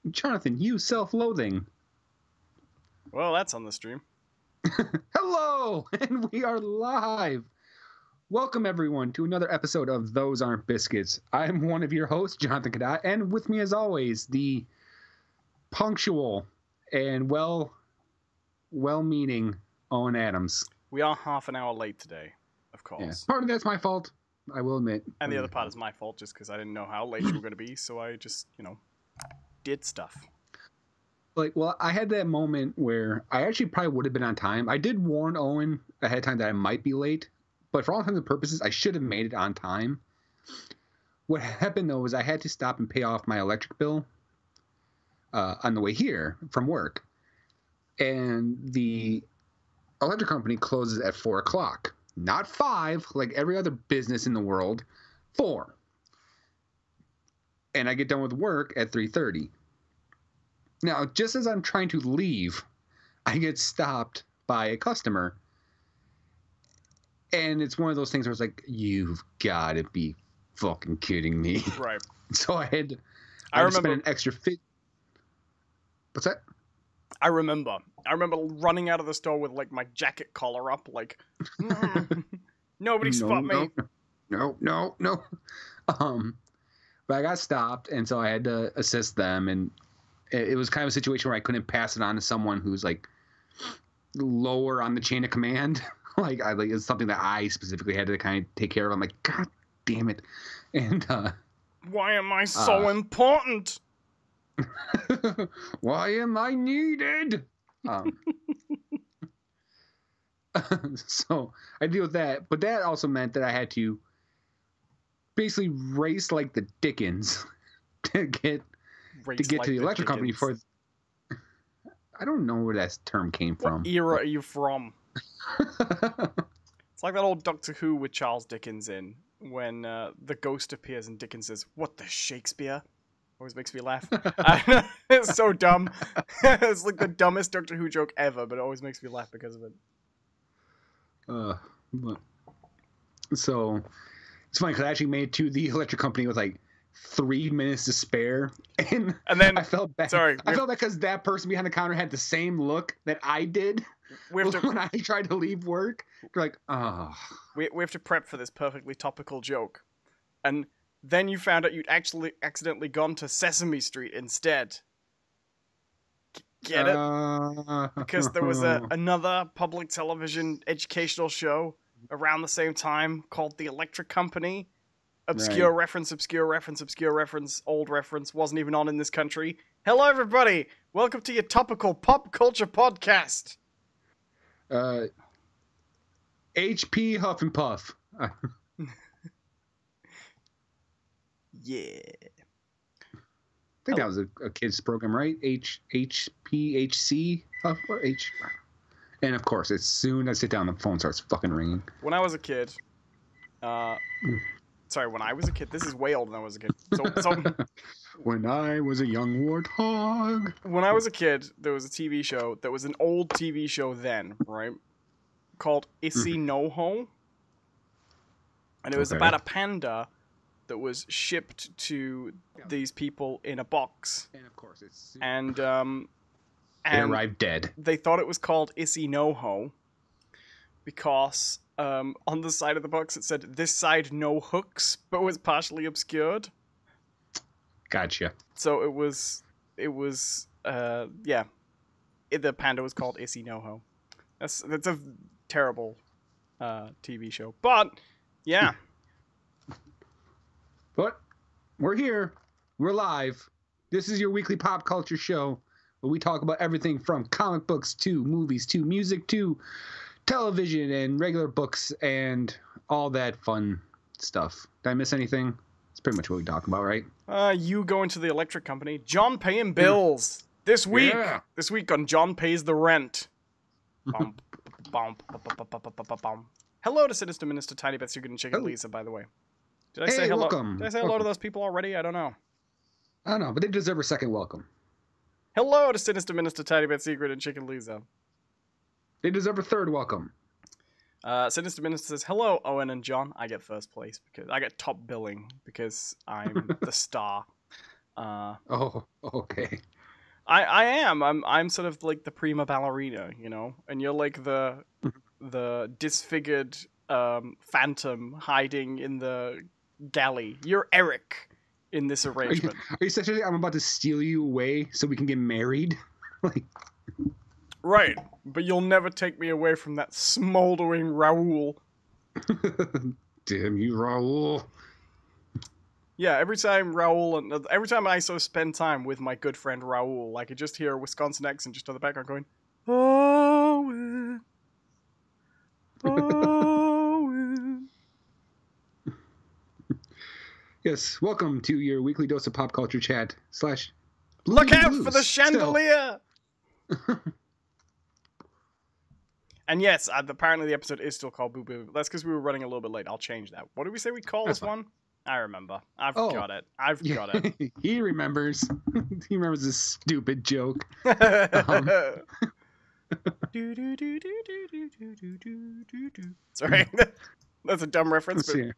Jonathan, you self-loathing. Well, that's on the stream. Hello, and we are live. Welcome, everyone, to another episode of Those Aren't Biscuits. I'm one of your hosts, Jonathan Kadai, and with me, as always, the punctual and well-meaning Owen Adams. We are half an hour late today, of course. Yeah. Part of that's my fault, I will admit. And the other part is my fault, just because I didn't know how late you were going to be, so I just, did stuff. Well, I had that moment where I actually probably would have been on time. I did warn Owen ahead of time that I might be late, but for all intents and purposes, I should have made it on time. What happened, though, was I had to stop and pay off my electric bill on the way here from work. And the electric company closes at 4 o'clock. Not 5, like every other business in the world. 4. And I get done with work at 3:30. Now, just as I'm trying to leave, I get stopped by a customer. And it's one of those things where it's like, you've got to be fucking kidding me. Right. So I had remember, to spend an extra What's that? I remember running out of the store with, my jacket collar up, nobody spot me. No. But I got stopped, and so I had to assist them, and it was kind of a situation where I couldn't pass it on to someone who's lower on the chain of command. It's something that I specifically had to kind of take care of. I'm like, God damn it. And why am I so important? Why am I needed? So I deal with that, but that also meant that I had to basically race like the Dickens to get to the electric company for. I don't know where that term came from. What era are you from? It's like that old Doctor Who with Charles Dickens in, when the ghost appears and Dickens says, "What the Shakespeare?" Always makes me laugh. It's so dumb. It's like the dumbest Doctor Who joke ever, but it always makes me laugh because of it. So it's funny because I actually made it to the electric company with 3 minutes to spare, and then I felt bad. Sorry, I felt bad because that person behind the counter had the same look that I did when I tried to leave work. They're like, oh. We have to prep for this perfectly topical joke, and then you found out you'd actually accidentally gone to Sesame Street instead. Get it? Because there was another public television educational show around the same time called The Electric Company. Obscure reference, old reference, wasn't even on in this country. Hello, everybody! Welcome to your topical pop culture podcast. HP Huff and Puff. Yeah. I think that was a kid's program, right? HPHC Huff or H. And of course, as soon as I sit down, the phone starts fucking ringing. When I was a kid, when I was a kid, this is way older than I was a kid. So when I was a young warthog. When I was a kid, there was a TV show that was an old TV show then, right? Called Issy No Ho. And it was about a panda that was shipped to these people in a box. And of course, and it arrived dead. They thought it was called Issy No Ho because on the side of the box it said, "This side no hooks," but was partially obscured. Gotcha. So it was the panda was called Issy No Ho. That's a terrible TV show, but yeah. But we're here. We're live. This is your weekly pop culture show where we talk about everything from comic books to movies to music to television and regular books and all that fun stuff. Did I miss anything? That's pretty much what we talk about, right? You go into the electric company. John paying bills. This week. Yeah. This week on John Pays the Rent. Hello to Sinister Minister, Tiny Beth Secret, and Chicken Lisa, by the way. Did I say hello? Welcome. Did I say hello to those people already? I don't know. I don't know, but they deserve a second welcome. Hello to Sinister Minister, Tiny Beth Secret, and Chicken Lisa. They deserve a third welcome. Sinister Minister says, hello, Owen and John. I get first place because I get top billing because I'm the star. Oh, okay. I am. I'm sort of like the prima ballerina, you know, and you're like the disfigured phantom hiding in the galley. You're Eric in this arrangement. Are you essentially I'm about to steal you away so we can get married? Like, right, but you'll never take me away from that smoldering Raoul. damn you, Raoul. Yeah, every time I so spend time with my good friend Raoul, I could just hear a Wisconsin accent just on the background going, Owen, Owen. Yes, welcome to your weekly dose of pop culture chat / Look out for the chandelier! And yes, apparently the episode is still called Boo Boo. That's because we were running a little bit late. I'll change that. What did we say we call this one? I remember. I've got it. He remembers. He remembers this stupid joke. Sorry. That's a dumb reference. But...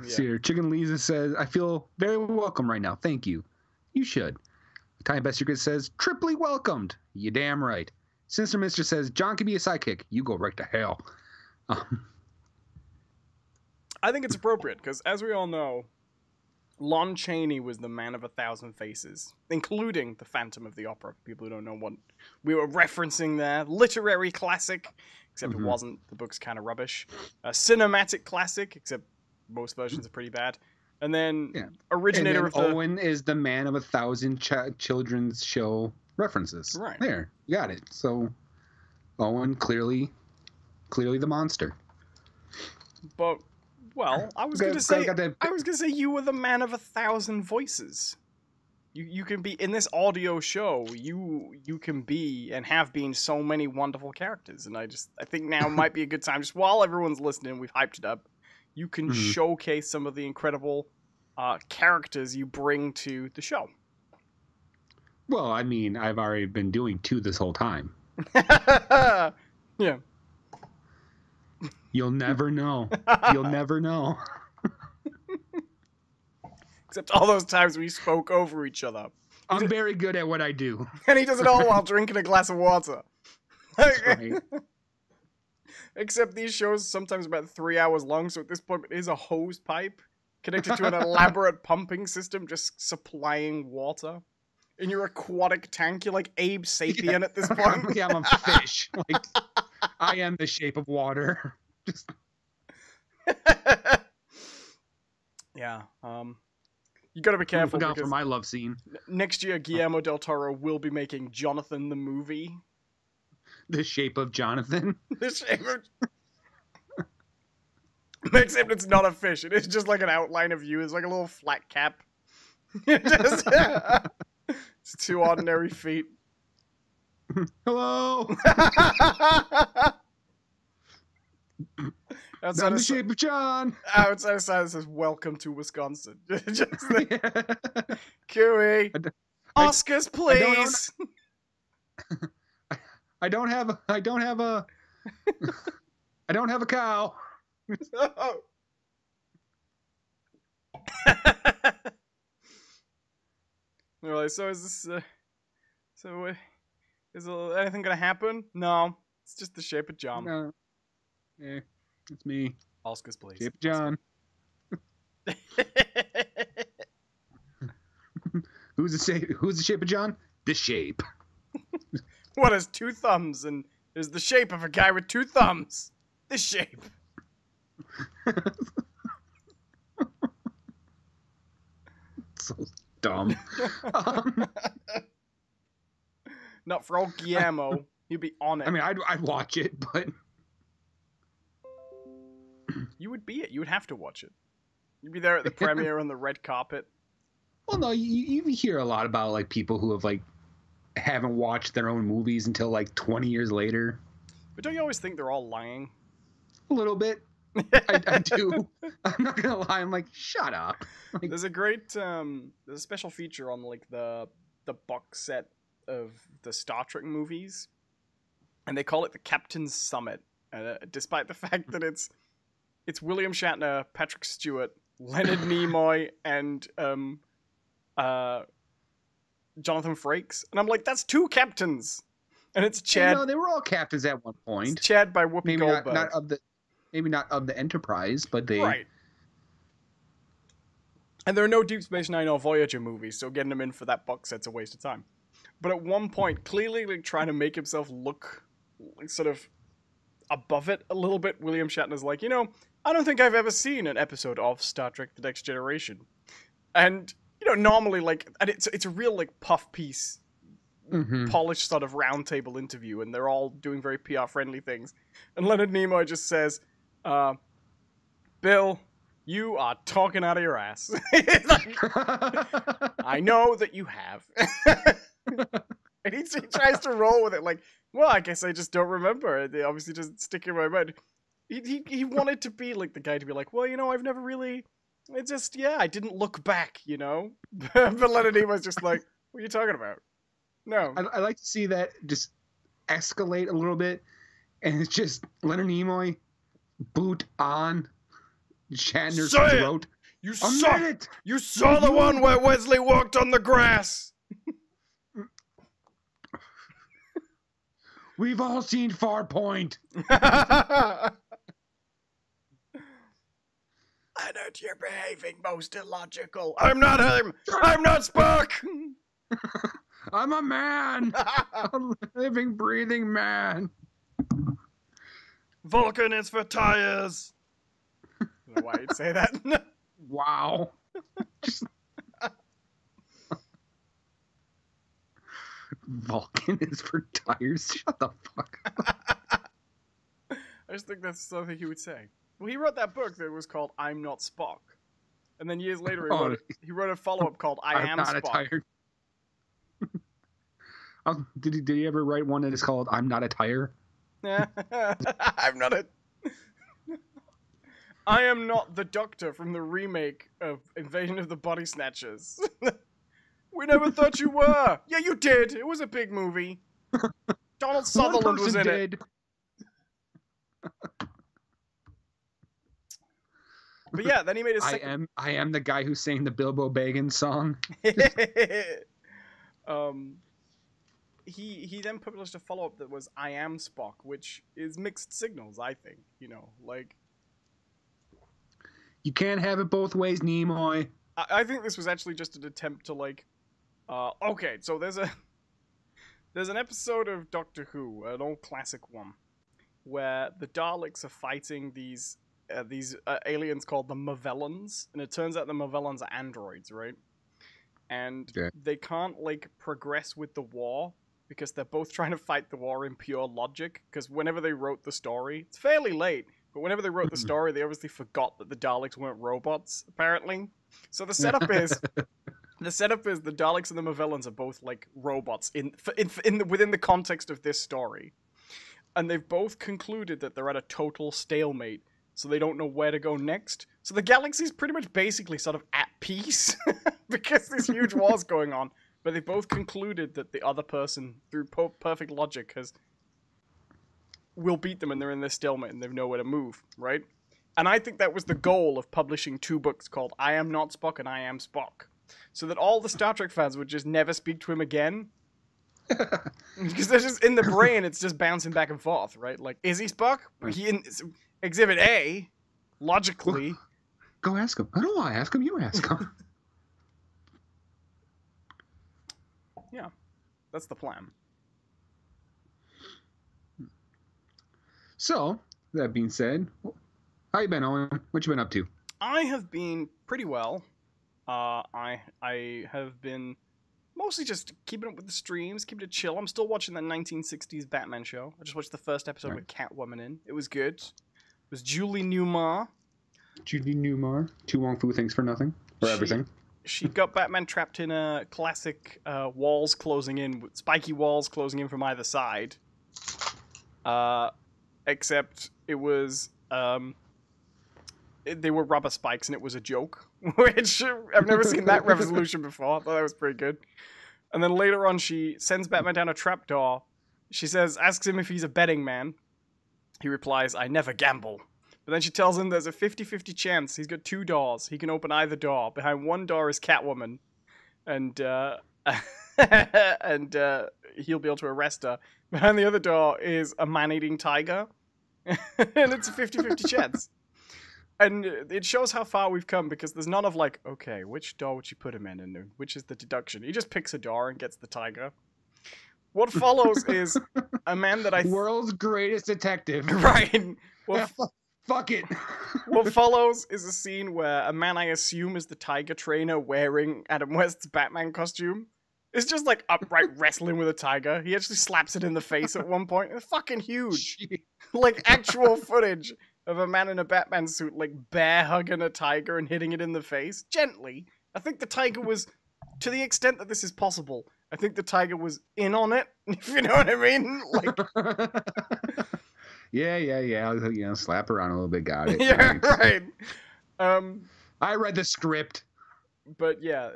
See here. Chicken Lisa says, I feel very welcome right now. Thank you. You should. Time Best Secret says, triply welcomed. You damn right. Sinister Minister says, John can be a sidekick. You go right to hell. I think it's appropriate, because as we all know, Lon Chaney was the man of 1,000 faces, including the Phantom of the Opera. People who don't know what we were referencing there. Literary classic, except it wasn't. The book's kind of rubbish. A cinematic classic, except most versions are pretty bad. And then originator of the... Owen is the man of 1,000 children's show references. Right. There, you got it. So, Owen, clearly the monster. But... Well, I was gonna say you were the man of 1,000 voices. You can be in this audio show. You can be and have been so many wonderful characters, and I think now might be a good time, just while everyone's listening, we've hyped it up. You can showcase some of the incredible characters you bring to the show. Well, I mean, I've already been doing 2 this whole time. Yeah. You'll never know. You'll never know. Except all those times we spoke over each other. I'm very good at what I do. And he does it all while drinking a glass of water. That's right. Except these shows sometimes about 3 hours long, so at this point it is a hose pipe connected to an elaborate pumping system just supplying water. In your aquatic tank, you're like Abe Sapien at this point. Yeah, I'm a fish. Like, I am the shape of water. Just... Yeah. You gotta be careful. Look out for my love scene. Next year, Guillermo del Toro will be making Jonathan the movie. The Shape of Jonathan. The Shape of... Except it's not a fish. It is just like an outline of you. It's like a little flat cap. It's 2 ordinary feet. Hello. Outside the Shape of John. Outside it says, "Welcome to Wisconsin." Just like, Cooey, Oscars, please. I don't have a cow. They're like, so is this? Is anything gonna happen? No, it's just the Shape of John. No. Yeah, it's me. Oscars, please. Shape of John. Who's the Shape of John? The Shape. What has 2 thumbs and is the shape of a guy with 2 thumbs? The Shape. So dumb. Not for old Guillermo. He'd be on it. I mean, I'd watch it, but you would be it. You would have to watch it. You'd be there at the premiere on the red carpet. Well, no, you hear a lot about like people who have like haven't watched their own movies until like 20 years later. But don't you always think they're all lying? A little bit. I do. I'm not gonna lie. I'm like, shut up. Like, there's a special feature on like the box set of the Star Trek movies, and they call it the Captain's Summit. Despite the fact that it's William Shatner, Patrick Stewart, Leonard Nimoy, and Jonathan Frakes, and I'm like, that's 2 captains, and it's Chad. No, they were all captains at one point. It's Chad by Whoopi maybe Goldberg. Maybe not of the Enterprise, but they. Right. And there are no Deep Space Nine or Voyager movies, so getting him in for that box set's a waste of time. But at one point, clearly like, trying to make himself look like, sort of above it a little bit, William Shatner's like, I don't think I've ever seen an episode of Star Trek The Next Generation. And, normally, like, and it's a real, like, puff piece, polished sort of roundtable interview, and they're all doing very PR-friendly things. And Leonard Nimoy just says, Bill, you are talking out of your ass. Like, I know that you have. And he tries to roll with it like, well, I guess I just don't remember. They obviously just stick in my mind. He wanted to be like the guy to be like, well, I've never really... It's just, I didn't look back, But Leonard Nimoy's just like, what are you talking about? No. I like to see that just escalate a little bit. And it's just Leonard Nimoy boot on Shatner's throat. You saw it! You saw the one where Wesley walked on the grass! We've all seen Farpoint. I know you're behaving most illogical. I'm not him! I'm not Spock! I'm a man! A living, breathing man. Vulcan is for tires! I don't know why you'd say that. Wow. Vulcan is for tires? Shut the fuck up. I just think that's something he would say. Well, he wrote that book that was called I'm Not Spock. And then years later, he wrote a follow-up called I Am not Spock. A tire. Did he ever write one that is called I'm Not a Tire? I'm not a... I am not the Doctor from the remake of Invasion of the Body Snatchers. We never thought you were. Yeah, you did. It was a big movie. Donald Sutherland was in it. But yeah, then he made a second... I am the guy who sang the Bilbo Baggins song. He then published a follow-up that was I Am Spock, which is mixed signals, I think. Like... You can't have it both ways, Nimoy. I think this was actually just an attempt to, like... okay, so there's an episode of Doctor Who, an old classic one, where the Daleks are fighting these aliens called the Mavellans, and it turns out the Mavellans are androids, right? And they can't, like, progress with the war, because they're both trying to fight the war in pure logic, because whenever they wrote the story, it's fairly late, but whenever they wrote the story, they obviously forgot that the Daleks weren't robots, apparently. So the setup is... The Daleks and the Mavellans are both, like, robots within the context of this story. And they've both concluded that they're at a total stalemate, so they don't know where to go next. So the galaxy's pretty much basically sort of at peace, because there's huge wars going on. But they both concluded that the other person, through perfect logic, will beat them, and they're in this stalemate, and they've nowhere to move, right? And I think that was the goal of publishing 2 books called I Am Not Spock and I Am Spock. So that all the Star Trek fans would just never speak to him again. Because they're just in the brain, it's just bouncing back and forth, right? Like, is he Spock? He in Exhibit A, logically. Go ask him. I don't want to ask him. You ask him. Yeah, that's the plan. So, that being said, how you been, Owen? What you been up to? I have been pretty well. I have been mostly just keeping up with the streams, keeping it chill. I'm still watching the 1960s Batman show. I just watched the first episode with Catwoman in. It was good. It was Julie Newmar. Julie Newmar. Tu Wong Fu, thanks for nothing. For everything. She got Batman trapped in a classic walls closing in, spiky walls closing in from either side. Except it was... they were rubber spikes and it was a joke, which I've never seen that resolution before. I thought that was pretty good. And then later on, she sends Batman down a trapdoor. She asks him if he's a betting man. He replies, I never gamble. But then she tells him there's a 50-50 chance. He's got 2 doors. He can open either door. Behind one door is Catwoman. And and he'll be able to arrest her. Behind the other door is a man-eating tiger, and it's a 50-50 chance. And it shows how far we've come, because there's none of like, okay, which door would you put him in, and which is the deduction. He just picks a door and gets the tiger. What follows is a man that world's greatest detective. Right. Well, fuck it. What follows is a scene where a man I assume is the tiger trainer wearing Adam West's Batman costume is just like upright wrestling with a tiger. He actually slaps it in the face at one point. It's fucking huge. Like actual footage of a man in a Batman suit like bear hugging a tiger and hitting it in the face gently. I think the tiger was, to the extent that this is possible, I think the tiger was in on it, if you know what I mean. Like, yeah. You know, slap around a little bit, got it. Yeah, right. I read the script. But yeah,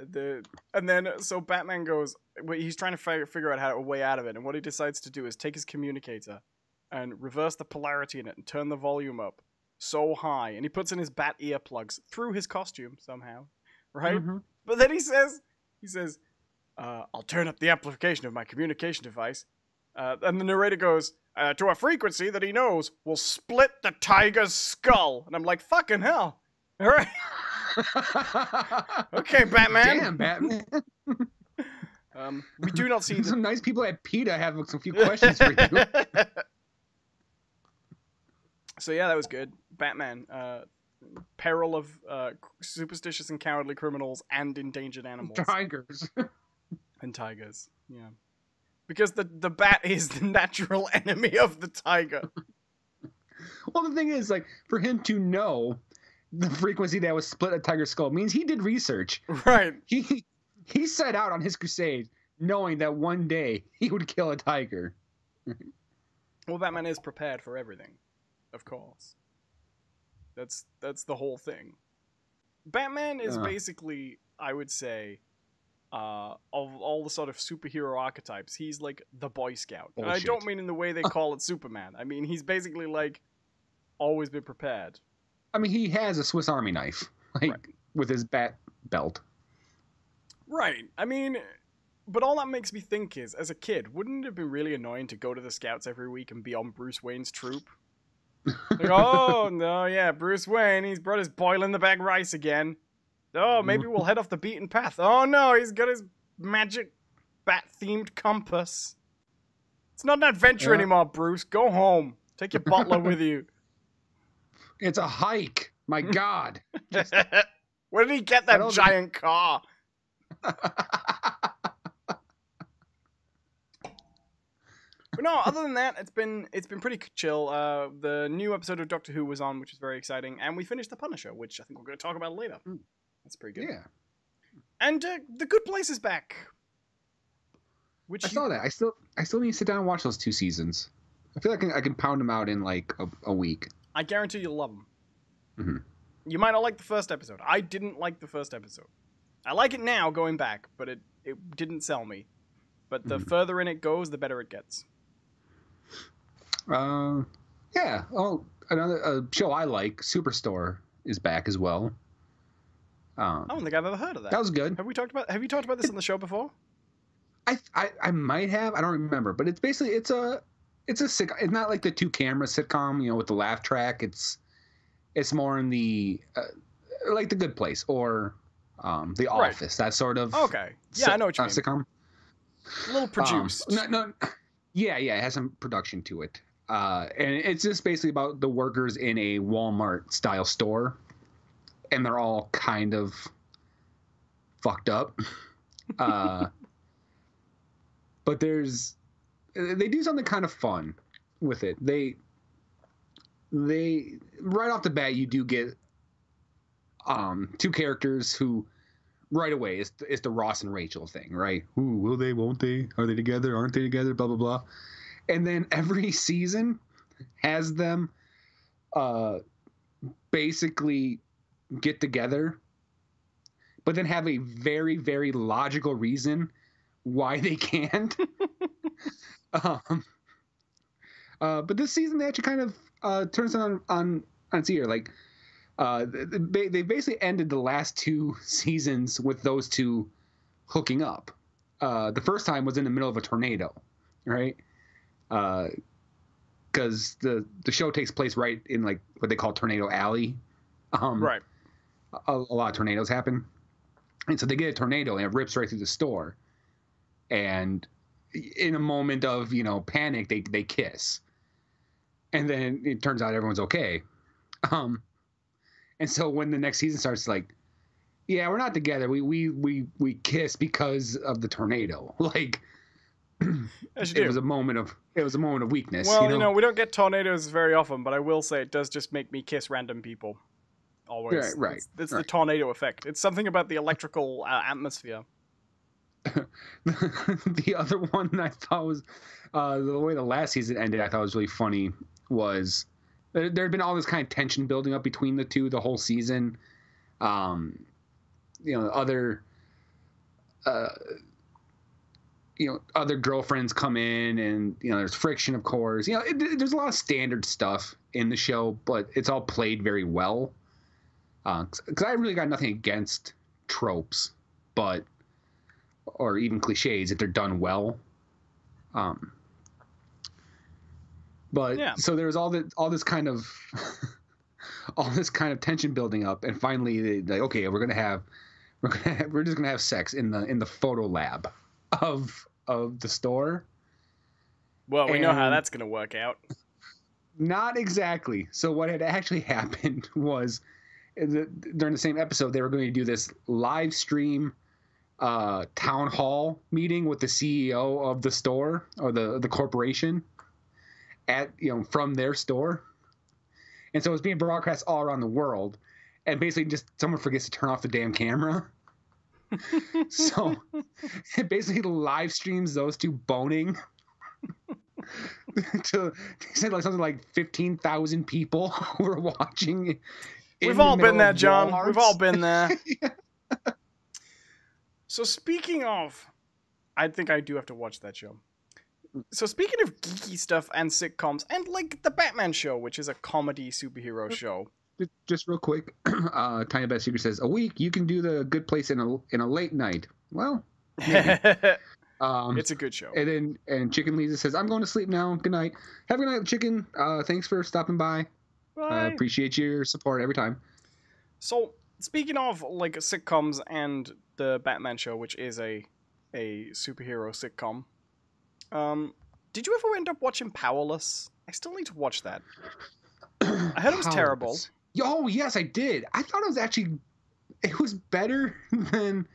and then so Batman goes. He's trying to figure out a way out of it, and what he decides to do is take his communicator and reverse the polarity in it and turn the volume up so high, and he puts in his bat earplugs through his costume somehow, right? Mm-hmm. But then he says, I'll turn up the amplification of my communication device. And the narrator goes, to a frequency that he knows will split the tiger's skull. And I'm like, fucking hell. All right. Okay, Batman. Damn, Batman. We do not see some nice people at PETA have some few questions for you. So yeah, that was good. Batman. Peril of superstitious and cowardly criminals and endangered animals. Tigers. And tigers, yeah. Because the bat is the natural enemy of the tiger. Well, the thing is, like, for him to know the frequency that was split a tiger's skull means he did research. Right. He set out on his crusade knowing that one day he would kill a tiger. Well, Batman is prepared for everything, of course. That's the whole thing. Batman is basically, I would say, of all the sort of superhero archetypes, he's like the Boy Scout. And I don't mean in the way they call it Superman. I mean, he's basically like always been prepared. I mean, he has a Swiss Army knife, like right. With his bat belt. Right. I mean, but all that makes me think is, as a kid, wouldn't it have been really annoying to go to the Scouts every week and be on Bruce Wayne's troop? Like, oh, no, yeah, Bruce Wayne, he's brought his boil-in-the-bag rice again. Oh, maybe we'll head off the beaten path. Oh, no, he's got his magic bat-themed compass. It's not an adventure anymore, Bruce. Go home. Take your butler with you. It's a hike. My God. Where did he get that giant car? But no, other than that, it's been pretty chill. The new episode of Doctor Who was on, which is very exciting, and we finished The Punisher, which I think we're going to talk about later. That's pretty good. Yeah. And The Good Place is back. I saw that. I still need to sit down and watch those 2 seasons. I feel like I can pound them out in like a week. I guarantee you'll love them. Mm-hmm. You might not like the first episode. I didn't like the first episode. I like it now going back, but it didn't sell me. But the further in it goes, the better it gets. Yeah. Oh, another show I like, Superstore, is back as well. I don't think I've ever heard of that. That was good. Have you talked about this on the show before? I might have. I don't remember. But it's basically it's a sitcom. It's not like the 2-camera sitcom, you know, with the laugh track. It's more in the like The Good Place or The Office. That sort of okay. Yeah, I know what you mean. Sitcom. A little produced. No. Yeah, it has some production to it. And it's just basically about the workers in a Walmart-style store. And they're all kind of fucked up. But they do something kind of fun with it. They right off the bat, you do get 2 characters who right away it's the Ross and Rachel thing, right? Ooh, will they, won't they? Are they together? Aren't they together? Blah, blah, blah. And then every season has them basically get together, but then have a very, very logical reason why they can't. But this season they actually kind of turns it on its ear. Like they basically ended the last 2 seasons with those 2 hooking up, the first time was in the middle of a tornado, right? Because the show takes place right in like what they call Tornado Alley. Right. A lot of tornadoes happen, and so they get a tornado and it rips right through the store. And in a moment of panic, they kiss, and then it turns out everyone's okay. And so when the next season starts, like, yeah, we're not together. We kiss because of the tornado. Like, it was a moment of weakness. Well, we don't get tornadoes very often, but I will say it does just make me kiss random people. Always. Right. It's the tornado effect. It's something about the electrical atmosphere. The other one I thought was the way the last season ended. I thought was really funny. Was there had been all this kind of tension building up between the two the whole season. Other other girlfriends come in, and there's friction, of course. There's a lot of standard stuff in the show, but it's all played very well. Because I really got nothing against tropes, or even cliches if they're done well. So there was all this kind of all this kind of tension building up, and finally they're like, okay, we're just gonna have sex in the photo lab of the store. Well, we know how that's gonna work out. Not exactly. So what had actually happened was during the same episode they were going to do this live stream town hall meeting with the CEO of the store or the corporation at from their store, and so it's being broadcast all around the world, and basically just someone forgets to turn off the damn camera. So it basically live streams those two boning to like something like 15,000 people who were watching. We've all been there, John. We've all been there. Yeah. So speaking of, I think I do have to watch that show. So speaking of geeky stuff and sitcoms, and like the Batman show, which is a comedy superhero show. Just real quick, Tiny Bad Secret says, a week you can do the Good Place in a late night. Well, it's a good show. And Chicken Lisa says, I'm going to sleep now. Good night. Have a good night, Chicken. Thanks for stopping by. Bye. I appreciate your support every time. So speaking of like sitcoms and the Batman show, which is a superhero sitcom. Did you ever end up watching Powerless? I still need to watch that. I heard it was terrible. Oh, yes, I did. I thought it was better than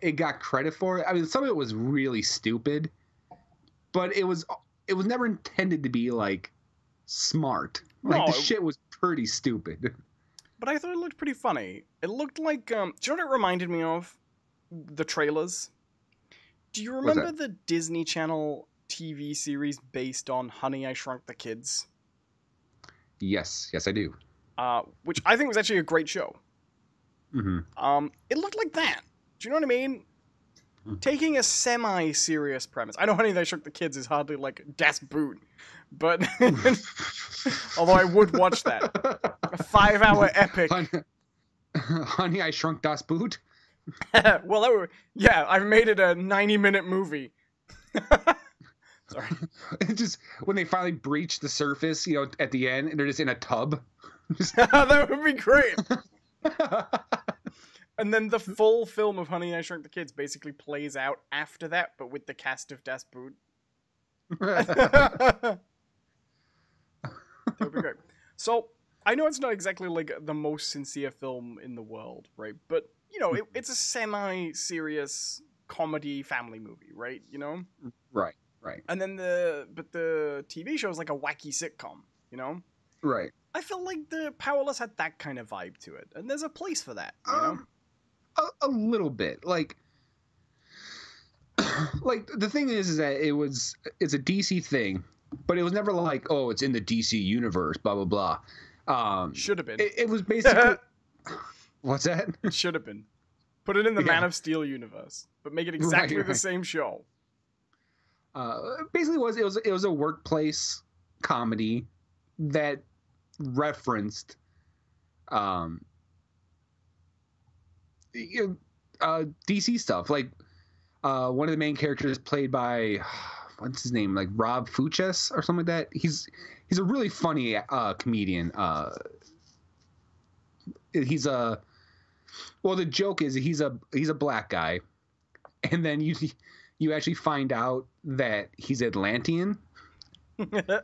it got credit for. I mean, some of it was really stupid, but it was never intended to be like smart. Like the shit was pretty stupid. But I thought it looked pretty funny. It looked like do you know what it reminded me of? The trailers. Do you remember the Disney Channel TV series based on Honey, I Shrunk the Kids? Yes, I do. Which I think was actually a great show. Mm-hmm. It looked like that. Do you know what I mean? Mm-hmm. Taking a semi-serious premise. I know Honey, I Shrunk the Kids is hardly like Das Boot, but although I would watch that. A 5-hour epic. Honey, I Shrunk Das Boot? Well, I've made it a 90-minute movie. Sorry. Just when they finally breach the surface, at the end, and they're just in a tub. That would be great. And then the full film of Honey, I Shrunk the Kids basically plays out after that, but with the cast of Das Boot. That would be great. So, I know it's not exactly like the most sincere film in the world, right? But it's a semi-serious comedy family movie, right? Right. And then the TV show is like a wacky sitcom, Right. I feel like the Powerless had that kind of vibe to it, and there's a place for that, A little bit, like the thing is that it's a DC thing, but it was never like, oh, it's in the DC universe, blah blah blah. Should have been. It was basically. What's that? It should have been. Put it in the Man of Steel universe, but make it exactly the same show. Basically, it was a workplace comedy that referenced DC stuff. Like, One of the main characters played by what's his name, like Rob Fuches or something like that. He's a really funny comedian. He's a well, the joke is he's a black guy, and then you actually find out that he's Atlantean, and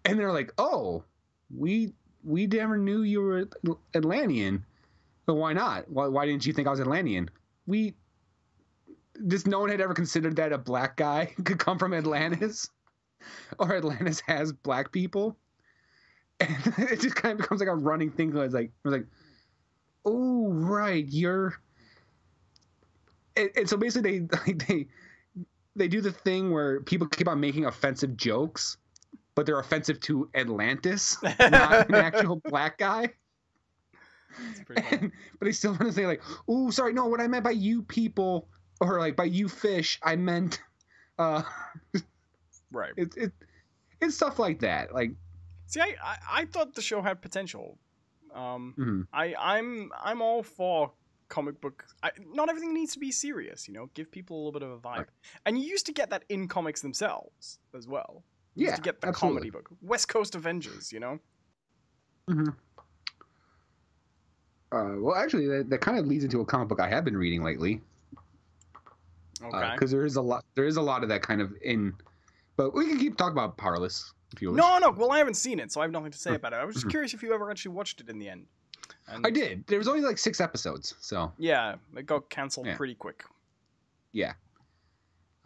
they're like, oh, we never knew you were Atlantean. But why not? Why didn't you think I was Atlantean? No one had ever considered that a black guy could come from Atlantis, or Atlantis has black people, and it just kind of becomes like a running thing. It's like, oh right, you're. And so basically, they do the thing where people keep on making offensive jokes, but they're offensive to Atlantis, not an actual black guy. But they still want to say like, "Oh, sorry, no. What I meant by you people, or like by you fish, I meant." Right. It's stuff like that. Like, see, I thought the show had potential. I'm all for comic book. Not everything needs to be serious, you know. Give people a little bit of a vibe. Right. And you used to get that in comics themselves as well. You used to get the comedy book, West Coast Avengers, you know. Mm-hmm. Well, actually, that kind of leads into a comic book I have been reading lately. Okay. Because there is a lot of that kind of in, but we can keep talking about Powerless if you wish. No. Well, I haven't seen it, so I have nothing to say about it. I was just curious if you ever actually watched it in the end. And I did. There was only like 6 episodes, so yeah, it got canceled pretty quick. Yeah.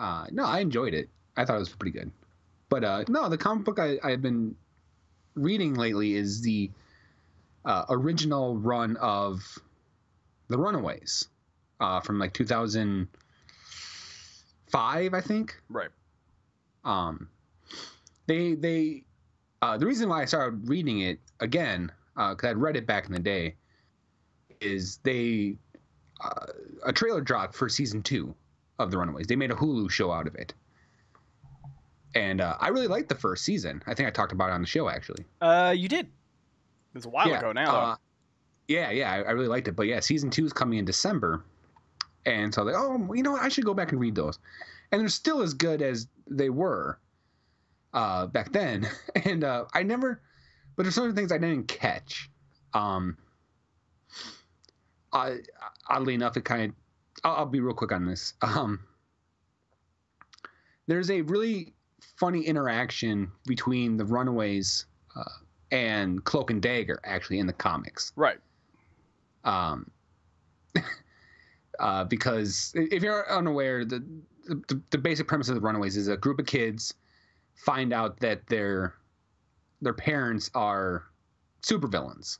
No, I enjoyed it. I thought it was pretty good. But no, the comic book I've been reading lately is the original run of The Runaways from like 2005, I think. Right. The reason why I started reading it again, because I'd read it back in the day, is a trailer dropped for season 2 of The Runaways. They made a Hulu show out of it. And I really liked the first season. I think I talked about it on the show, actually. You did. It was a while ago now. Yeah, I really liked it. But yeah, season 2 is coming in December. And so I was like, oh, you know what? I should go back and read those. And they're still as good as they were back then. And but there's certain things I didn't catch. Oddly enough, it kind of, I'll be real quick on this. There's a really funny interaction between the Runaways and Cloak and Dagger, actually, in the comics. Right. Because if you're unaware, the basic premise of the Runaways is a group of kids find out that their parents are supervillains.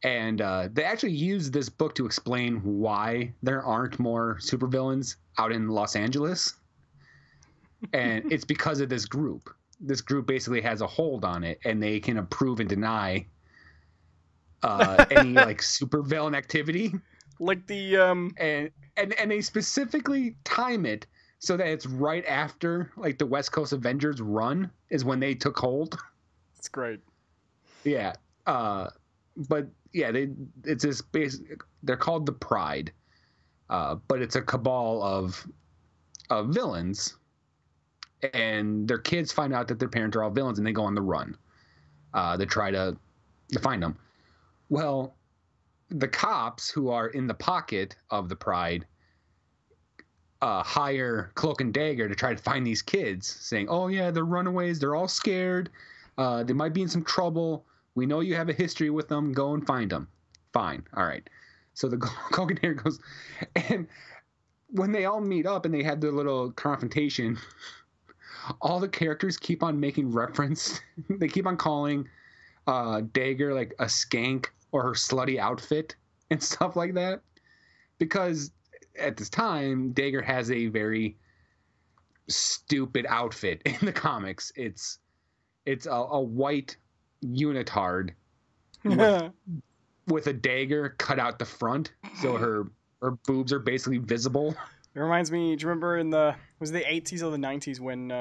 And they actually use this book to explain why there aren't more supervillains out in Los Angeles. And it's because of this group. This group basically has a hold on it, and they can approve and deny any like supervillain activity. Like the and they specifically time it so that it's right after like the West Coast Avengers run is when they took hold. That's great. Yeah. But yeah, it's this they're called the Pride. But it's a cabal of villains. And their kids find out that their parents are all villains, and they go on the run. They try to find them. Well, the cops who are in the pocket of the Pride hire Cloak and Dagger to try to find these kids, saying, "Oh yeah, they're runaways. They're all scared. They might be in some trouble. We know you have a history with them. Go and find them." Fine, all right. So the Cloak and Dagger goes, and when they all meet up and they have their little confrontation. All the characters keep on making reference. They keep on calling Dagger like a skank or her slutty outfit and stuff like that. Because at this time, Dagger has a very stupid outfit in the comics. It's a white unitard with a dagger cut out the front, so her boobs are basically visible. It reminds me, do you remember was it the 80s or the 90s when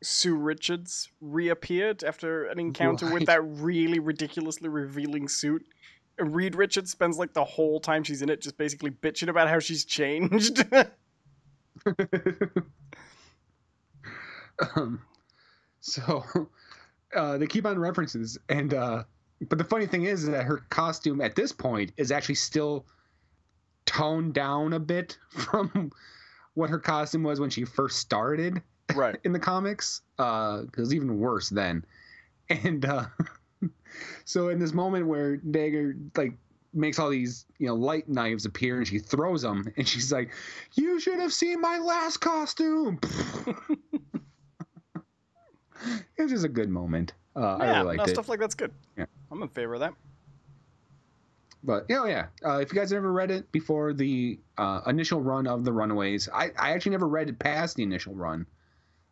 Sue Richards reappeared after an encounter with that really ridiculously revealing suit? And Reed Richards spends like the whole time she's in it just basically bitching about how she's changed. So they keep on references, and but the funny thing is that her costume at this point is actually still toned down a bit from what her costume was when she first started, right, in the comics. It was even worse then. And so in this moment where Jagger like makes all these light knives appear and she throws them, and she's like, "You should have seen my last costume." It was just a good moment. I really liked it. Stuff like that's good. Yeah, I'm in favor of that. But if you guys ever read it before the initial run of the Runaways, I actually never read it past the initial run.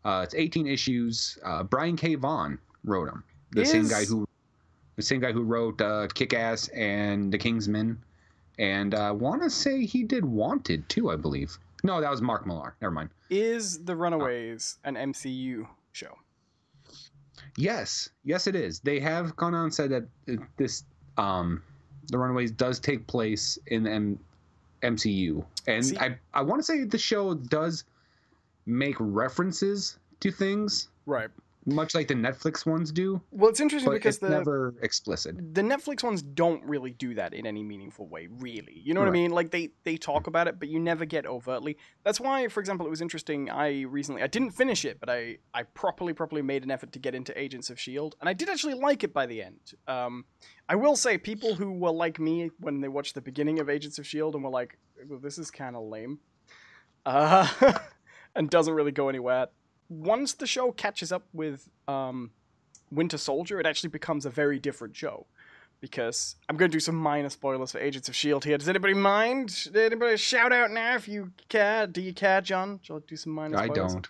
It's 18 issues. Brian K. Vaughan wrote them. The same guy who wrote Kick-Ass and The Kingsman, and I want to say he did Wanted too, I believe. No, that was Mark Millar. Never mind. Is the Runaways an MCU show? Yes, it is. They have gone on and said that this the Runaways does take place in the MCU, and I want to say the show does make references to things, right? Much like the Netflix ones do. Well, it's interesting because it's never explicit. The Netflix ones don't really do that in any meaningful way, really. You know what I mean? Like, they talk about it, but you never get overtly. That's why, for example, it was interesting. I didn't finish it, but I properly made an effort to get into Agents of S.H.I.E.L.D., and I did actually like it by the end. I will say, people who were like me when they watched the beginning of Agents of S.H.I.E.L.D. and were like, well, this is kind of lame, and doesn't really go anywhere. Once the show catches up with Winter Soldier, it actually becomes a very different show. Because I'm going to do some minor spoilers for Agents of S.H.I.E.L.D. here. Does anybody mind? Did anybody shout out now if you care? Do you care, John? Shall I do some minor spoilers? I don't.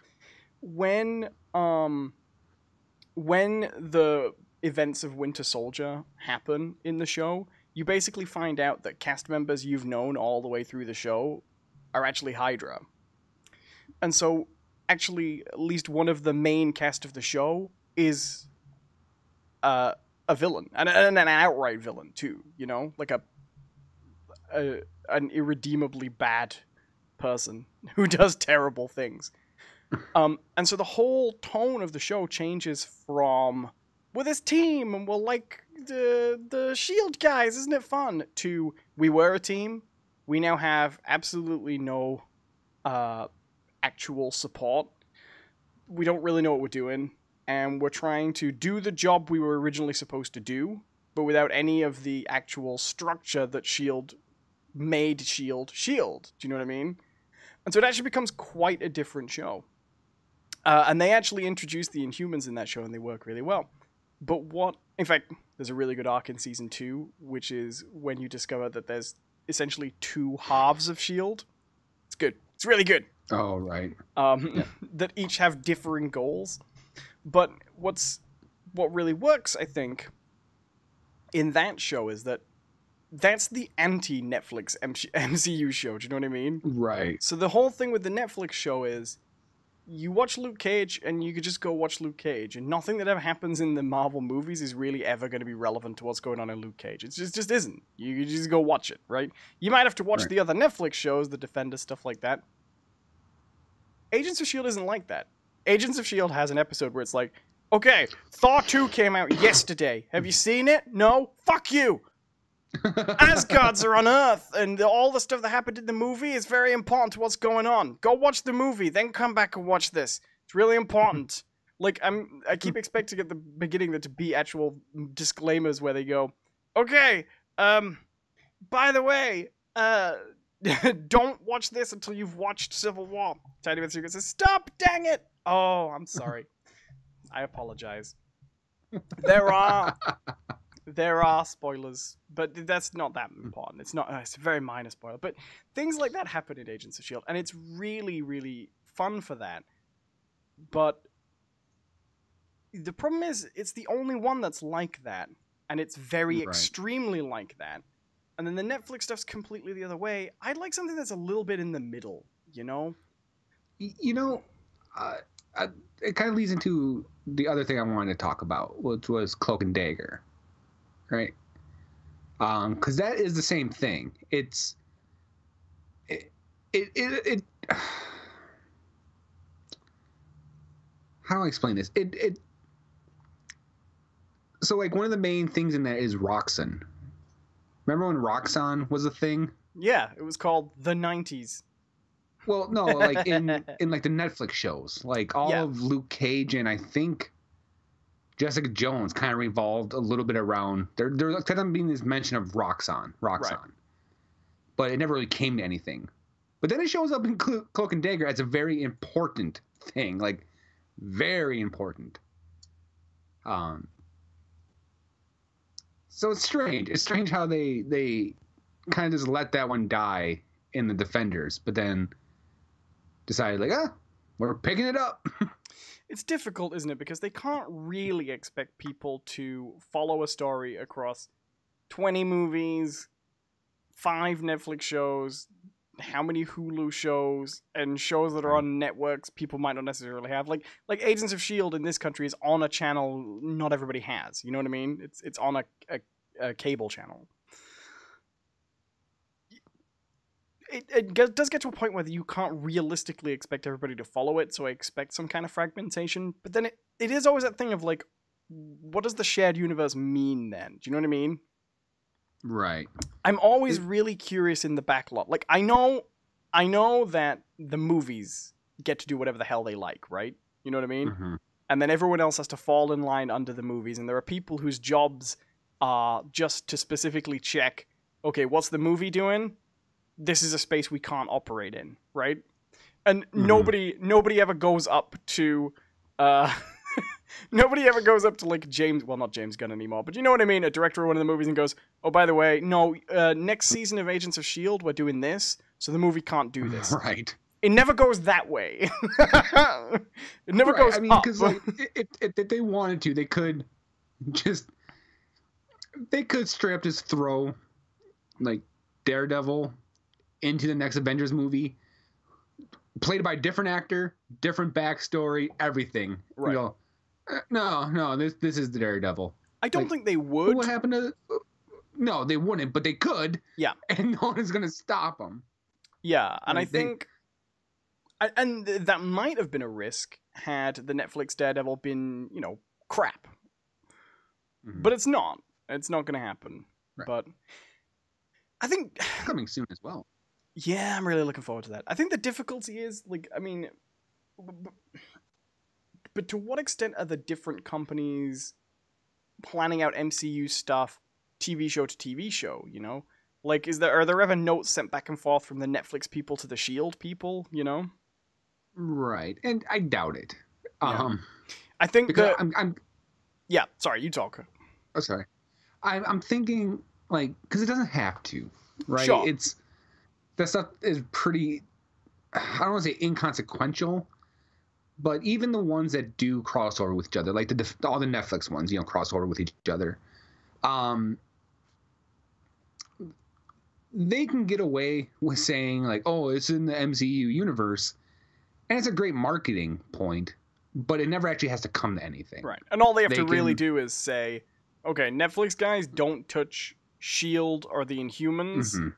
When the events of Winter Soldier happen in the show, you basically find out that cast members you've known all the way through the show are actually Hydra. And so actually, at least one of the main cast of the show is a villain, and an outright villain too. Like an irredeemably bad person who does terrible things. And so the whole tone of the show changes from we're this team and we're like the Shield guys, isn't it fun? To we were a team, we now have absolutely no actual support. We don't really know what we're doing, and we're trying to do the job we were originally supposed to do, but without any of the actual structure that S.H.I.E.L.D. made S.H.I.E.L.D. S.H.I.E.L.D. Do you know what I mean? And so it actually becomes quite a different show. And they actually introduce the Inhumans in that show, and they work really well. But in fact, there's a really good arc in Season 2, which is when you discover that there's essentially two halves of S.H.I.E.L.D. It's good. It's really good. Oh, right. That each have differing goals. But what really works, I think, in that show is that's the anti-Netflix MCU show. Do you know what I mean? Right. So the whole thing with the Netflix show is you watch Luke Cage and you could just go watch Luke Cage, and nothing that ever happens in the Marvel movies is really ever going to be relevant to what's going on in Luke Cage. It just isn't. You just go watch it, right? You might have to watch the other Netflix shows, the Defender, stuff like that. Agents of S.H.I.E.L.D. isn't like that. Agents of S.H.I.E.L.D. has an episode where it's like, okay, Thor 2 came out yesterday. Have you seen it? No? Fuck you! Asgards are on Earth, and all the stuff that happened in the movie is very important to what's going on. Go watch the movie, then come back and watch this. It's really important. Like, I keep expecting at the beginning there to be actual disclaimers where they go, okay, by the way, don't watch this until you've watched Civil War. Tiny Bit Secret says, stop, dang it! Oh, I'm sorry. I apologize. There are spoilers, but that's not that important. It's a very minor spoiler. But things like that happen in Agents of S.H.I.E.L.D., and it's really, really fun for that. But the problem is, it's the only one that's like that, and it's very extremely like that. And then the Netflix stuff's completely the other way. I'd like something that's a little bit in the middle, you know? It kind of leads into the other thing I wanted to talk about, which was Cloak and Dagger, right? Because that is the same thing. It how do I explain this? So like one of the main things in that is Roxanne. Remember when Roxanne was a thing? Yeah, it was called The 90s. Well, no, like in like the Netflix shows, like all Yeah. of Luke Cage and I think Jessica Jones kind of revolved a little bit around there's kind of being this mention of Roxanne, Right. but it never really came to anything. But then it shows up in Cloak and Dagger as a very important thing, like very important. So it's strange. It's strange how they kind of just let that one die in the Defenders, but then decided like, we're picking it up. It's difficult, isn't it? Because they can't really expect people to follow a story across 20 movies, 5 Netflix shows, how many Hulu shows, and shows that are on networks people might not necessarily have. Like Agents of S.H.I.E.L.D. in this country is on a channel not everybody has. You know what I mean? It's on a cable channel. It does get to a point where you can't realistically expect everybody to follow it, so I expect some kind of fragmentation. But then it is always that thing of like, what does the shared universe mean then? Do you know what I mean? Right. I'm always really curious in the backlot. Like, I know that the movies get to do whatever the hell they like, right? You know what I mean? Mm-hmm. And then everyone else has to fall in line under the movies, and there are people whose jobs are just to specifically check, okay, what's the movie doing? This is a space we can't operate in, right? And nobody ever goes up to nobody ever goes up to like not James Gunn anymore, but you know what I mean, a director of one of the movies and goes, oh, by the way, no, next season of Agents of S.H.I.E.L.D. we're doing this, so the movie can't do this. Right. It never goes that way. It never goes I mean, because like, if they wanted to, they could straight up just throw like Daredevil into the next Avengers movie, played by a different actor, different backstory, everything. Right. You go, no, this is the Daredevil. I don't think they would. What happened to? No, they wouldn't, but they could. Yeah. And no one is going to stop them. Yeah, and I think... And that might have been a risk had the Netflix Daredevil been, crap. Mm-hmm. But it's not. It's not going to happen. Right. But I think... It's coming soon as well. Yeah, I'm really looking forward to that. I think the difficulty is, like, I mean... But to what extent are the different companies planning out MCU stuff TV show to TV show, you know? Like, are there ever notes sent back and forth from the Netflix people to the S.H.I.E.L.D. people, you know? Right, and I doubt it. Yeah. I think that... I'm... Yeah, sorry, you talk. Oh, sorry. I'm thinking, like, because it doesn't have to, right? Sure. That stuff is pretty, I don't want to say inconsequential, but even the ones that do crossover with each other, like all the Netflix ones, crossover with each other, they can get away with saying, like, oh, it's in the MCU universe, and it's a great marketing point, but it never actually has to come to anything. Right. And all they have to really do is say, okay, Netflix guys, don't touch S.H.I.E.L.D. or the Inhumans. Mm-hmm.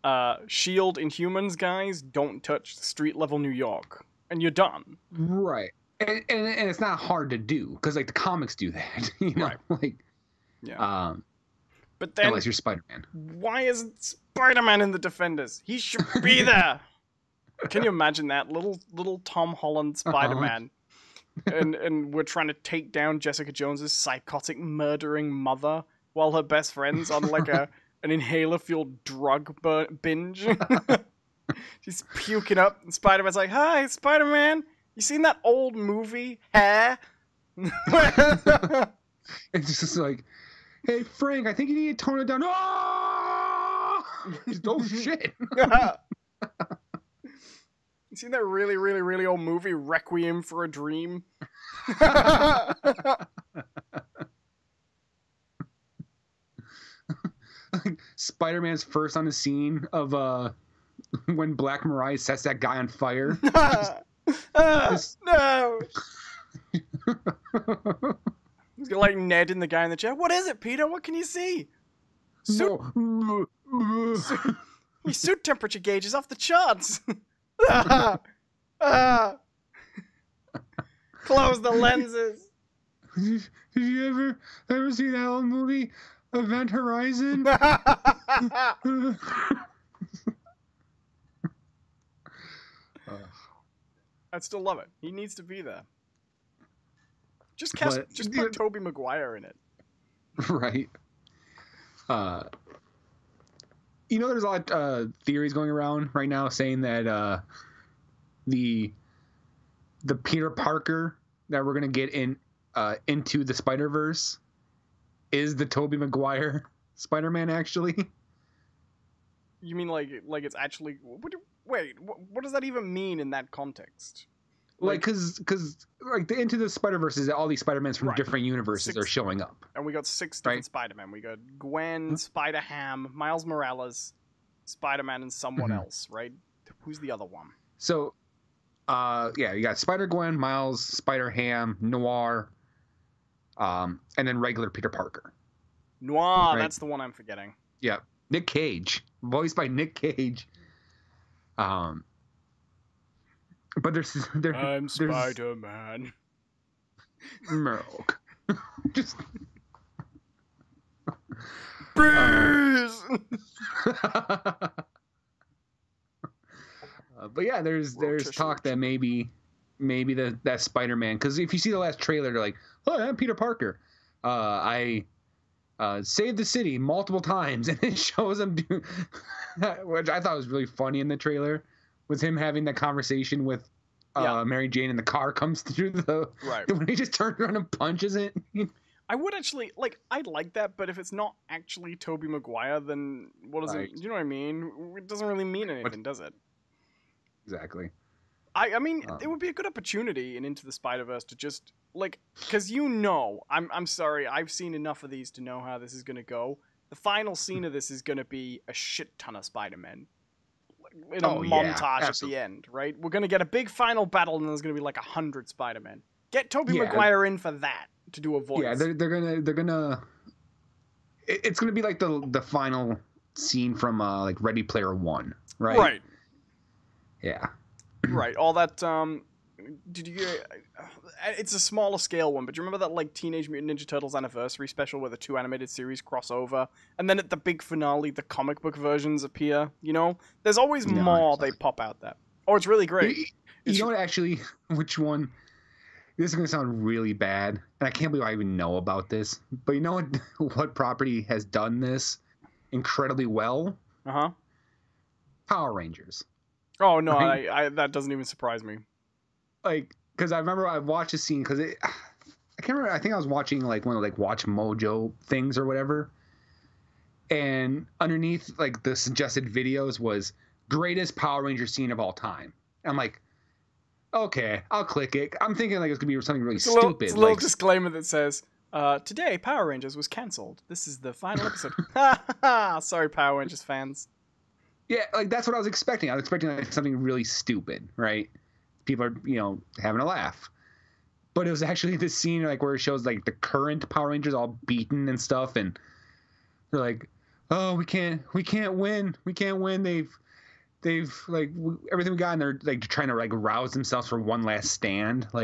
S.H.I.E.L.D. Inhumans guys, don't touch street level New York. And you're done. Right. And it's not hard to do, because, like, the comics do that, Right. Like, yeah. But then, unless you're Spider-Man. Why isn't Spider-Man in the Defenders? He should be there. Can you imagine that? Little Tom Holland Spider-Man. And we're trying to take down Jessica Jones's psychotic murdering mother while her best friend's on like an inhaler-fueled drug binge. She's puking up, and Spider-Man's like, "Hi, Spider-Man. You seen that old movie, Hair?" It's just like, hey, Frank, I think you need to tone it down. Oh, oh shit. You seen that really, really, really old movie, Requiem for a Dream? Spider-Man's first on the scene of when Black Mariah sets that guy on fire. No! He's got like Ned and the guy in the chair. What is it, Peter? What can you see? Suit, No. your suit temperature gauge is off the charts. Ah, ah. Close the lenses. Did you ever see that old movie, Event Horizon? I still love it. He needs to be there. Just put Tobey Maguire in it. Right. There's a lot of theories going around right now saying that the Peter Parker that we're gonna get into the Spider-Verse is the Tobey Maguire Spider-Man, actually. You mean like it's actually? What does that even mean in that context? Because the Into the Spider-Verse is all these Spider-Mans from different universes are showing up. And we got 6 different Spider-Man. We got Gwen, Spider-Ham, Miles Morales, Spider-Man, and someone else, right? Who's the other one? So, you got Spider-Gwen, Miles, Spider-Ham, Noir, and then regular Peter Parker. Noir, that's the one I'm forgetting. Yeah, Nick Cage, voiced by Nick Cage. But I'm Spider-Man. Milk. Just Bruce. But yeah, there's talk that maybe that Spider-Man, because if you see the last trailer, they're like, "Oh, I'm Peter Parker. I saved the city multiple times," and it shows him do, which I thought was really funny in the trailer, was him having that conversation with Mary Jane, and the car comes through when he just turns around and punches it. I would actually I'd like that, but if it's not actually Tobey Maguire, then what does it? Do you know what I mean? It doesn't really mean anything, does it? Exactly. I mean, it would be a good opportunity in Into the Spider-Verse to just because I'm sorry, I've seen enough of these to know how this is gonna go. The final scene of this is gonna be a shit ton of Spider-Men in a montage at the end, right? We're gonna get a big final battle, and there's gonna be 100 Spider-Men. Get Tobey Maguire in for that to do a voice. Yeah, they're gonna. It's gonna be like the final scene from Ready Player One, right? Right. Yeah. Right. All that. Did you? It's a smaller scale one, but do you remember that Teenage Mutant Ninja Turtles anniversary special where the 2 animated series cross over, and then at the big finale, the comic book versions appear? There's always more they pop out there. Oh, it's really great. You know what? Actually, which one? This is gonna sound really bad, and I can't believe I even know about this. But you know what property has done this incredibly well? Power Rangers. Oh no, right? That doesn't even surprise me. Because I remember I watched a scene because I can't remember. I think I was watching one of Watch Mojo things or whatever, and underneath the suggested videos was greatest Power Ranger scene of all time. And I'm like, okay, I'll click it. I'm thinking it's gonna be something really stupid. It's a little disclaimer that says, "Today Power Rangers was cancelled. This is the final episode." Sorry, Power Rangers fans. Yeah, that's what I was expecting. I was expecting something really stupid, right? People are, having a laugh. But it was actually this scene where it shows the current Power Rangers all beaten and stuff, and they're like, "Oh, we can't win. We can't win. They've everything we got," and they're trying to rouse themselves for one last stand. All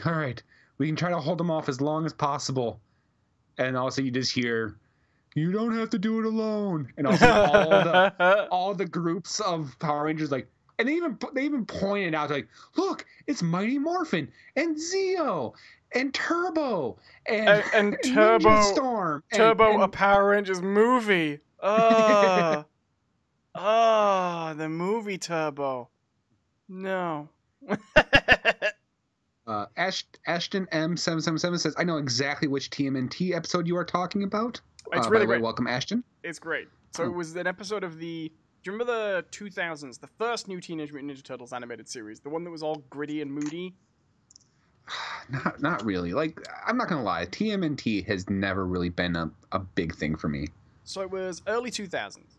right, we can try to hold them off as long as possible. And also you just hear, "You don't have to do it alone." And also all the groups of Power Rangers and they even pointed out look, it's Mighty Morphin and Zeo and Turbo and Turbo Ninja Storm. A Power Rangers movie. The movie Turbo. No. Ashton M777 says, "I know exactly which TMNT episode you are talking about." It's really great. Welcome, Ashton. It's great. So it was an episode of the... Do you remember the 2000s, the first new Teenage Mutant Ninja Turtles animated series? The one that was all gritty and moody? Not really. I'm not going to lie. TMNT has never really been a big thing for me. So it was early 2000s.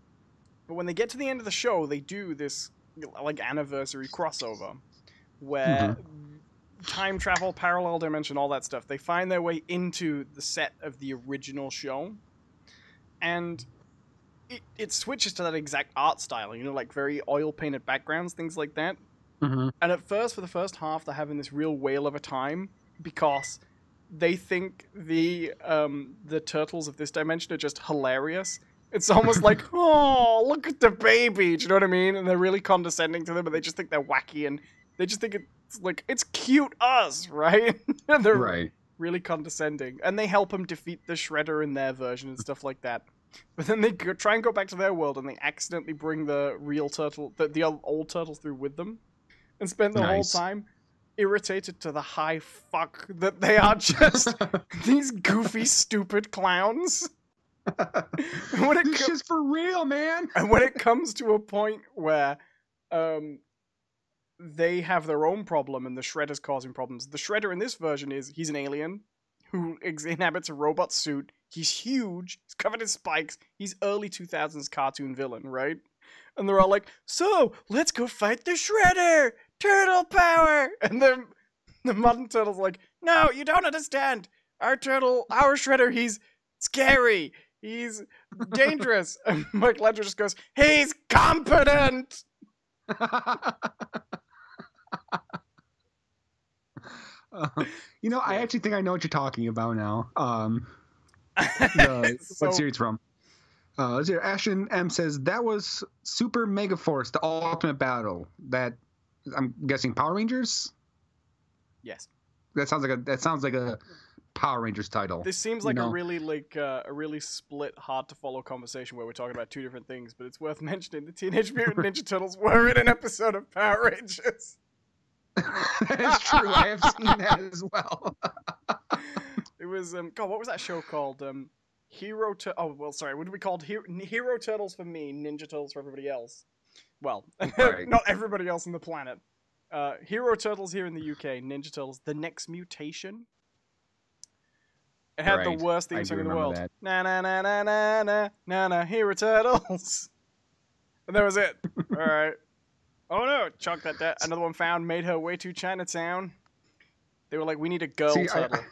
But when they get to the end of the show, they do this, anniversary crossover where time travel, parallel dimension, all that stuff, they find their way into the set of the original show. and it switches to that exact art style, you know, like very oil painted backgrounds, things like that. Mm-hmm. And at first, for the first half, they're having this real whale of a time because they think the turtles of this dimension are just hilarious. It's almost like, oh, look at the baby. Do you know what I mean? And they're really condescending to them, but they just think they're wacky, and they just think it's like, it's cute us, right? And they're really condescending. And they help them defeat the Shredder in their version and stuff like that. But then they try and go back to their world, and they accidentally bring the real turtle, the old turtles through with them, and spend the whole time irritated to the high fuck that they are just these goofy, stupid clowns. It's just for real, man. And when it comes to a point where they have their own problem and the Shredder's causing problems, the Shredder in this version he's an alien who inhabits a robot suit. He's huge. He's covered in spikes. He's early 2000s cartoon villain, right? And they're all like, so, let's go fight the Shredder! Turtle power! And then the modern turtle's like, no, you don't understand. Our Shredder, he's scary. He's dangerous. And Michelangelo just goes, he's competent! You know, I actually think I know what you're talking about now. What series from? Let's hear. Ashton M says that was Super Mega Force, the Ultimate Battle. That, I'm guessing, Power Rangers. Yes. That sounds like a Power Rangers title. This seems like a really split, hard to follow conversation where we're talking about two different things. But it's worth mentioning the Teenage Mutant Ninja Turtles were in an episode of Power Rangers. That is true. I have seen that as well. It was God. What was that show called? Hero. What do we call Hero Turtles for me, Ninja Turtles for everybody else. Well, not everybody else on the planet. Hero Turtles here in the UK. Ninja Turtles: The Next Mutation. It had the worst theme song in the world. That. Na na na na na na na na. Hero Turtles. And that was it. All right. Oh no! Chalk that down. Another one found. Made her way to Chinatown. They were like, we need a girl turtle.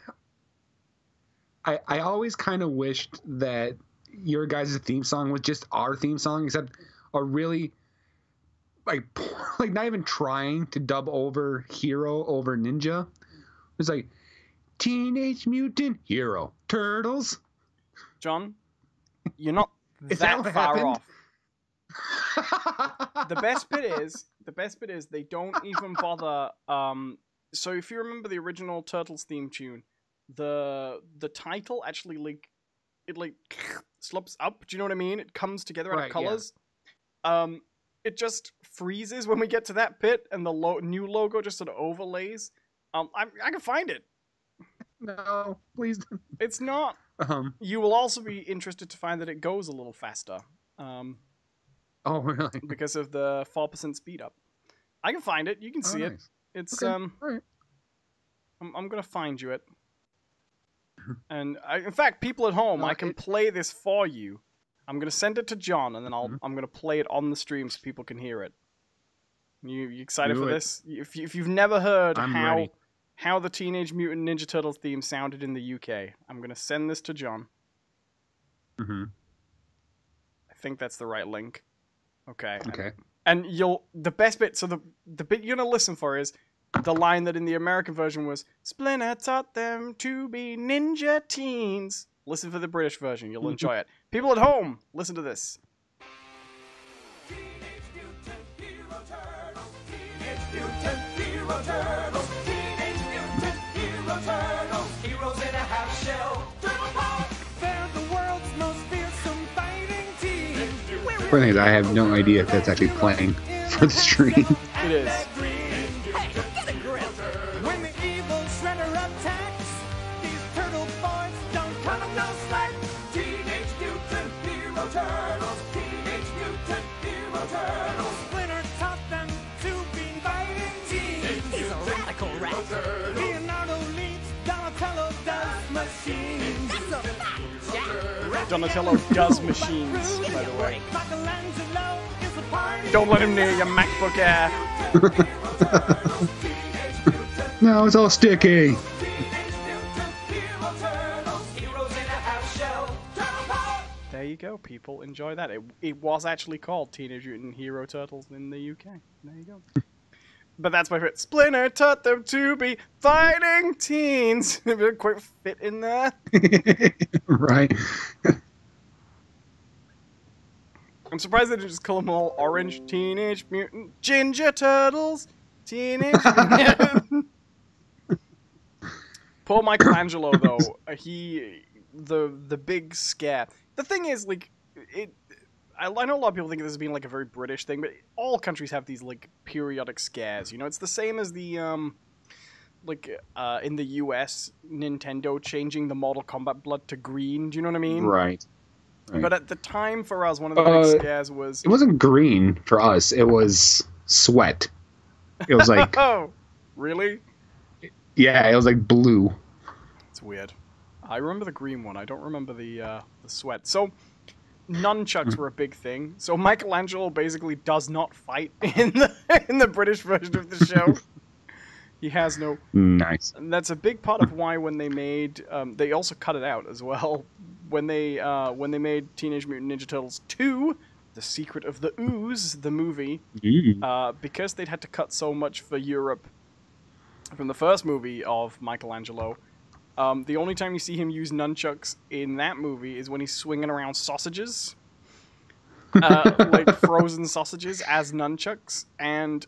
I always kind of wished that your guys' theme song was just our theme song, except a really like not even trying to dub over Hero over Ninja. It's like Teenage Mutant Hero Turtles. John, you're not that far off. The best bit is they don't even bother. So if you remember the original Turtles theme tune, the title actually slopes up. Do you know what I mean? It comes together out of colors. Yeah. It just freezes when we get to that bit, and the new logo just sort of overlays. I can find it. No, please. It's not. You will also be interested to find that it goes a little faster. Oh, really? Because of the 4% speed up. I can find it. You can see it. It's okay. Right. I'm gonna find you it. And in fact, people at home, I can play this for you. I'm gonna send it to John, and then I'm gonna play it on the stream so people can hear it. You excited for this? If you've never heard how the Teenage Mutant Ninja Turtles theme sounded in the UK, I'm gonna send this to John. I think that's the right link. Okay. And the best bit. So the bit you're gonna listen for is the line that in the American version was, Splinter taught them to be ninja teens. Listen for the British version. You'll enjoy it. People at home, listen to this. Teenage Mutant Hero Turtles. Teenage Mutant Hero Turtles. Teenage Mutant Hero Turtles. Heroes in a half shell. Turtle power. They're the world's most fearsome fighting team. Funny thing is, I have no idea if that's actually playing for the stream. It is. When the evil Shredder attacks, these turtle boys don't cut them no slack. Teenage Mutant Hero Turtles. Teenage Mutant Hero Turtles. Splinter taught them to be fighting teams. He's a radical rat. Leonardo leads, Donatello does machines. That's a fact, Jack. Donatello does machines, by the way. Don't let him near your MacBook Air. No, it's all sticky. there you go, people. Enjoy that. It was actually called Teenage Mutant Hero Turtles in the UK. There you go. But that's my favorite. Splinter taught them to be fighting teens. It would quite fit in there. Right. I'm surprised they didn't just call them all orange. Teenage Mutant Ginger Turtles. Teenage Mutant. Poor Michelangelo, though. The big scare. The thing is, like, I know a lot of people think of this as being like a very British thing, but all countries have these like periodic scares. You know, it's the same as the in the US, Nintendo changing the Mortal Kombat blood to green. Do you know what I mean? Right. But at the time, for us, one of the big scares was... It wasn't green for us. It was sweat. It was like... Oh, really? Yeah, it was like blue. It's weird. I remember the green one. I don't remember the sweat. So, nunchucks were a big thing. So Michelangelo basically does not fight in the British version of the show. He has no... Nice. And that's a big part of why when they made... they also cut it out as well. When they made Teenage Mutant Ninja Turtles 2, The Secret of the Ooze, the movie, because they'd had to cut so much for Europe from the first movie of Michelangelo, the only time you see him use nunchucks in that movie is when he's swinging around sausages. Like frozen sausages as nunchucks, and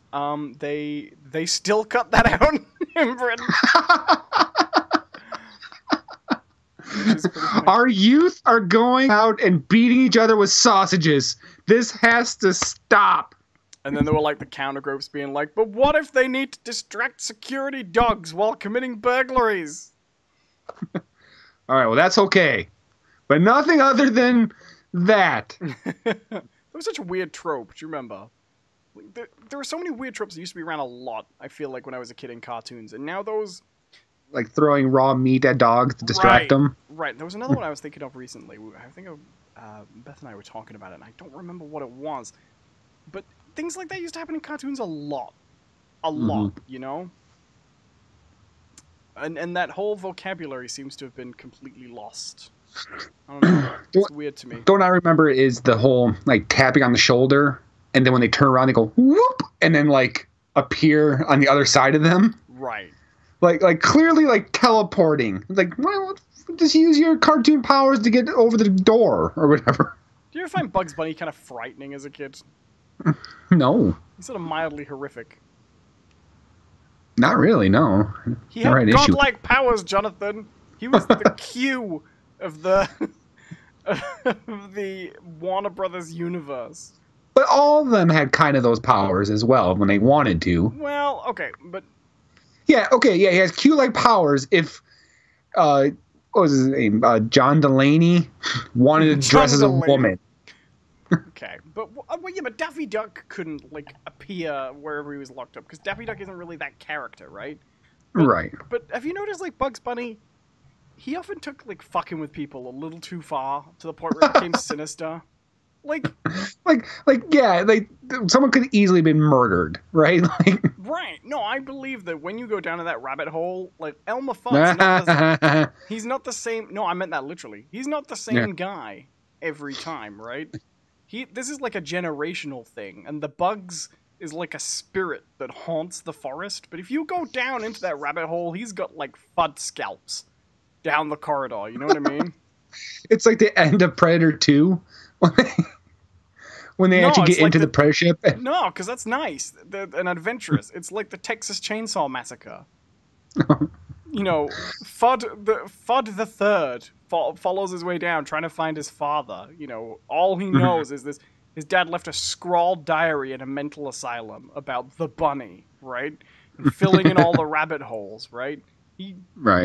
they still cut that out in Britain. Our youth are going out and beating each other with sausages. This has to stop. And then there were like the counter groups being like, but what if they need to distract security dogs while committing burglaries? All right, well, that's okay. But nothing other than that. It was such a weird trope. Do you remember? There were so many weird tropes that used to be around a lot, I feel like, when I was a kid in cartoons. And now those... Like throwing raw meat at dogs to distract them. Right. There was another one I was thinking of recently. I think Beth and I were talking about it, and I don't remember what it was. But things like that used to happen in cartoons a lot. A lot, you know? And that whole vocabulary seems to have been completely lost. I don't know. It's weird to me. What I remember is the whole, like, tapping on the shoulder, and then when they turn around, they go, whoop, and then, like, appear on the other side of them. Right. Like clearly, like, teleporting. Like, well, just use your cartoon powers to get over the door, or whatever. Do you ever find Bugs Bunny kind of frightening as a kid? No. He's sort of mildly horrific. Not really, no. He had godlike powers, Jonathan. He was the Q of the Warner Brothers universe. But all of them had kind of those powers as well when they wanted to. Well, okay, but... Yeah, okay, yeah, he has Q-like powers if, what was his name? John Delaney wanted to dress as a woman. Okay, but yeah, but Daffy Duck couldn't like appear wherever he was locked up because Daffy Duck isn't really that character, right? Right. But have you noticed like Bugs Bunny? He often took like fucking with people a little too far to the point where it became sinister. Like yeah, like someone could easily have been murdered, right? Like, right. No, I believe that when you go down to that rabbit hole, like Elmer Fudd's he's not the same. No, I meant that literally. He's not the same guy every time, right? This is like a generational thing, and the Bugs is like a spirit that haunts the forest. But if you go down into that rabbit hole, he's got like Fudd scalps down the corridor. You know what I mean? It's like the end of Predator 2. When they actually get into the Predator ship. No, because that's nice and adventurous. It's like the Texas Chainsaw Massacre. You know, Fudd the Third follows his way down trying to find his father. You know, all he knows is this: his dad left a scrawled diary in a mental asylum about the bunny, right? And filling in all the rabbit holes, right? He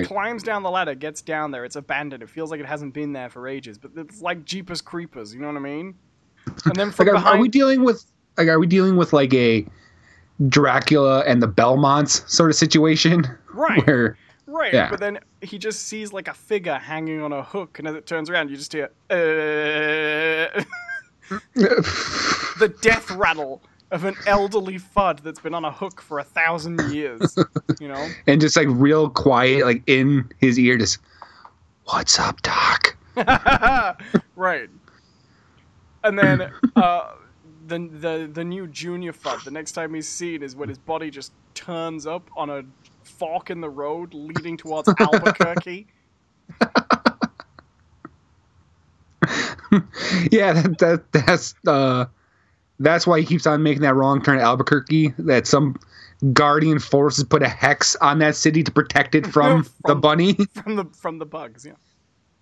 climbs down the ladder, gets down there. It's abandoned. It feels like it hasn't been there for ages, but it's like Jeepers Creepers. You know what I mean? And then from behind, are we dealing with like a Dracula and the Belmonts sort of situation? Right. Right. Yeah. But then he just sees like a figure hanging on a hook, and as it turns around, you just hear the death rattle of an elderly Fudd that's been on a hook for 1,000 years, you know? And just like real quiet, like in his ear, just, "What's up, Doc?" Right. And then the new Junior Fudd, the next time he's seen is when his body just turns up on a fork in the road leading towards Albuquerque. Yeah, that's why he keeps on making that wrong turn at Albuquerque. That some guardian forces put a hex on that city to protect it from the bunny. From the bugs, yeah.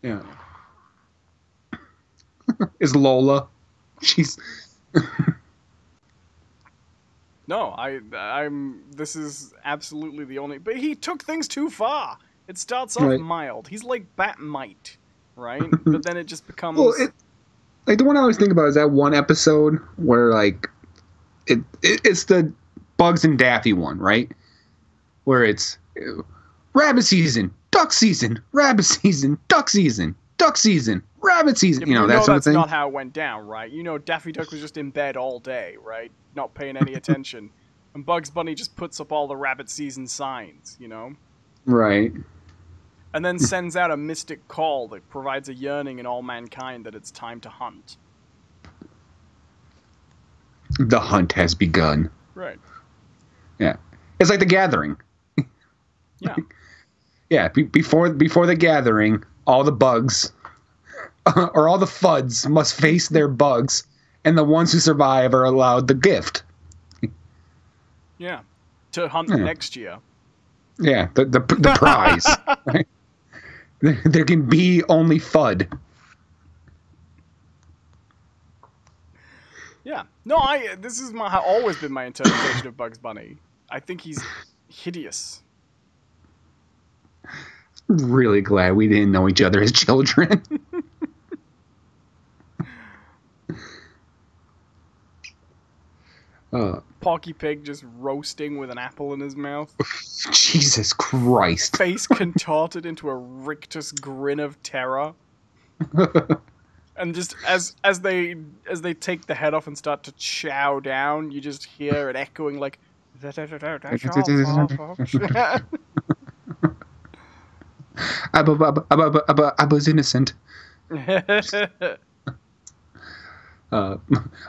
Yeah. Is Lola. She's No, I'm this is absolutely the only, but he took things too far. It starts off mild. He's like Batmite, right? But then it just becomes like the one I always think about is that one episode where like it's the Bugs and Daffy one, right? Where it's rabbit season, duck season, rabbit season, duck season, duck season, rabbit season. Yeah, that sort of thing. That's not how it went down, right? You know, Daffy Duck was just in bed all day, right? Not paying any attention. And Bugs Bunny just puts up all the rabbit season signs, you know? Right. And then sends out a mystic call that provides a yearning in all mankind that it's time to hunt. The hunt has begun. Right. Yeah. It's like the gathering. Yeah. Yeah, before the gathering, all the bugs or all the Fudds must face their bugs, and the ones who survive are allowed the gift. Yeah. To hunt next year. Yeah, the prize. Right? There can be only Fudd. Yeah. No, this is always been my interpretation of Bugs Bunny. I think he's hideous. Really glad we didn't know each other as children. Porky Pig just roasting with an apple in his mouth. Jesus Christ. Face contorted into a rictus grin of terror. And just as they take the head off and start to chow down, you just hear it echoing like I was innocent.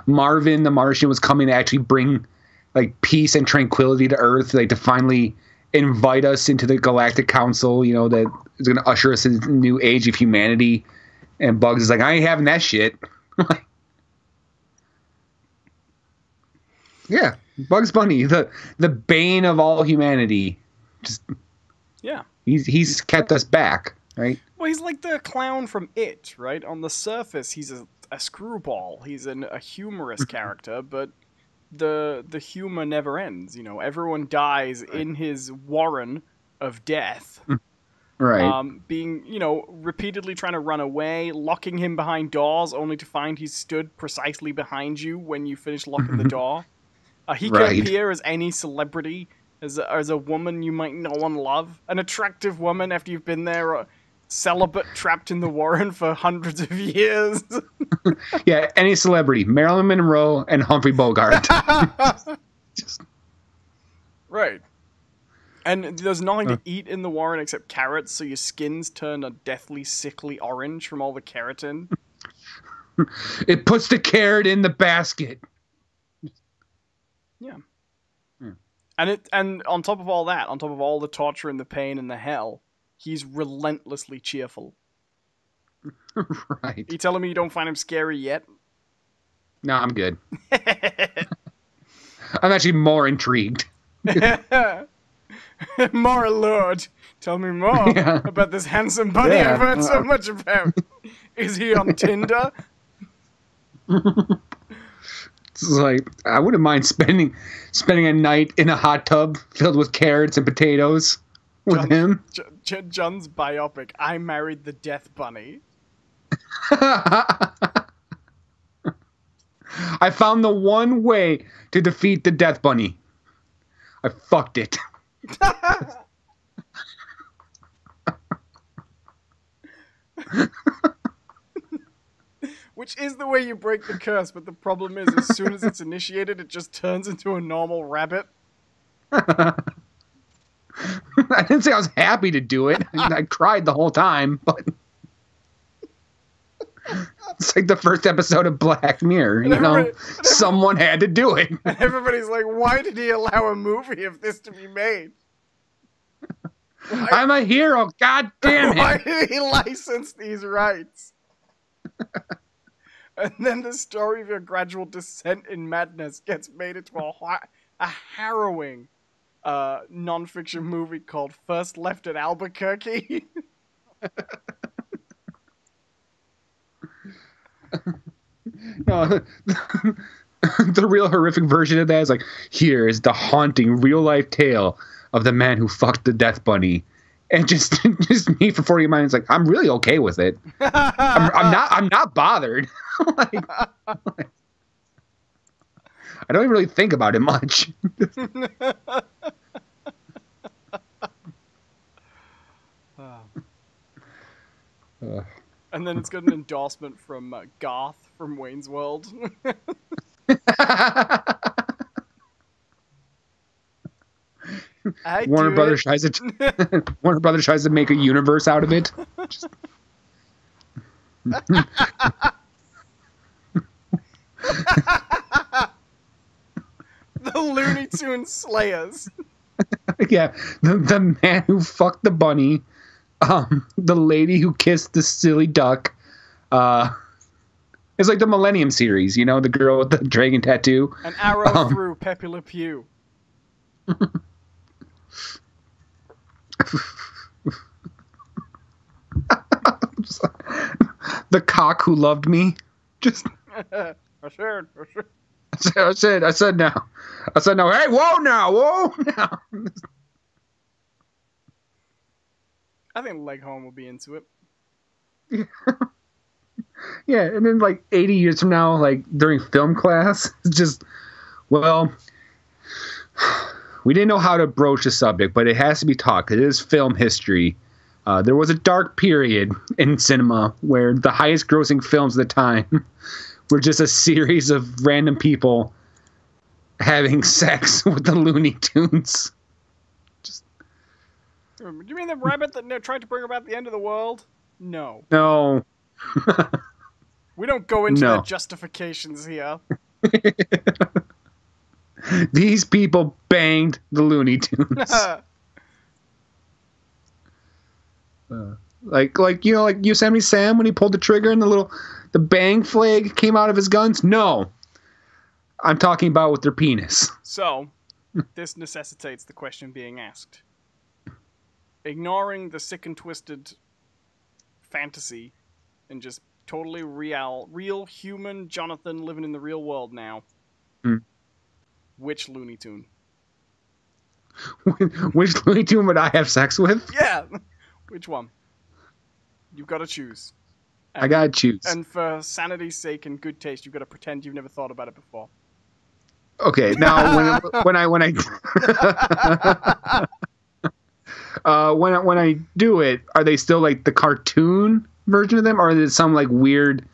Marvin the Martian was coming to actually bring like peace and tranquility to Earth, like to finally invite us into the Galactic Council, you know, that is going to usher us into a new age of humanity. And Bugs is like, I ain't having that shit. Yeah, Bugs Bunny, the bane of all humanity. Just yeah, he's kept us back, right? Well, he's like the clown from It, right? On the surface, he's a screwball. He's a humorous character, but the humor never ends. You know, everyone dies in his warren of death. Right. Being, you know, repeatedly trying to run away, locking him behind doors, only to find he's stood precisely behind you when you finish locking the door. He can appear as any celebrity, as a woman you might know and love, an attractive woman after you've been there, celibate, trapped in the warren for hundreds of years. Yeah, any celebrity, Marilyn Monroe and Humphrey Bogart. Right. And there's nothing to eat in the warren except carrots, so your skin's turn a deathly, sickly orange from all the keratin. It puts the carrot in the basket. Yeah. And on top of all that, on top of all the torture and the pain and the hell, he's relentlessly cheerful. Right. You telling me you don't find him scary yet? No, I'm good. I'm actually more intrigued. More allured. Tell me more about this handsome bunny I've heard so much about. Is he on Tinder? It's like, I wouldn't mind spending a night in a hot tub filled with carrots and potatoes with him. John's biopic, I Married the Death Bunny. I found the one way to defeat the Death Bunny. I fucked it. Which is the way you break the curse, but the problem is, as soon as it's initiated, it just turns into a normal rabbit. I didn't say I was happy to do it. I cried the whole time, but like the first episode of Black Mirror. You know, someone had to do it. And everybody's like, why did he allow a movie of this to be made? I'm a hero. God damn it. Why did he license these rights? And then the story of your gradual descent in madness gets made into a harrowing non-fiction movie called First Left at Albuquerque. No, the real horrific version of that is like, here is the haunting real-life tale of the man who fucked the death bunny. And just me for 40 minutes, like, I'm really okay with it. I'm not bothered. like, I don't even really think about it much. And then it's got an endorsement from Garth from Wayne's World. Warner Brothers tries to make a universe out of it. The Looney Tunes Slayers. Yeah, the man who fucked the bunny, the lady who kissed the silly duck. It's like the Millennium series, you know, the girl with the dragon tattoo. An arrow through Pepe Le Pew. The cock who loved me. Just I said no. Hey, whoa now. I think Leghorn will be into it. Yeah, and then like 80 years from now, like during film class, it's just, well, we didn't know how to broach the subject, but it has to be taught because it is film history. There was a dark period in cinema where the highest grossing films at the time were just a series of random people having sex with the Looney Tunes. Do you mean the rabbit that tried to bring about the end of the world? No. No. We don't go into the justifications here. These people banged the Looney Tunes. Like you know, like Yosemite Sam when he pulled the trigger and the bang flag came out of his guns. No, I'm talking about with their penis. So, this necessitates the question being asked. Ignoring the sick and twisted fantasy and just totally real human Jonathan living in the real world now. Which Looney Tune? Which Looney Tune would I have sex with? Yeah! Which one? You've got to choose. I gotta choose. And for sanity's sake and good taste, you've got to pretend you've never thought about it before. Okay, now when I do it, are they still like the cartoon version of them, or is it some like weird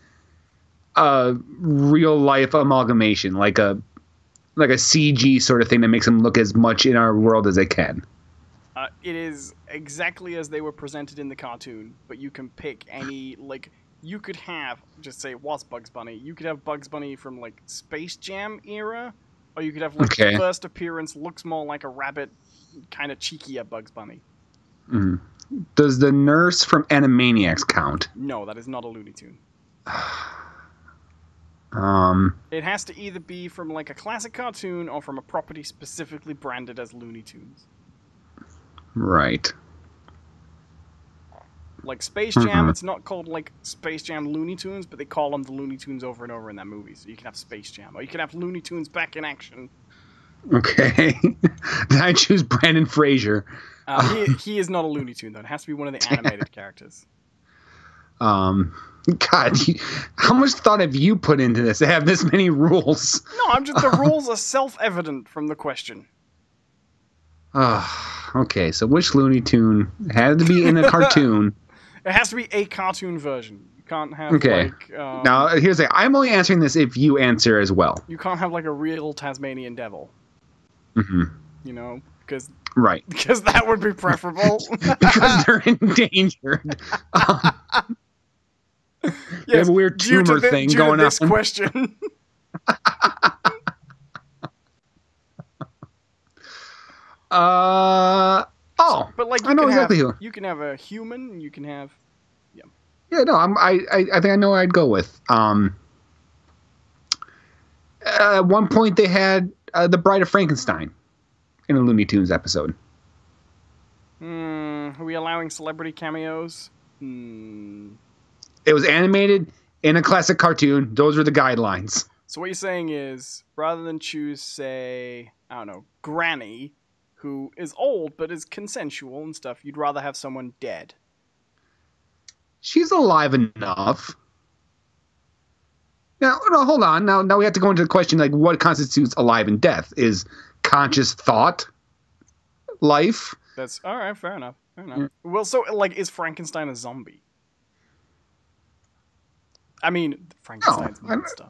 real life amalgamation, like a CG sort of thing that makes them look as much in our world as they can? It is exactly as they were presented in the cartoon, but you can pick any, like, you could have, just say it was Bugs Bunny, you could have Bugs Bunny from, like, Space Jam era, or you could have, like, the first appearance looks more like a rabbit, kind of cheekier Bugs Bunny. Mm. Does the nurse from Animaniacs count? No, that is not a Looney Tune. It has to either be from, like, a classic cartoon or from a property specifically branded as Looney Tunes. Right. Like Space Jam, it's not called like Space Jam Looney Tunes, but they call them the Looney Tunes over and over in that movie. So you can have Space Jam, or you can have Looney Tunes Back in Action. Okay. Then I choose Brandon Fraser. He is not a Looney Tune though. It has to be one of the animated characters. God, how much thought have you put into this to have this many rules? No, the rules are self-evident from the question. Okay, so which Looney Tune had to be in a cartoon? It has to be a cartoon version. You can't have like... Now, here's the thing. I'm only answering this if you answer as well. You can't have like a real Tasmanian devil. Mm-hmm. You know? Because that would be preferable. Because they're endangered. Yeah, They have a weird tumor thing going to this on. question. But like, I know exactly who. You can have a human. You can have. Yeah, no, I think I know what I'd go with. At one point, they had the Bride of Frankenstein in a Looney Tunes episode. Are we allowing celebrity cameos? It was animated in a classic cartoon. Those were the guidelines. So what you're saying is, rather than choose, say, I don't know, Granny, who is old but is consensual and stuff, you'd rather have someone dead. She's alive enough. Now, no, hold on. Now we have to go into the question, like, what constitutes alive and death? Is conscious thought life? That's all right. Fair enough. Yeah. Well, so like, is Frankenstein a zombie? I mean, Frankenstein's a monster.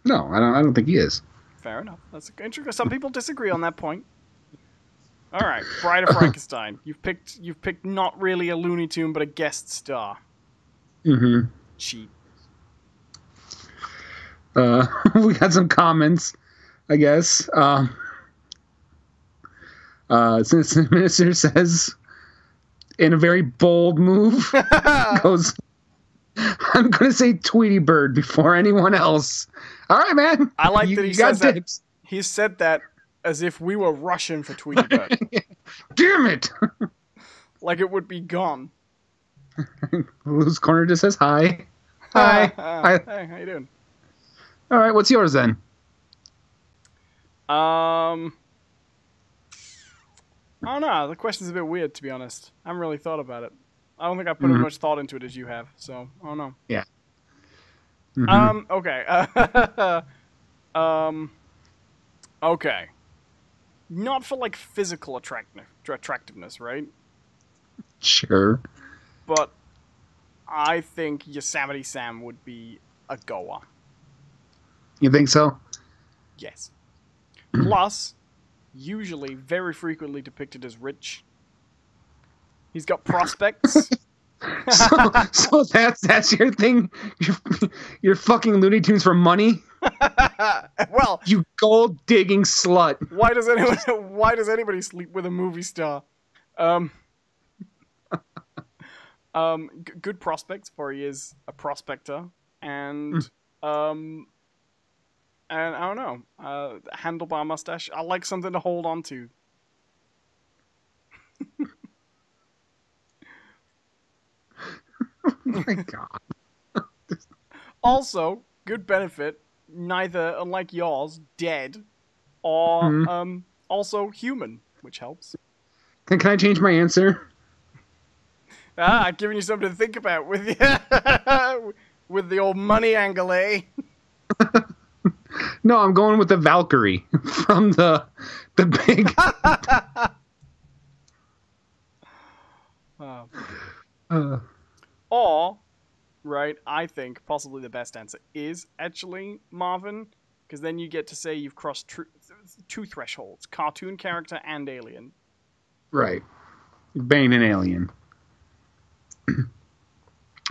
No, I don't think he is. Fair enough. That's interesting. Some people disagree on that point. All right, Bride of Frankenstein. You've picked not really a Looney Tune, but a guest star. Mm-hmm. Cheat. We got some comments, I guess. Since the minister says, in a very bold move, goes, I'm going to say Tweety Bird before anyone else. All right, man. I like that he says that. He said that as if we were rushing for Tweety Bird. Damn it. Like it would be gone. Lou's Corner just says hi. Hi. Hi. Hey, how you doing? All right, what's yours then? I don't know. The question's a bit weird, to be honest. I haven't really thought about it. I don't think I put as much thought into it as you have, so I don't know. Yeah. Okay. Okay. Not for like physical attractiveness, right? Sure. But I think Yosemite Sam would be a goer. You think so? Yes. Plus, usually, very frequently depicted as rich. He's got prospects. so that's your thing? You're fucking Looney Tunes for money? Well, you gold digging slut. Why does anybody sleep with a movie star? Good prospects, for he is a prospector, and I don't know, handlebar mustache. I like something to hold on to. Oh my god. Also, good benefit, neither, unlike yours, dead, or also human, which helps. Can I change my answer? I've given you something to think about with with the old money angle, eh? No, I'm going with the Valkyrie from the big. Or, right, I think possibly the best answer is actually Marvin, because then you get to say you've crossed two thresholds: cartoon character and alien. Right, Bane and alien,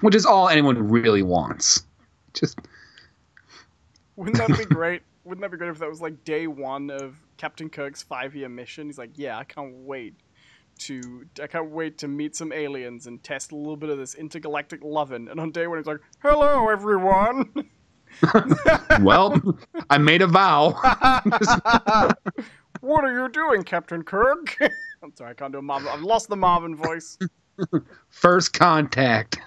which is all anyone really wants. Just. Wouldn't that be great? Wouldn't that be great if that was like day one of Captain Kirk's 5-year mission? He's like, yeah, I can't wait to meet some aliens and test a little bit of this intergalactic lovin'. And on day one, he's like, hello, everyone. Well, I made a vow. What are you doing, Captain Kirk? I'm sorry, I can't do a Marvin. I've lost the Marvin voice. First contact.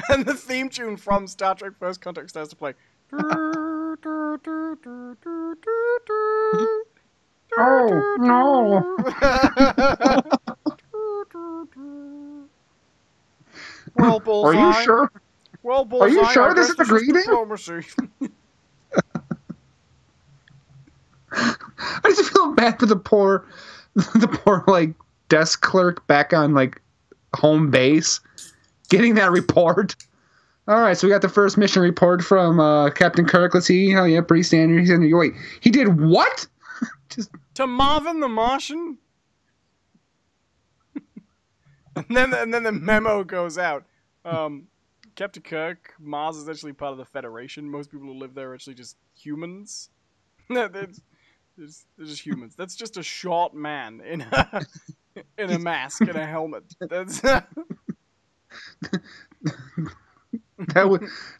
And the theme tune from Star Trek First Contact starts to play. Oh, no. Well, Bullseye. Are you sure? Well, Bullseye, are you sure this is the greeting? I just feel bad for the poor like desk clerk back on like home base getting that report. All right, so we got the first mission report from Captain Kirk. Let's see. Oh yeah, pretty standard. He said, "Wait, he did what?" Just to Marvin the Martian. And then the memo goes out. Captain Kirk, Mars is actually part of the Federation. Most people who live there are actually just humans. they're just humans. That's just a short man in a mask and a helmet. That's that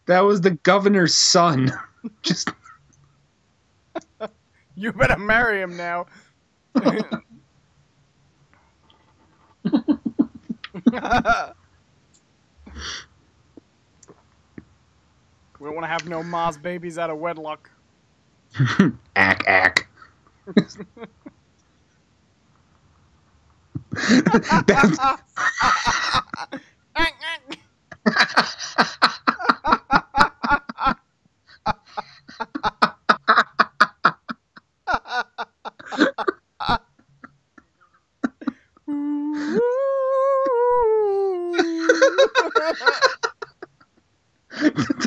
was the governor's son. Just you better marry him now. We don't want to have no Mars babies out of wedlock. Ack.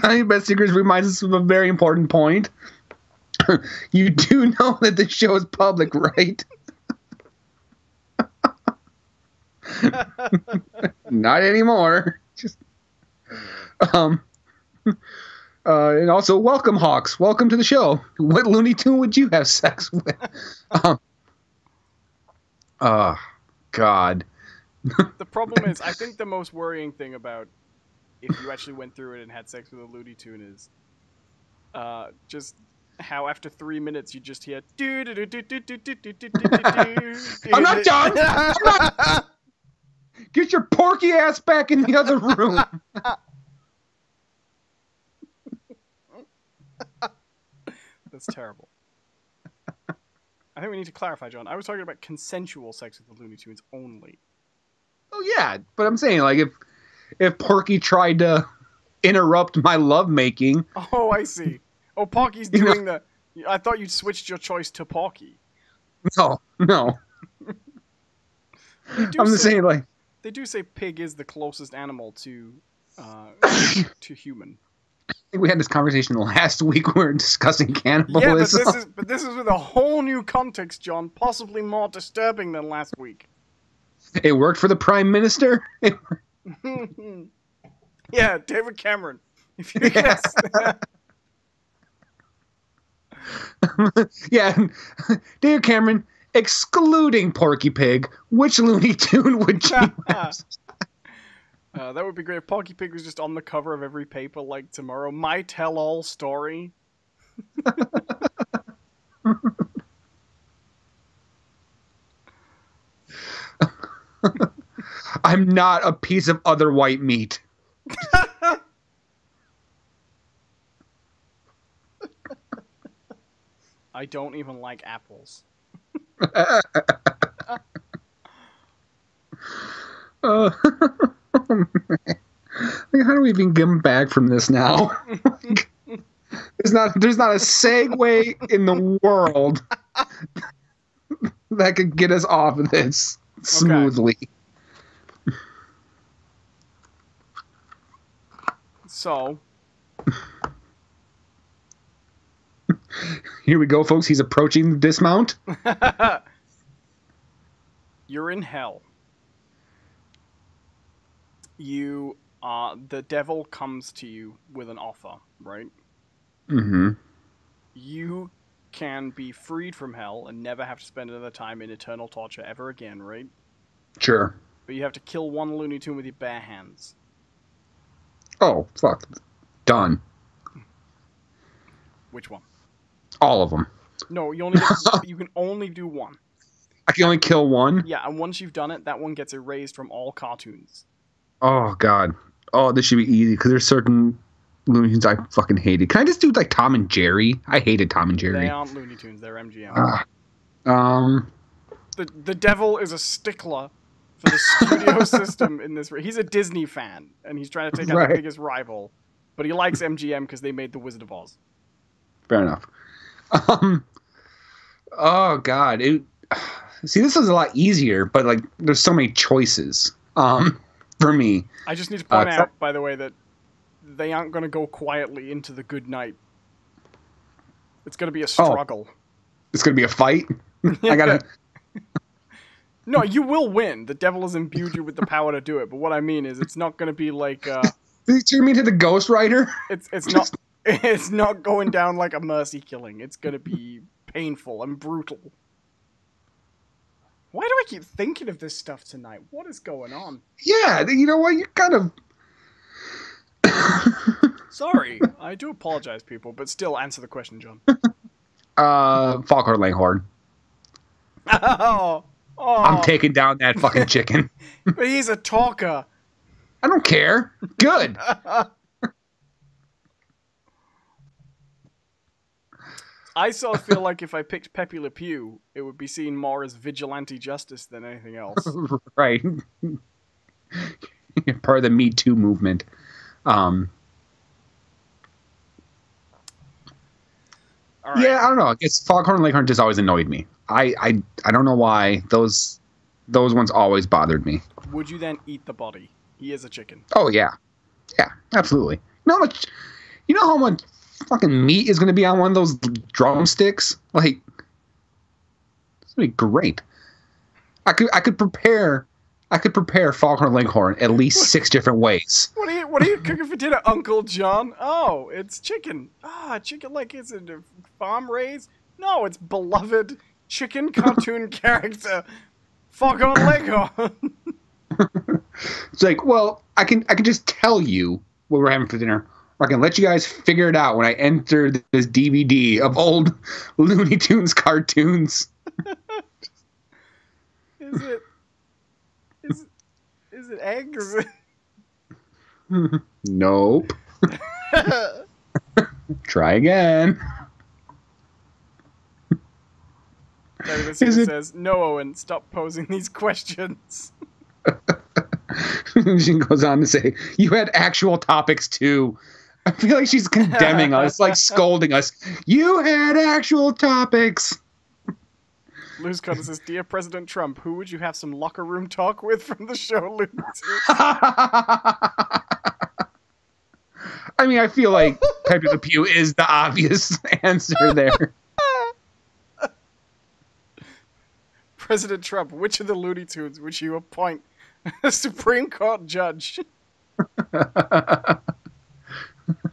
Tiny Best Secrets reminds us of a very important point. You do know that the show is public, right? Not anymore. Just and also welcome, Hawks. Welcome to the show. What Looney Tune would you have sex with? God. The problem is, I think the most worrying thing about if you actually went through it and had sex with a Looney Tune is just how after 3 minutes you just hear I'm not done. Get your porky ass back in the other room. That's terrible. I think we need to clarify, John. I was talking about consensual sex with the Looney Tunes only. Oh yeah, but I'm saying like if Porky tried to interrupt my lovemaking. Oh, I see. Oh, Porky's doing the. I thought you'd switched your choice to Porky. No. I'm just saying like. They do say pig is the closest animal to human. I think we had this conversation last week when we were discussing cannibalism. Yeah, but this is with a whole new context, John. Possibly more disturbing than last week. It worked for the Prime Minister. Yeah, David Cameron. If you guess. Yeah, David Cameron, excluding Porky Pig, which Looney Tune would you have? That would be great. Porky Pig was just on the cover of every paper, like tomorrow. My tell-all story. I'm not a piece of other white meat. I don't even like apples. How do we even get back from this now? There's not a segue in the world that could get us off of this smoothly. Okay. So here we go, folks. He's approaching the dismount. You're in hell. The devil comes to you with an offer, right? Mm-hmm. You can be freed from hell and never have to spend another time in eternal torture ever again, right? Sure. But you have to kill one Looney Tune with your bare hands. Oh, fuck. Done. Which one? All of them. No, you can only do one. I can only kill one? Yeah, and once you've done it, that one gets erased from all cartoons. Oh, God. Oh, this should be easy, because there's certain Looney Tunes I fucking hated. Can I just do, like, Tom and Jerry? I hated Tom and Jerry. They aren't Looney Tunes, they're MGM. The devil is a stickler for the studio system in this. He's a Disney fan, and he's trying to take out the biggest rival. But he likes MGM because they made The Wizard of Oz. Fair enough. Oh, God. See, this is a lot easier, but, like, there's so many choices for me. I just need to point out, by the way, that they aren't going to go quietly into the good night. It's going to be a struggle. It's going to be a fight? I got to... No, you will win. The devil has imbued you with the power to do it. But what I mean is it's not going to be like Did he turn me into the Ghost Rider? It's not going down like a mercy killing. It's gonna be painful and brutal. Why do I keep thinking of this stuff tonight? What is going on? Yeah, you know what? You kind of. Sorry, I do apologize, people, but still answer the question, John. Foghorn Leghorn. Oh, I'm taking down that fucking chicken. but he's a talker. I don't care. Good. I sort of feel like if I picked Pepe Le Pew, it would be seen more as vigilante justice than anything else. Right. Part of the Me Too movement. All right. Yeah, I don't know. I guess Foghorn Leghorn just always annoyed me. I don't know why. Those ones always bothered me. Would you then eat the body? He is a chicken. Oh, yeah. Yeah, absolutely. You know how much fucking meat is going to be on one of those drumsticks? Like, it's going to be great. I could prepare Foghorn Leghorn at least 6 different ways. What are you cooking for dinner, Uncle John? Oh, it's chicken. Chicken like it's a farm raised? No, it's beloved chicken cartoon character Foghorn Leghorn. It's like, well, I can just tell you what we're having for dinner. Or I can let you guys figure it out when I enter this DVD of old Looney Tunes cartoons. Is it eggs? Nope. Try again. Says, no, Owen, stop posing these questions. She goes on to say, you had actual topics too. I feel like she's condemning us, like scolding us. You had actual topics. Luz Cutter says, Dear President Trump, who would you have some locker room talk with from the show Looney Tunes? I mean, I feel like Pepe Le Pew is the obvious answer there. President Trump, which of the Looney Tunes would you appoint a Supreme Court judge?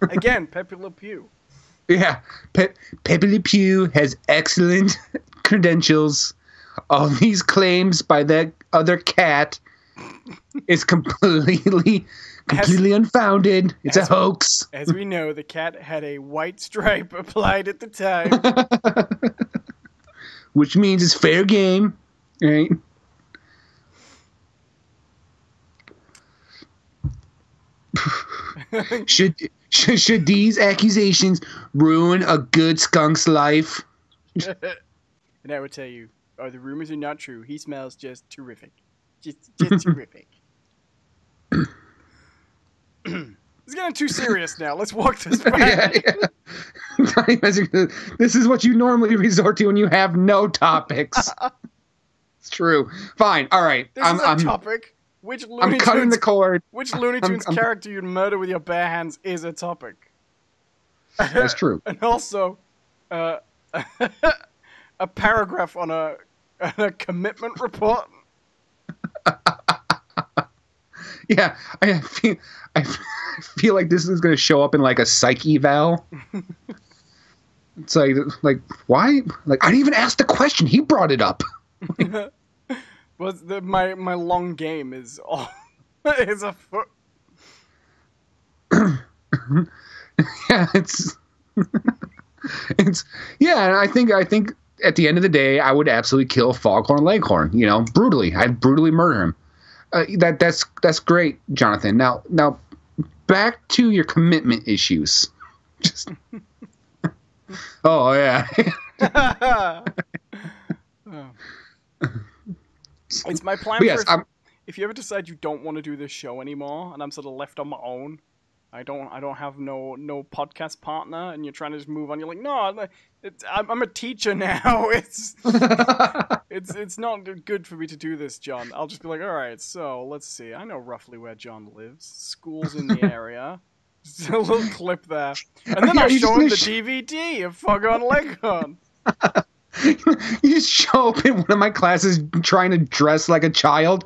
Again, Pepe Le Pew. Yeah, Pepe Le Pew has excellent credentials. All these claims by that other cat is completely unfounded. It's a hoax. As we know, the cat had a white stripe applied at the time. Which means it's fair game, right? Should these accusations ruin a good skunk's life? And I would tell you, the rumors are not true. He smells just terrific. Just terrific. It's getting too serious now. Let's walk this back. Yeah. This is what you normally resort to when you have no topics. It's true. Fine. All right. This is a topic. I'm cutting the cord. Which Looney Tunes character you'd murder with your bare hands is a topic. That's true. And also, a paragraph on a commitment report. Yeah, I feel like this is going to show up in like a psych eval. It's like why? Like I didn't even ask the question. He brought it up. Well, my long game is all is a foot. Yeah, it's yeah. And I think at the end of the day, I would absolutely kill Foghorn Leghorn. You know, brutally. I'd brutally murder him. That's great, Jonathan. Now back to your commitment issues. Just oh yeah. It's my plan. Yes, if you ever decide you don't want to do this show anymore, and I'm sort of left on my own, I don't have no podcast partner, and you're trying to just move on. You're like, no, I'm a teacher now. It's not good for me to do this, John. I'll just be like, all right, so let's see. I know roughly where John lives. School's in the area. Just a little clip there, and then I'll show him the DVD of Foghorn Leghorn. You just show up in one of my classes trying to dress like a child.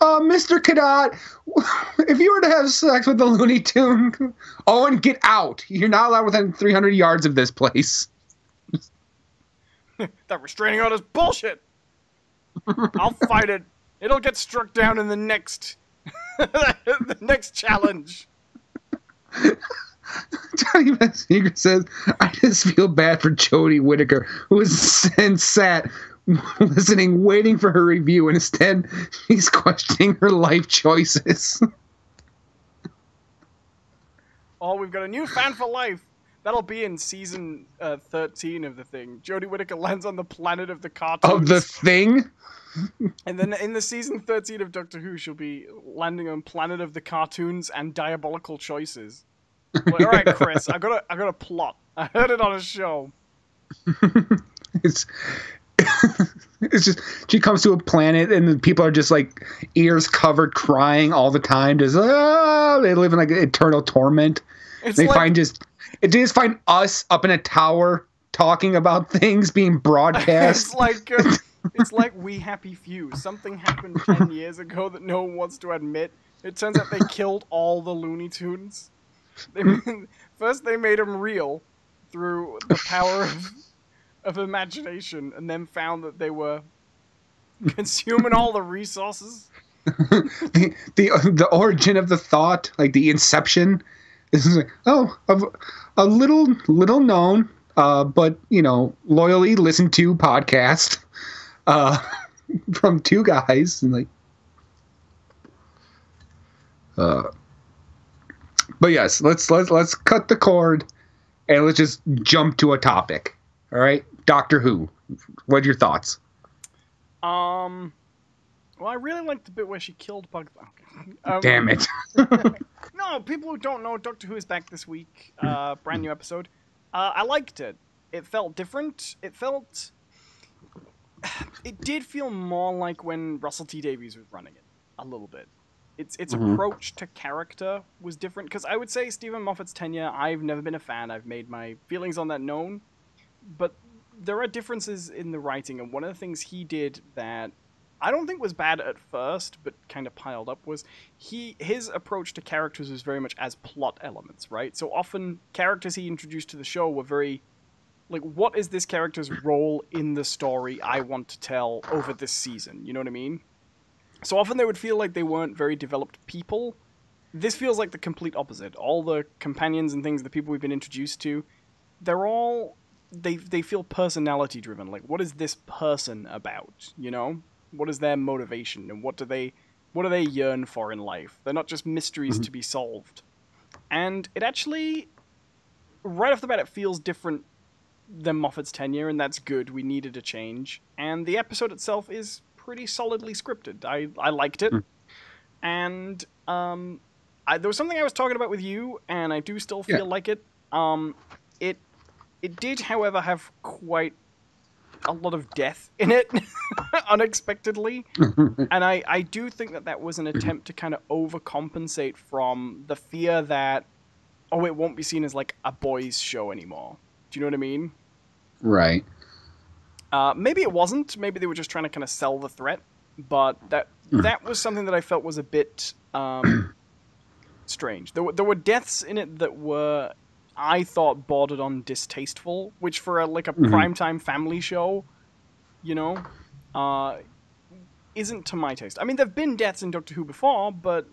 Mr. Cadet, if you were to have sex with the Looney Tune, Owen, get out. You're not allowed within 300 yards of this place. That restraining order's bullshit. I'll fight it. It'll get struck down in the next the next challenge. Johnny Secret says, I just feel bad for Jodie Whittaker, who was and sat listening, waiting for her review, and instead she's questioning her life choices. Oh, we've got a new fan for life. That'll be in season 13 of The Thing. Jodie Whittaker lands on the planet of the cartoons. Of The Thing? And then in the season 13 of Doctor Who, she'll be landing on planet of the cartoons and diabolical choices. Like, all right, Chris, I got a plot. I heard it on a show. It's just she comes to a planet and the people are just like ears covered, crying all the time. Just they live in like eternal torment. They just find us up in a tower talking about things being broadcast. It's like We Happy Few. Something happened 10 years ago that no one wants to admit. It turns out they killed all the Looney Tunes. First they made them real through the power of imagination, and then found that they were consuming all the resources. the origin of the thought, like the inception, is like, a little known, but loyally listened to podcast from two guys, and like, but yes, let's cut the cord and let's just jump to a topic. All right, Doctor Who. What are your thoughts? Well, I really liked the bit where she killed Bug. Damn it! No, people who don't know, Doctor Who is back this week. Brand new episode. I liked it. It felt different. It did feel more like when Russell T Davies was running it, a little bit. Its approach to character was different, because I would say Stephen Moffat's tenure, I've never been a fan. I've made my feelings on that known. But there are differences in the writing, and one of the things he did that I don't think was bad at first, but kind of piled up, was his approach to characters was very much as plot elements, right? So often, characters he introduced to the show were very, like, what is this character's role in the story I want to tell over this season? You know what I mean? So often they would feel like they weren't very developed people. This feels like the complete opposite. All the companions and things, the people we've been introduced to, they're all... They feel personality driven. Like, what is this person about? What is their motivation, and what do they yearn for in life? They're not just mysteries to be solved. And it actually, right off the bat, it feels different than Moffat's tenure, and that's good. We needed a change. And the episode itself is pretty solidly scripted. I liked it. And there was something I was talking about with you, and I do still feel like it. It did, however, have quite a lot of death in it, unexpectedly. And I do think that was an attempt to kind of overcompensate from the fear that, it won't be seen as like a boys' show anymore. Do you know what I mean? Right. Maybe it wasn't. Maybe they were just trying to kind of sell the threat. But that was something that I felt was a bit strange. There were deaths in it that were... I thought bordered on distasteful, which for a primetime family show, isn't to my taste. I mean, there've been deaths in Doctor Who before, but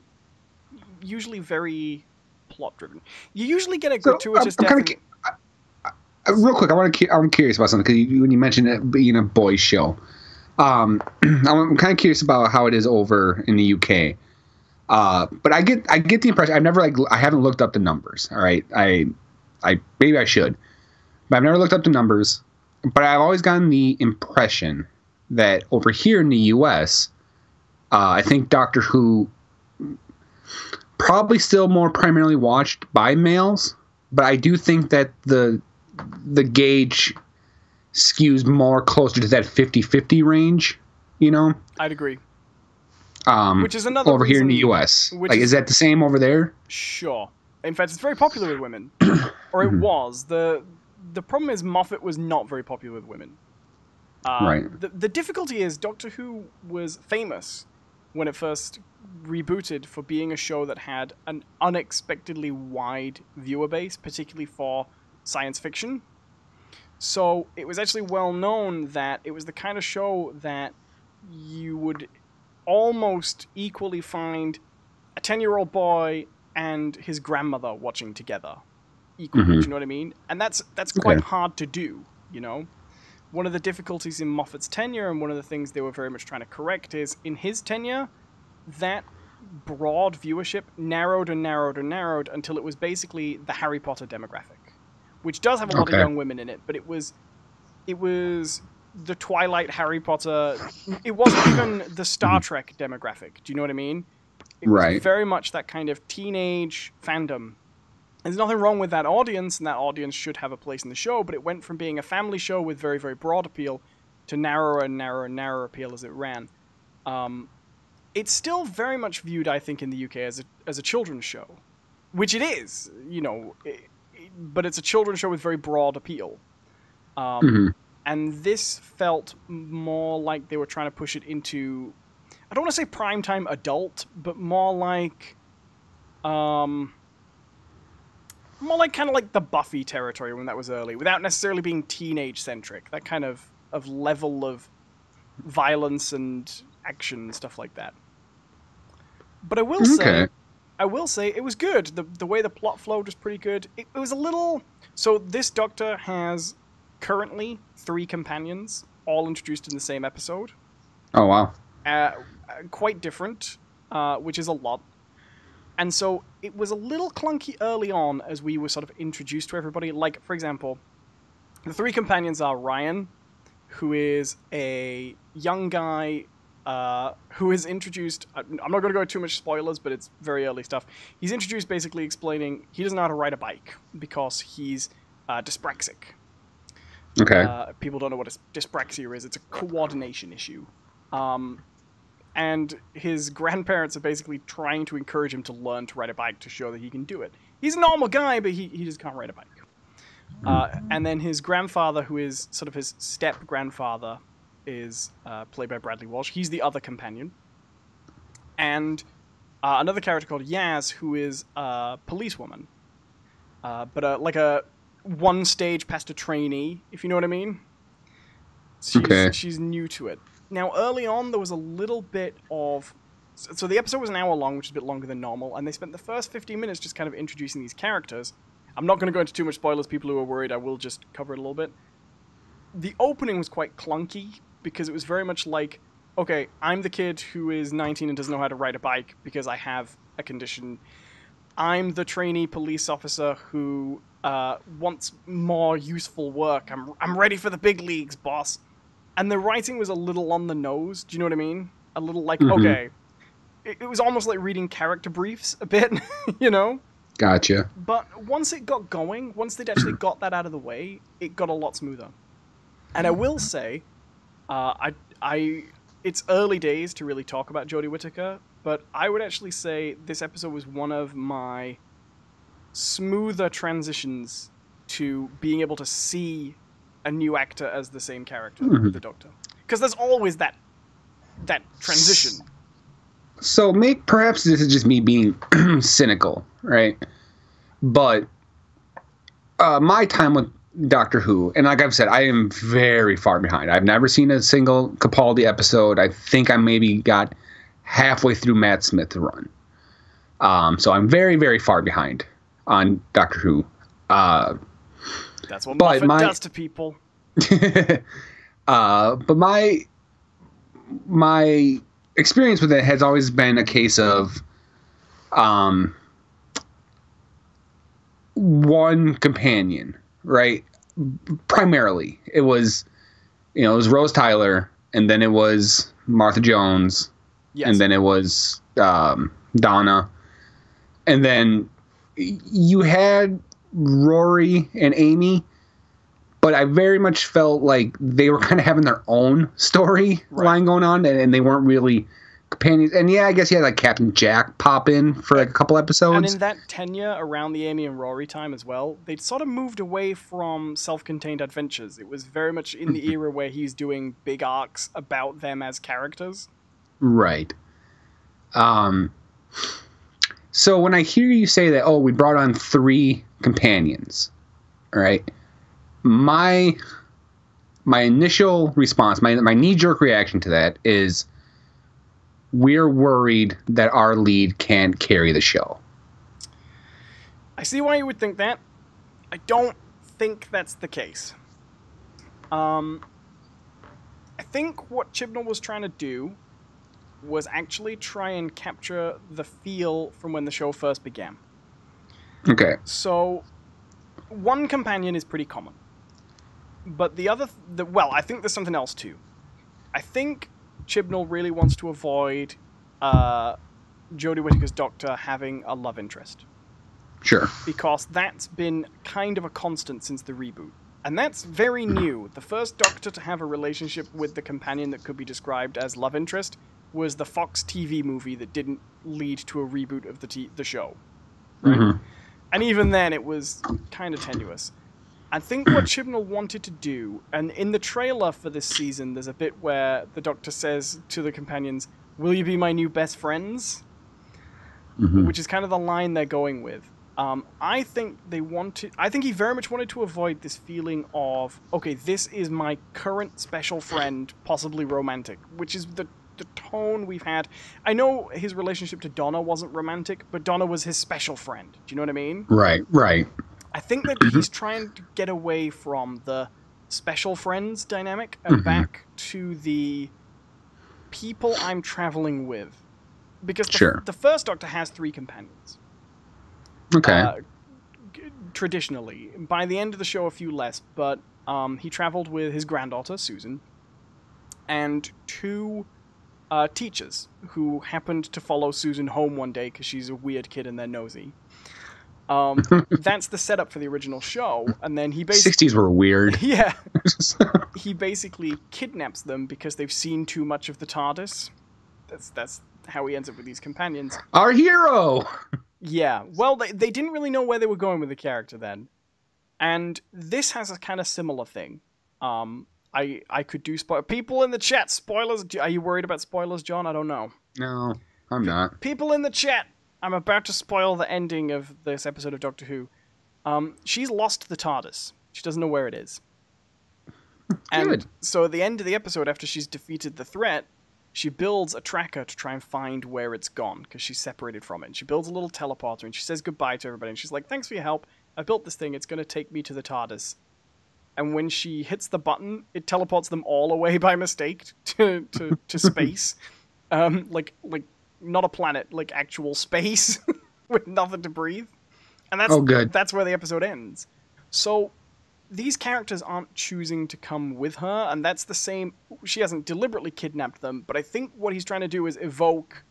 usually very plot driven. You usually get a gratuitous death. Real quick, I'm curious about something, because when you mentioned it being a boys' show, I'm kind of curious about how it is over in the UK. But I get the impression, I haven't looked up the numbers. All right, maybe I should, but I've never looked up the numbers. But I've always gotten the impression that over here in the U.S., I think Doctor Who probably still more primarily watched by males, but I do think that the gauge skews more closer to that 50-50 range. I'd agree. Which is another over here in the U.S. Is that the same over there? Sure. In fact, it's very popular with women. Or it was. The problem is Moffat was not very popular with women. Right. The difficulty is Doctor Who was famous when it first rebooted for being a show that had an unexpectedly wide viewer base, particularly for science fiction. So it was actually well known that it was the kind of show that you would almost equally find a 10-year-old boy and his grandmother watching together equally. Do you know what I mean? And that's quite hard to do, you know? One of the difficulties in Moffat's tenure, and one of the things they were very much trying to correct, is in his tenure, that broad viewership narrowed and narrowed and narrowed until it was basically the Harry Potter demographic, which does have a lot of young women in it, but it was the Twilight, Harry Potter. It wasn't even the Star Trek demographic. Do you know what I mean? It was very much that kind of teenage fandom. There's nothing wrong with that audience, and that audience should have a place in the show, but it went from being a family show with very, very broad appeal to narrower and narrower and narrower appeal as it ran. It's still very much viewed, I think, in the UK as a children's show, which it is, you know, but it's a children's show with very broad appeal. And this felt more like they were trying to push it into, I don't want to say primetime adult, but more like kind of like the Buffy territory when that was early, without necessarily being teenage-centric. That kind of level of violence and action and stuff like that. But I will say it was good. The way the plot flowed was pretty good. It was a little... So this Doctor has currently 3 companions, all introduced in the same episode. Oh, wow. Quite different, which is a lot. And so it was a little clunky early on as we were sort of introduced to everybody. Like, for example, the 3 companions are Ryan, who is a young guy who is introduced... I'm not going to go too much spoilers, but it's very early stuff. He's introduced basically explaining he doesn't know how to ride a bike because he's dyspraxic. Okay. People don't know what dyspraxia is. It's a coordination issue. And his grandparents are basically trying to encourage him to learn to ride a bike to show that he can do it. He's a normal guy, but he just can't ride a bike. And then his grandfather, who is sort of his step-grandfather, is played by Bradley Walsh. He's the other companion. And another character called Yaz, who is a policewoman. But like a one stage past a trainee, if you know what I mean. She's new to it. Now, early on, there was a little bit of... So the episode was an hour long, which is a bit longer than normal, and they spent the first 15 minutes just kind of introducing these characters. I'm not going to go into too much spoilers. People who are worried, I will just cover it a little bit. The opening was quite clunky, because it was very much like, okay, I'm the kid who is 19 and doesn't know how to ride a bike because I have a condition. I'm the trainee police officer who wants more useful work. I'm ready for the big leagues, boss. And the writing was a little on the nose. Do you know what I mean? A little like, okay. It was almost like reading character briefs a bit, you know? Gotcha. But once it got going, once they'd actually got that out of the way, it got a lot smoother. And I will say, it's early days to really talk about Jodie Whittaker, but I would actually say this episode was one of my smoother transitions to being able to see a new actor as the same character, the Doctor. Because there's always that transition. So perhaps this is just me being cynical, right? But my time with Doctor Who, and like I've said, I am very far behind. I've never seen a single Capaldi episode. I think I maybe got halfway through Matt Smith's run. So I'm very, very far behind on Doctor Who. That's what Moffat does to people. But my experience with it has always been a case of one companion, right? Primarily, it was Rose Tyler, and then it was Martha Jones, and then it was Donna, and then you had Rory and Amy, but I very much felt like they were kind of having their own story line going on, and they weren't really companions. And yeah, I guess he had like Captain Jack pop in for like a couple episodes. And in that tenure around the Amy and Rory time as well, they'd sort of moved away from self-contained adventures. It was very much in the era where he's doing big arcs about them as characters. Right. So when I hear you say that, we brought on 3 companions, right? My initial response, my knee-jerk reaction to that is, we're worried that our lead can't carry the show. I see why you would think that. I don't think that's the case. I think what Chibnall was trying to do was actually try and capture the feel from when the show first began. Okay. So, one companion is pretty common. But the other... I think there's something else too. I think Chibnall really wants to avoid Jodie Whittaker's Doctor having a love interest. Sure. Because that's been kind of a constant since the reboot. And that's very new. The first Doctor to have a relationship with the companion that could be described as love interest was the Fox TV movie that didn't lead to a reboot of the show. Right? Mm-hmm. And even then, it was kind of tenuous. I think what Chibnall wanted to do, and in the trailer for this season, there's a bit where the Doctor says to the companions, "Will you be my new best friends?" Mm-hmm. Which is kind of the line they're going with. I think he very much wanted to avoid this feeling of, okay, this is my current special friend, possibly romantic, which is the tone we've had. I know his relationship to Donna wasn't romantic, but Donna was his special friend. Do you know what I mean? Right. I think that he's trying to get away from the special friends dynamic and back to the people I'm traveling with. Because the first Doctor has 3 companions. Okay. Traditionally. By the end of the show, a few less, but he traveled with his granddaughter, Susan, and 2 teachers who happened to follow Susan home one day because she's a weird kid and they're nosy. That's the setup for the original show, and then he basically... 60s were weird. Yeah. He basically kidnaps them because they've seen too much of the TARDIS. That's how he ends up with these companions. Our hero! Yeah. Well, they didn't really know where they were going with the character then. And this has a kind of similar thing. I could do people in the chat, spoilers. Are you worried about spoilers, John? I don't know. No, I'm not. People in the chat, I'm about to spoil the ending of this episode of Doctor Who. She's lost the TARDIS. She doesn't know where it is. And Good. So at the end of the episode, after she's defeated the threat, she builds a tracker to try and find where it's gone, because she's separated from it. And she builds a little teleporter, and she says goodbye to everybody. And she's like, thanks for your help. I built this thing. It's going to take me to the TARDIS. And when she hits the button, it teleports them all away by mistake to space. Like not a planet, like actual space with nothing to breathe. And that's where the episode ends. So these characters aren't choosing to come with her, and that's the same. She hasn't deliberately kidnapped them, but I think what he's trying to do is evoke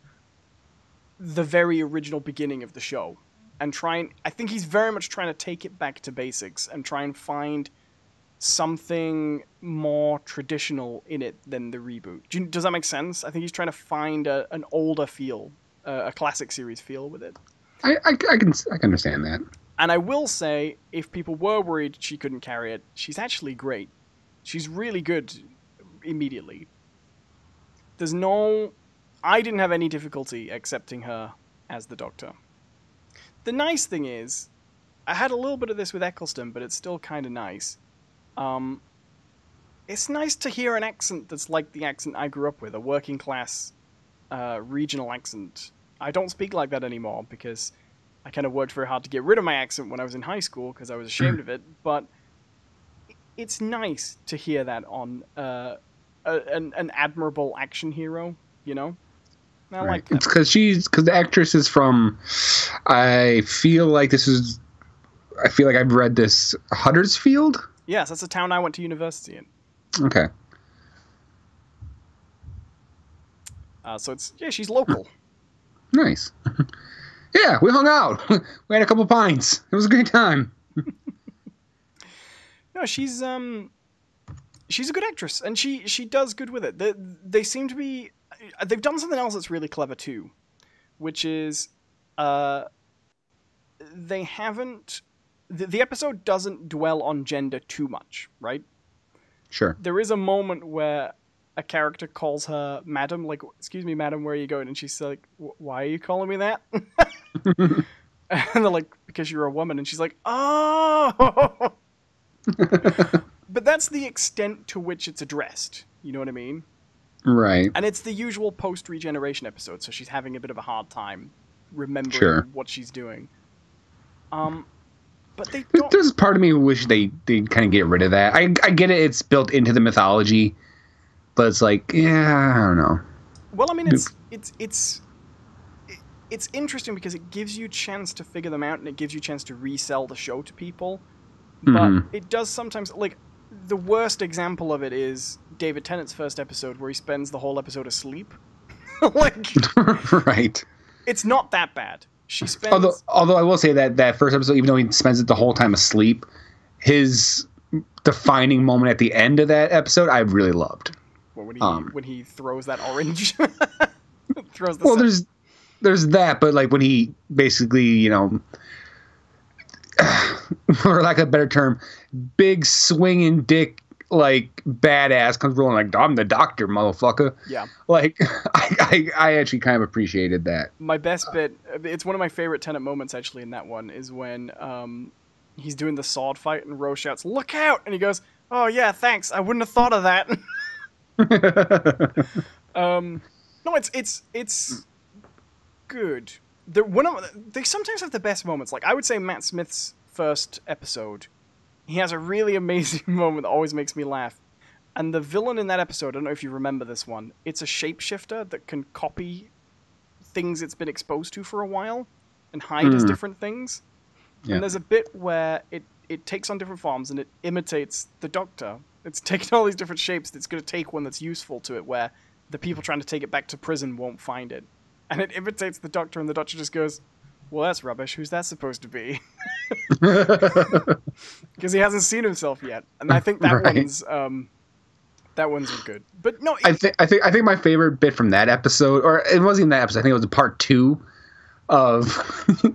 the very original beginning of the show. And I think he's very much trying to take it back to basics and try and find something more traditional in it than the reboot. Does that make sense? I think he's trying to find an older feel, a classic series feel with it. I can understand that. And I will say, if people were worried she couldn't carry it, she's actually great. She's really good immediately. I didn't have any difficulty accepting her as the Doctor. The nice thing is, I had a little bit of this with Eccleston, but it's still kind of nice. It's nice to hear an accent that's like the accent I grew up with, a working class regional accent. I don't speak like that anymore because I kind of worked very hard to get rid of my accent when I was in high school because I was ashamed of it, but it's nice to hear that on an admirable action hero, you know? I like that. It's because the actress is from, I feel like I've read this, Huddersfield? Yes, that's a town I went to university in. Okay. So she's local. Nice. Yeah, we hung out. We had a couple pints. It was a great time. No, she's a good actress, and she does good with it. They seem to be. they've done something else that's really clever too, which is they haven't. The episode doesn't dwell on gender too much, right? Sure. There is a moment where a character calls her madam, like, "Excuse me, madam, where are you going?" And she's like, "Why are you calling me that?" And they're like, "Because you're a woman." And she's like, "Oh." But that's the extent to which it's addressed. You know what I mean? Right. And it's the usual post-regeneration episode, so she's having a bit of a hard time remembering what she's doing. But they don't... There's part of me who wish they kind of get rid of that. I get it, it's built into the mythology, but it's like, yeah, I don't know. Well, I mean, it's interesting because it gives you a chance to figure them out, and it gives you a chance to resell the show to people. But it does sometimes, like, the worst example of it is David Tennant's first episode, where he spends the whole episode asleep. Like, right. It's not that bad. She spends. Although I will say that first episode, even though he spends it the whole time asleep, his defining moment at the end of that episode, I really loved. Well, when he throws that orange, throws the. Well, there's that, but like when he basically, you know, for lack of a better term, big swinging dick, like badass comes rolling like, "I'm the doctor, motherfucker." Yeah. Like I actually kind of appreciated that. My best bit, it's one of my favorite Tenet moments actually in that one, is when he's doing the sword fight and Rose shouts, "Look out!" And he goes, "Oh yeah, thanks. I wouldn't have thought of that." No, it's good. They sometimes have the best moments. Like I would say Matt Smith's first episode, he has a really amazing moment that always makes me laugh. And the villain in that episode, I don't know if you remember this one, it's a shapeshifter that can copy things it's been exposed to for a while and hide as different things. Yeah. And there's a bit where it takes on different forms and it imitates the Doctor. It's taking all these different shapes. It's going to take one that's useful to it, where the people trying to take it back to prison won't find it. And it imitates the Doctor, and the Doctor just goes, "Well, that's rubbish. Who's that supposed to be?" Because he hasn't seen himself yet. And I think that one's good. But no, I think my favorite bit from that episode, or it wasn't even that episode, I think it was part 2 of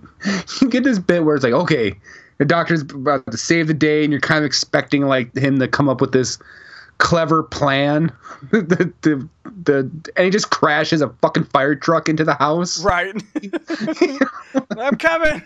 you get this bit where it's like, okay, the Doctor's about to save the day, and you're kind of expecting like him to come up with this clever plan. And he just crashes a fucking fire truck into the house. Right. I'm coming.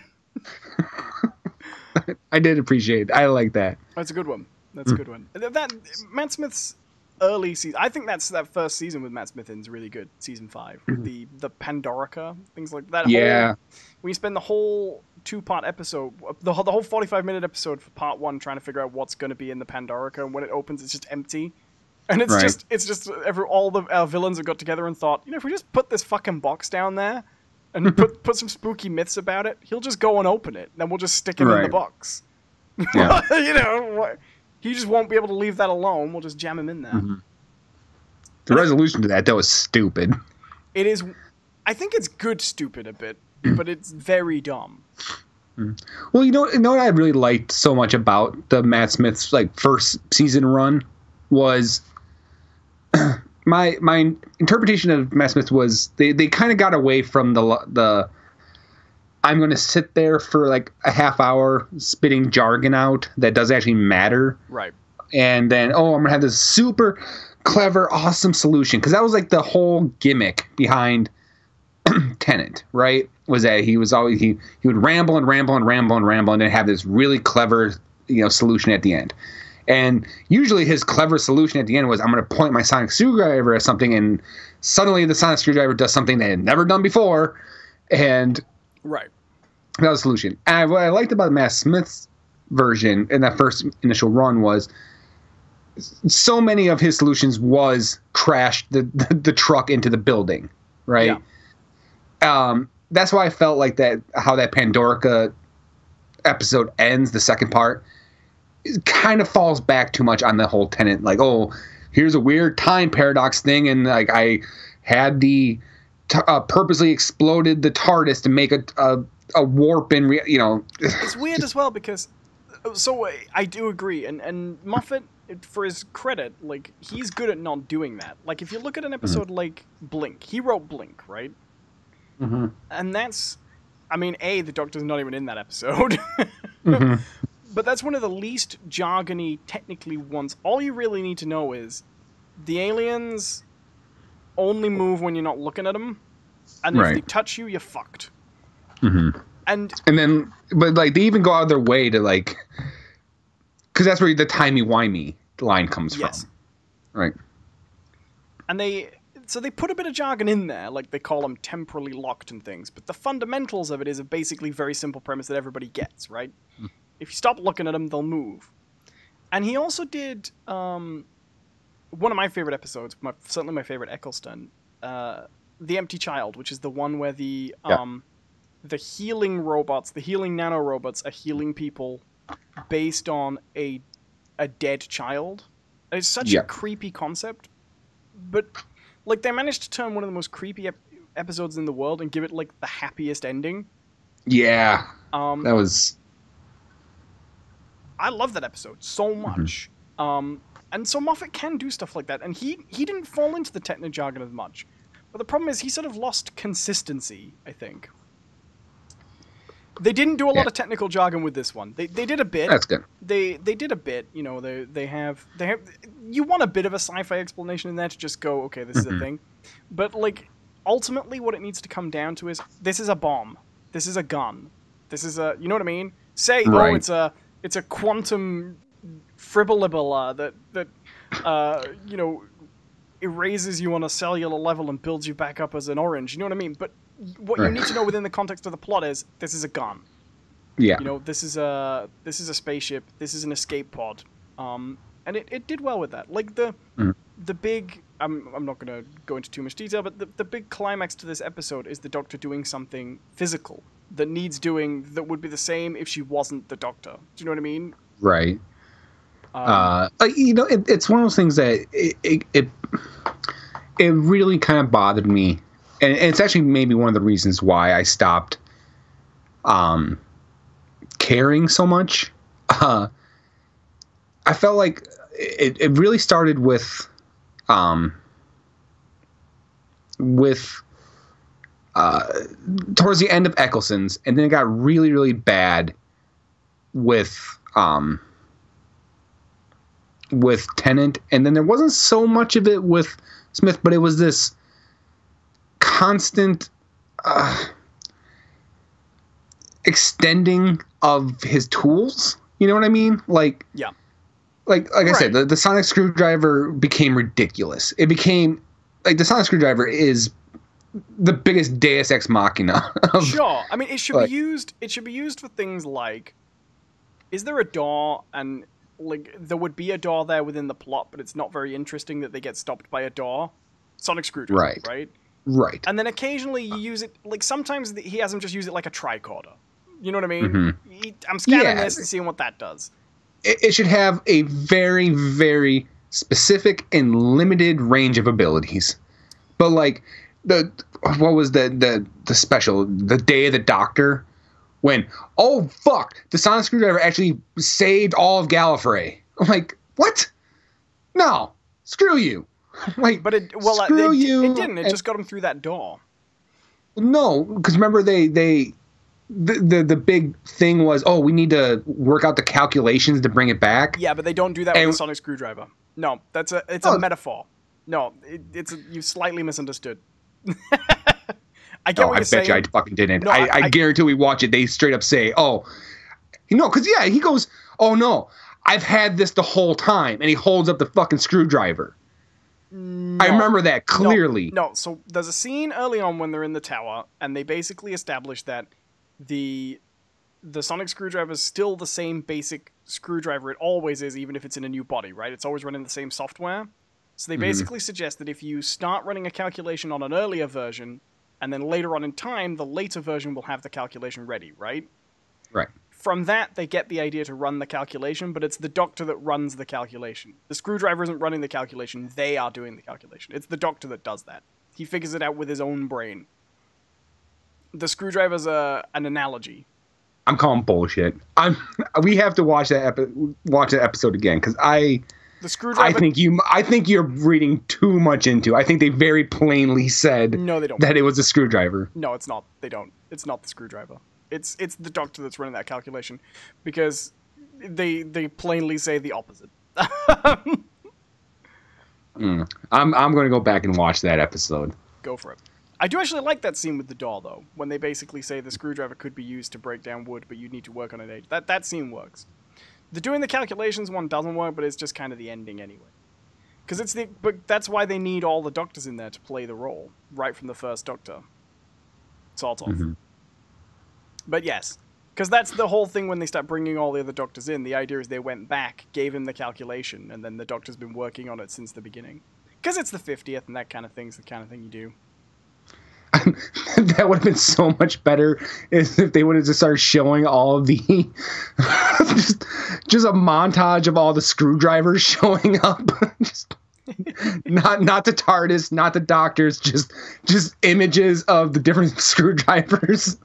I did appreciate it. I like that. That's a good one. That's a good one. That Matt Smith's early season, I think that first season with Matt Smith in is really good. Season 5, the Pandorica, things like that. Yeah. We spend the whole 2-part episode, the whole 45-minute episode for part 1, trying to figure out what's going to be in the Pandorica, and when it opens, it's just empty. And it's just all our villains have got together and thought, you know, if we just put this fucking box down there and put some spooky myths about it, he'll just go and open it, and then we'll just stick him in the box. Yeah. You know, he just won't be able to leave that alone. We'll just jam him in there. Mm-hmm. The resolution to that, though, is stupid. It is. I think it's good stupid a bit, but it's very dumb. Well, you know what I really liked so much about the Matt Smith's like first season run was my interpretation of Matt Smith was they kind of got away from the I'm going to sit there for like a half hour spitting jargon out that doesn't actually matter. Right. And then, I'm going to have this super clever, awesome solution. Because that was like the whole gimmick behind Tennant, right? Was that he was always, he would ramble and ramble and ramble and ramble and then have this really clever, solution at the end. And usually his clever solution at the end was, I'm going to point my sonic screwdriver at something, and suddenly the sonic screwdriver does something they had never done before. And right. That was the solution. And what I liked about Matt Smith's version in that first initial run was so many of his solutions was crash the truck into the building, right? Yeah. That's why I felt like that, how that Pandorica episode ends, the second part, it kind of falls back too much on the whole Tenet, like, here's a weird time paradox thing, and like I had the purposely exploded the TARDIS to make a warp in, It's weird as well because, so I do agree, and Moffat for his credit, like, he's good at not doing that. Like, if you look at an episode like Blink, he wrote Blink, right? Mm-hmm. And that's, I mean, the Doctor's not even in that episode. Mm-hmm. But that's one of the least jargony, technically, ones. All you really need to know is the aliens only move when you're not looking at them, and if they touch you, you're fucked. Mm-hmm. And then, but like, they even go out of their way to like, because that's where the timey-wimey line comes from, right? And they put a bit of jargon in there, like they call them temporally locked and things. But the fundamentals of it is a basically very simple premise that everybody gets, right? Mm. If you stop looking at them, they'll move. And he also did one of my favorite episodes, certainly my favorite Eccleston, The Empty Child, which is the one where the healing robots, the healing nanorobots, are healing people based on a dead child. It's such a creepy concept, but like they managed to turn one of the most creepy episodes in the world and give it like the happiest ending. Yeah, that was. I love that episode so much. Mm-hmm. And so Moffat can do stuff like that, and he didn't fall into the techno jargon as much. But the problem is he sort of lost consistency, I think. They didn't do a lot of technical jargon with this one. They did a bit. That's good. They did a bit. You know, they have. You want a bit of a sci-fi explanation in there to just go, okay, this is a thing. But like, ultimately, what it needs to come down to is this is a bomb. This is a gun. This is a. You know what I mean? Say, it's a quantum fribblibilla that you know, erases you on a cellular level and builds you back up as an orange. You know what I mean? But what you need to know within the context of the plot is this is a gun. Yeah. You know, this is a spaceship. This is an escape pod. And it did well with that. Like the big. I'm not going to go into too much detail, but the big climax to this episode is the Doctor doing something physical that needs doing that would be the same if she wasn't the Doctor. Do you know what I mean? Right. You know, it's one of those things that it really kind of bothered me, and it's actually maybe one of the reasons why I stopped caring so much. I felt like it really started with towards the end of Eccleston's, and then it got really, really bad with Tennant, and then there wasn't so much of it with Smith, but it was this constant extending of his tools. You know what I mean? Like, yeah. Like I said, the sonic screwdriver became ridiculous. It became like the sonic screwdriver is the biggest Deus Ex Machina. Sure, I mean it should be used. It should be used for things like, is there a door? And like there would be a door there within the plot, but it's not very interesting that they get stopped by a door. Sonic screwdriver, right? And then occasionally you use it. Like sometimes he has him just use it like a tricorder. You know what I mean? Mm-hmm. I'm scanning this and seeing what that does. It should have a very, very specific and limited range of abilities. But like what was the special? The Day of the Doctor, when fuck, the sonic screwdriver actually saved all of Gallifrey. I'm like, what? No, screw you. Like, but it didn't. It just got him through that door. No, because remember the big thing was, we need to work out the calculations to bring it back. Yeah, but they don't do that with a sonic screwdriver. No, it's a metaphor. No, you slightly misunderstood. I get what you're saying. I bet you I fucking didn't. No, I guarantee we watch it. They straight up say, because he goes, oh no, I've had this the whole time, and he holds up the fucking screwdriver. No, I remember that clearly. No, so there's a scene early on when they're in the tower, and they basically establish that the sonic screwdriver is still the same basic screwdriver it always is, even if it's in a new body, right? It's always running the same software. So they basically suggest that if you start running a calculation on an earlier version, and then later on in time, the later version will have the calculation ready, right? Right. From that, they get the idea to run the calculation, but it's the Doctor that runs the calculation. The screwdriver isn't running the calculation, they are doing the calculation. It's the Doctor that does that. He figures it out with his own brain. The screwdriver's an analogy. I'm calling bullshit. We have to watch that episode again, because The The screwdriver. I think you're reading too much into. I think they very plainly said no, they don't. that it was a screwdriver. No, it's not. They don't. It's not the screwdriver. It's the doctor that's running that calculation, because they plainly say the opposite. I'm going to go back and watch that episode. Go for it. I do actually like that scene with the door, though, when they basically say the screwdriver could be used to break down wood, but you'd need to work on it. That scene works. The doing the calculations one doesn't work, but it's just kind of the ending anyway. But that's why they need all the doctors in there to play the role, right from the first Doctor. Sort of. Mm-hmm. But yes, because that's the whole thing when they start bringing all the other Doctors in. The idea is they went back, gave him the calculation, and then the Doctor's been working on it since the beginning. Because it's the 50th, and that kind of thing's the kind of thing you do. That would have been so much better if they would have just started showing all of the just a montage of all the screwdrivers showing up. not the TARDIS, not the doctors, just images of the different screwdrivers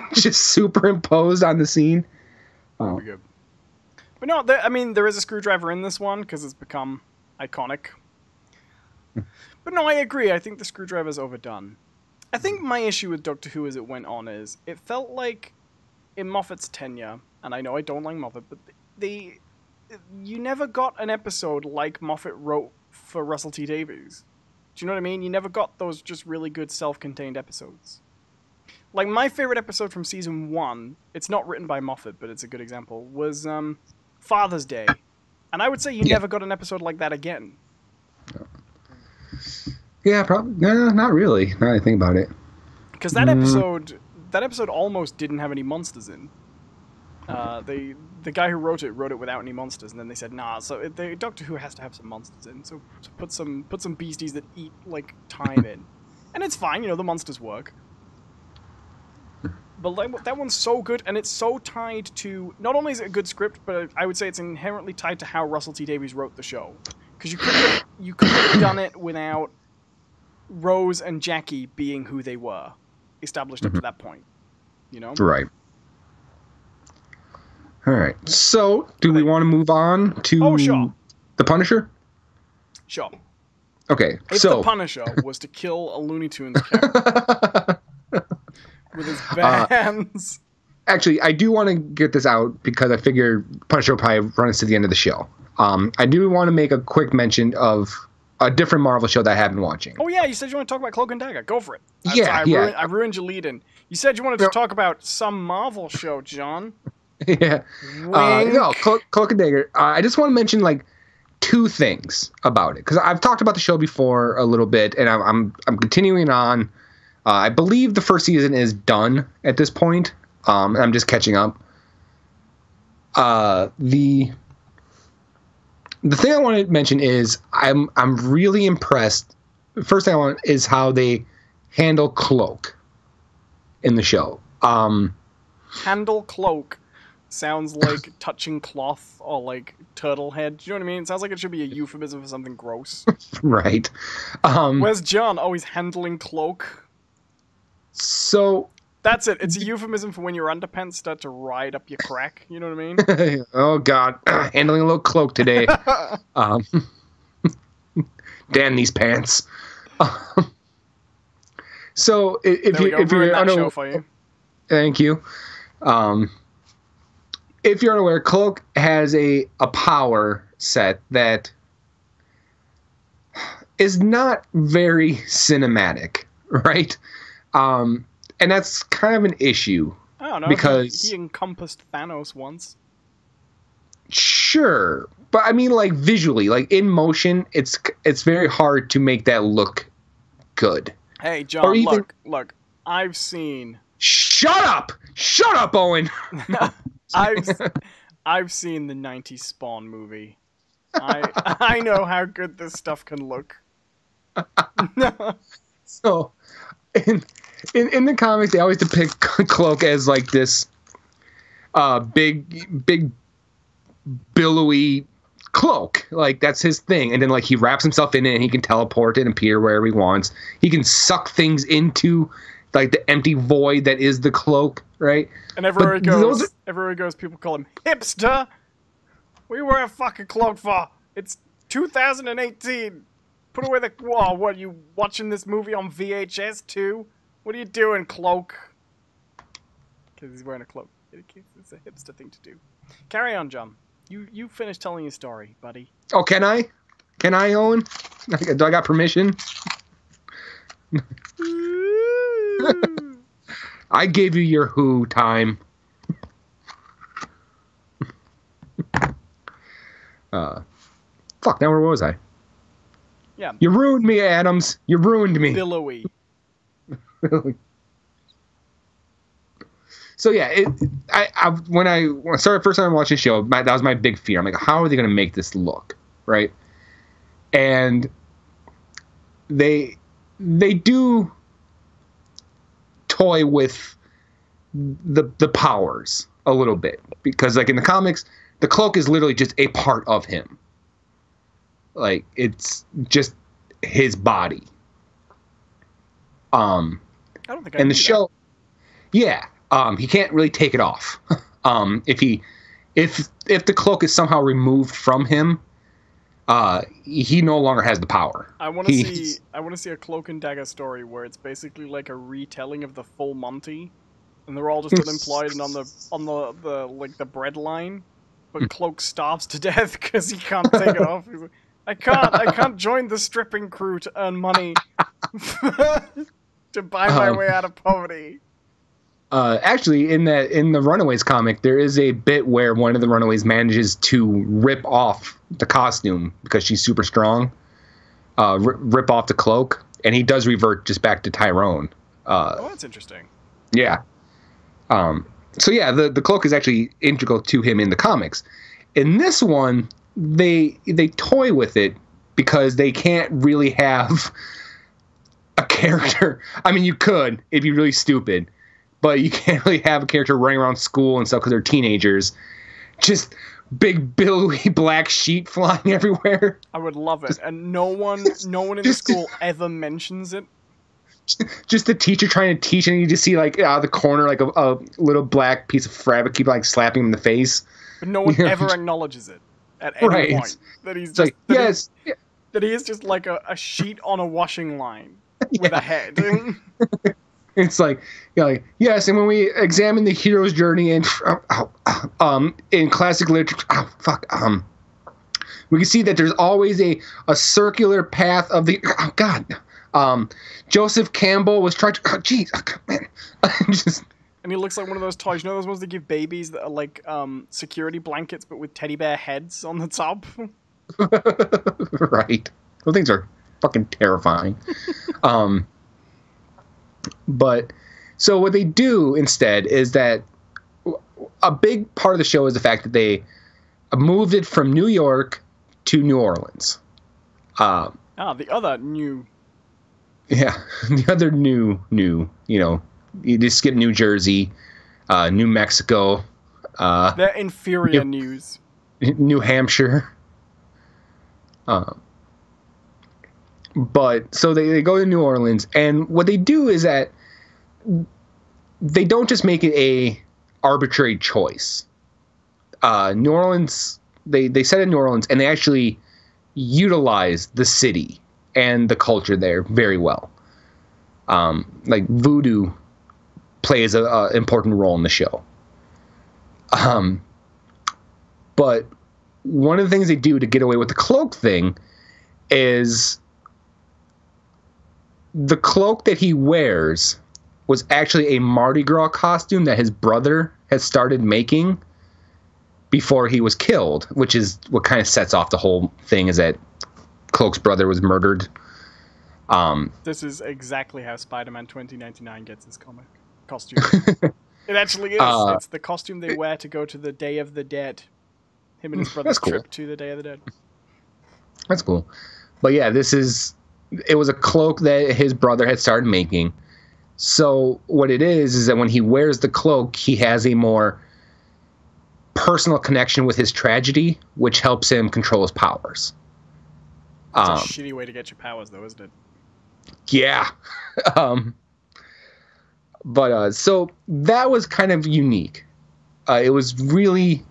just superimposed on the scene. Oh. Good. But no, there is a screwdriver in this one because it's become iconic. But no, I agree. I think the screwdriver's overdone. I think my issue with Doctor Who as it went on is it felt like in Moffat's tenure, and I know I don't like Moffat, but you never got an episode like Moffat wrote for Russell T Davies. Do you know what I mean? You never got those just really good self-contained episodes. Like my favorite episode from season 1, it's not written by Moffat, but it's a good example, was Father's Day. And I would say you never got an episode like that again. Yeah, probably. No, not really. Now I think about it. Because that episode almost didn't have any monsters in. The guy who wrote it without any monsters, and then they said, nah, so the Doctor Who has to have some monsters in, so put some beasties that eat, like, time in. And it's fine, the monsters work. But like, that one's so good, and it's so tied to... Not only is it a good script, but I would say it's inherently tied to how Russell T Davies wrote the show. Because you couldn't have done it without Rose and Jackie being who they were, established up to that point. Right. All right. So, do we want to move on to the Punisher? Sure. Okay. If the Punisher was to kill a Looney Tunes character with his bands. Actually, I do want to get this out because I figure Punisher will probably run us to the end of the show. I do want to make a quick mention of a different Marvel show that I have been watching. Oh, yeah, you said you want to talk about Cloak and Dagger. Go for it. I ruined your lead-in. You said you wanted to talk about some Marvel show, John. Yeah. Cloak and Dagger. I just want to mention, like, 2 things about it. Because I've talked about the show before a little bit, and I'm continuing on. I believe the first season is done at this point. I'm just catching up. The thing I want to mention is I'm really impressed. The first thing I want is how they handle Cloak in the show. Handle Cloak sounds like touching cloth or like turtle head. Do you know what I mean? It sounds like it should be a euphemism for something gross. Right. Where's John? Oh, he's handling Cloak. So... That's it. It's a euphemism for when your underpants start to ride up your crack. You know what I mean? Oh, God. Handling a little Cloak today. Damn these pants. So, if you're unaware... for you. Thank you. If you're unaware, Cloak has a power set that is not very cinematic, right? And that's kind of an issue. I don't know. Because he encompassed Thanos once. Sure. But I mean, like, visually, like, in motion, it's very hard to make that look good. Hey, John, look, I've seen... Shut up, Owen! I've seen the 90s Spawn movie. I know how good this stuff can look. So... In the comics, they always depict Cloak as like this big billowy cloak. Like, that's his thing. And then, like, he wraps himself in it and he can teleport and appear wherever he wants. He can suck things into, like, the empty void that is the cloak, right? And everywhere he goes, people call him hipster. We wear a fucking cloak for It's 2018. Put away the... Whoa, what, you watching this movie on VHS too? What are you doing, Cloak? Because he's wearing a cloak. It's a hipster thing to do. Carry on, John. You finish telling your story, buddy. Oh, can I? Can I, Owen? Do I got permission? I gave you your who time. Fuck, now where was I? Yeah. You ruined me, Adams. You ruined me. Billowy. So yeah, when I started first time watching the show, that was my big fear. I'm like, how are they going to make this look, right? And they do toy with the powers a little bit, because like in the comics, the cloak is literally just a part of him. Like it's just his body. I don't think I and the that. show, yeah. He can't really take it off. If the cloak is somehow removed from him, he no longer has the power. I want to see a Cloak and Dagger story where it's basically like a retelling of the full Monty, and they're all just unemployed and on the like the bread line, but Cloak starves to death because he can't take it off. He's like, I can't join the stripping crew to earn money to buy my way out of poverty. Actually, in the Runaways comic, there is a bit where one of the Runaways manages to rip off the costume because she's super strong. Rip off the cloak, and he does revert just back to Tyrone. Oh, that's interesting. Yeah. So yeah, the cloak is actually integral to him in the comics. In this one, they toy with it because they can't really have a character. I mean, you could if you're really stupid. But you can't really have a character running around school and stuff because they're teenagers. Just big billowy black sheet flying everywhere. I would love it. And no one in the school ever mentions it. Just the teacher trying to teach, and you just see like out of the corner like a little black piece of fabric keep like slapping him in the face. But no one ever acknowledges it at any point. That he's just like, yes. That he is just like a sheet on a washing line with a head. It's like, yes, and when we examine the hero's journey in classic literature, we can see that there's always a circular path of the, Joseph Campbell was trying to, man. And he looks like one of those toys, you know those ones that give babies that are like security blankets but with teddy bear heads on the top? Right. Those things are fucking terrifying. But so what they do instead is that a big part of the show is the fact that they moved it from New York to New Orleans. The other new. Yeah, the other new, you know, you just skip New Jersey, New Mexico. They're inferior news. New Hampshire. But so they go to New Orleans, and what they do is that they don't just make it a arbitrary choice. New Orleans, they set in New Orleans, and they actually utilize the city and the culture there very well. Like voodoo plays a important role in the show. But one of the things they do to get away with the cloak thing is the cloak that he wears was actually a Mardi Gras costume that his brother had started making before he was killed, which is what kind of sets off the whole thing, is that Cloak's brother was murdered. This is exactly how Spider-Man 2099 gets his costume. It actually is. It's the costume they wear to go to the Day of the Dead. Him and his brother's trip to the Day of the Dead. That's cool. But yeah, it was a cloak that his brother had started making. So what it is that when he wears the cloak, he has a more personal connection with his tragedy, which helps him control his powers. It's a shitty way to get your powers, though, isn't it? Yeah. But so that was kind of unique. It was really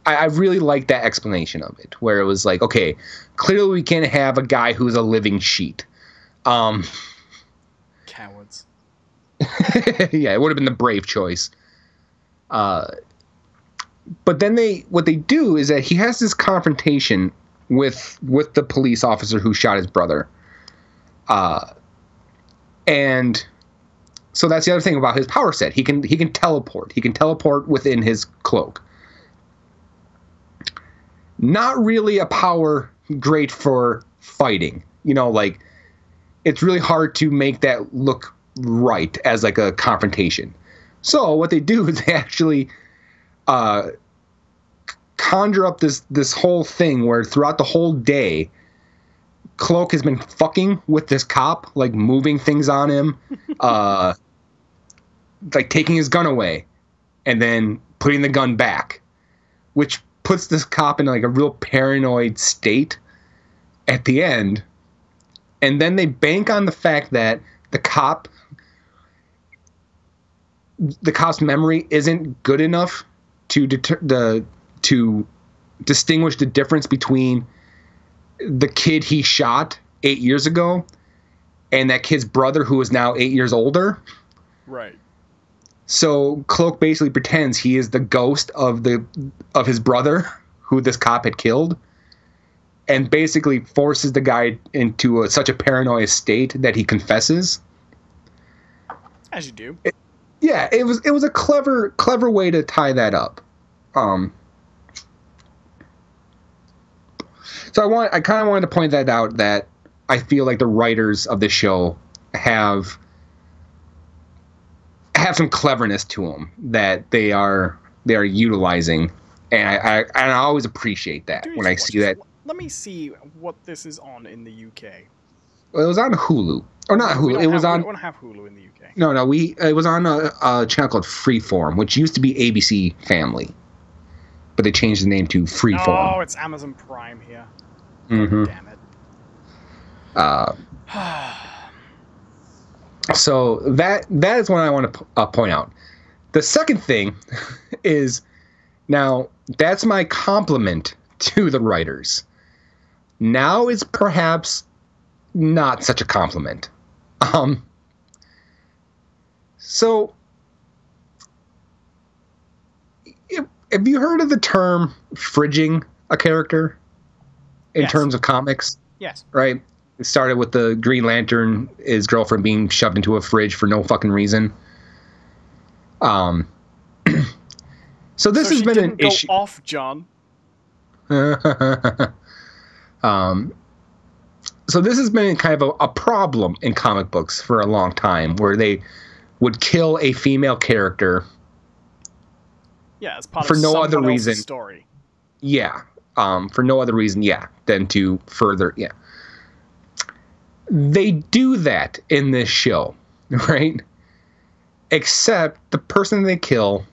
I really like that explanation of it, where it was like, okay, clearly we can't have a guy who's a living sheet. Cowards. Yeah, it would have been the brave choice. But then what they do is that he has this confrontation with the police officer who shot his brother. And so that's the other thing about his power set. He can teleport. He can teleport within his cloak. Not really a power great for fighting. You know, like, it's really hard to make that look right as like a confrontation. So what they do is they actually conjure up this whole thing where throughout the whole day, Cloak has been fucking with this cop, like moving things on him, like taking his gun away and then putting the gun back, which puts this cop in like a real paranoid state at the end. And then they bank on the fact that the cop's memory isn't good enough to distinguish the difference between the kid he shot 8 years ago and that kid's brother who is now 8 years older. Right. So Cloak basically pretends he is the ghost of his brother who this cop had killed, and basically forces the guy into such a paranoid state that he confesses. As you do. It was a clever way to tie that up. So I kind of wanted to point that out, that I feel like the writers of the show have some cleverness to them that they are utilizing, and I always appreciate that when I see that. Let me see what this is on in the UK. Well, it was on Hulu, or not Hulu. We don't have Hulu in the UK. No, it was on a channel called Freeform, which used to be ABC Family, but they changed the name to Freeform. Oh, it's Amazon Prime here. Mm-hmm. Damn it. So that is what I want to point out. The second thing is, now that's my compliment to the writers. Now is perhaps not such a compliment. So have you heard of the term fridging a character in terms of comics? Yes. Right? It started with the Green Lantern, his girlfriend being shoved into a fridge for no fucking reason. So this has been an issue. Go off, John. So this has been kind of a problem in comic books for a long time, where they would kill a female character. Yeah, as part for of no someone other else's reason. Story. Yeah, for no other reason, than to further, They do that in this show, right? Except the person they kill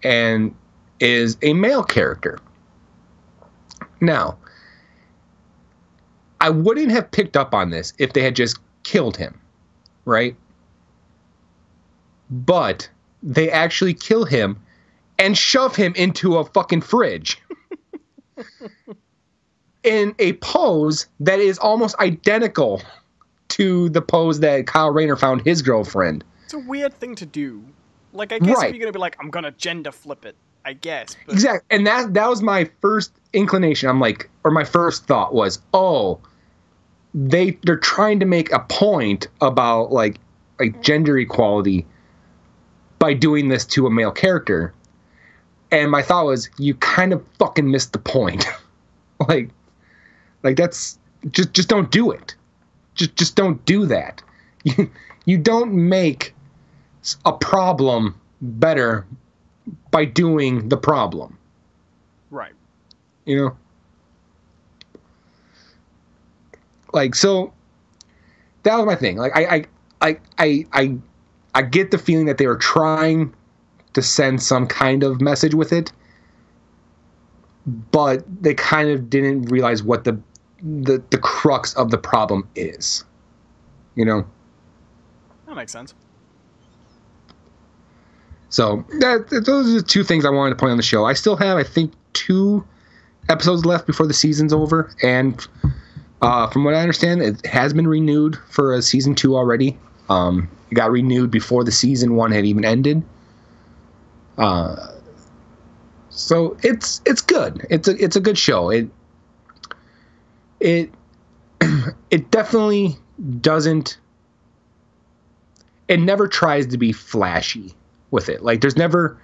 is a male character. Now, I wouldn't have picked up on this if they had just killed him, right? But they actually kill him and shove him into a fucking fridge in a pose that is almost identical to the pose that Kyle Rayner found his girlfriend. It's a weird thing to do. Like, I guess if you're going to be like, I'm going to gender flip it, I guess. But... Exactly. And that was my first inclination. I'm like, or my first thought was, oh, they're trying to make a point about like gender equality by doing this to a male character. And my thought was, you kind of fucking missed the point. like that's just don't do it. Just don't do that. You don't make a problem better by doing the problem. Right. You know? Like, so that was my thing. Like, I get the feeling that they were trying to send some kind of message with it, but they kind of didn't realize what the crux of the problem is. You know? That makes sense. So those are the two things I wanted to point on the show. I still have, I think, 2 episodes left before the season's over, and from what I understand, it has been renewed for a season 2 already. It got renewed before the season 1 had even ended. So it's good. It's a good show. It definitely doesn't. It never tries to be flashy with it. Like, there's never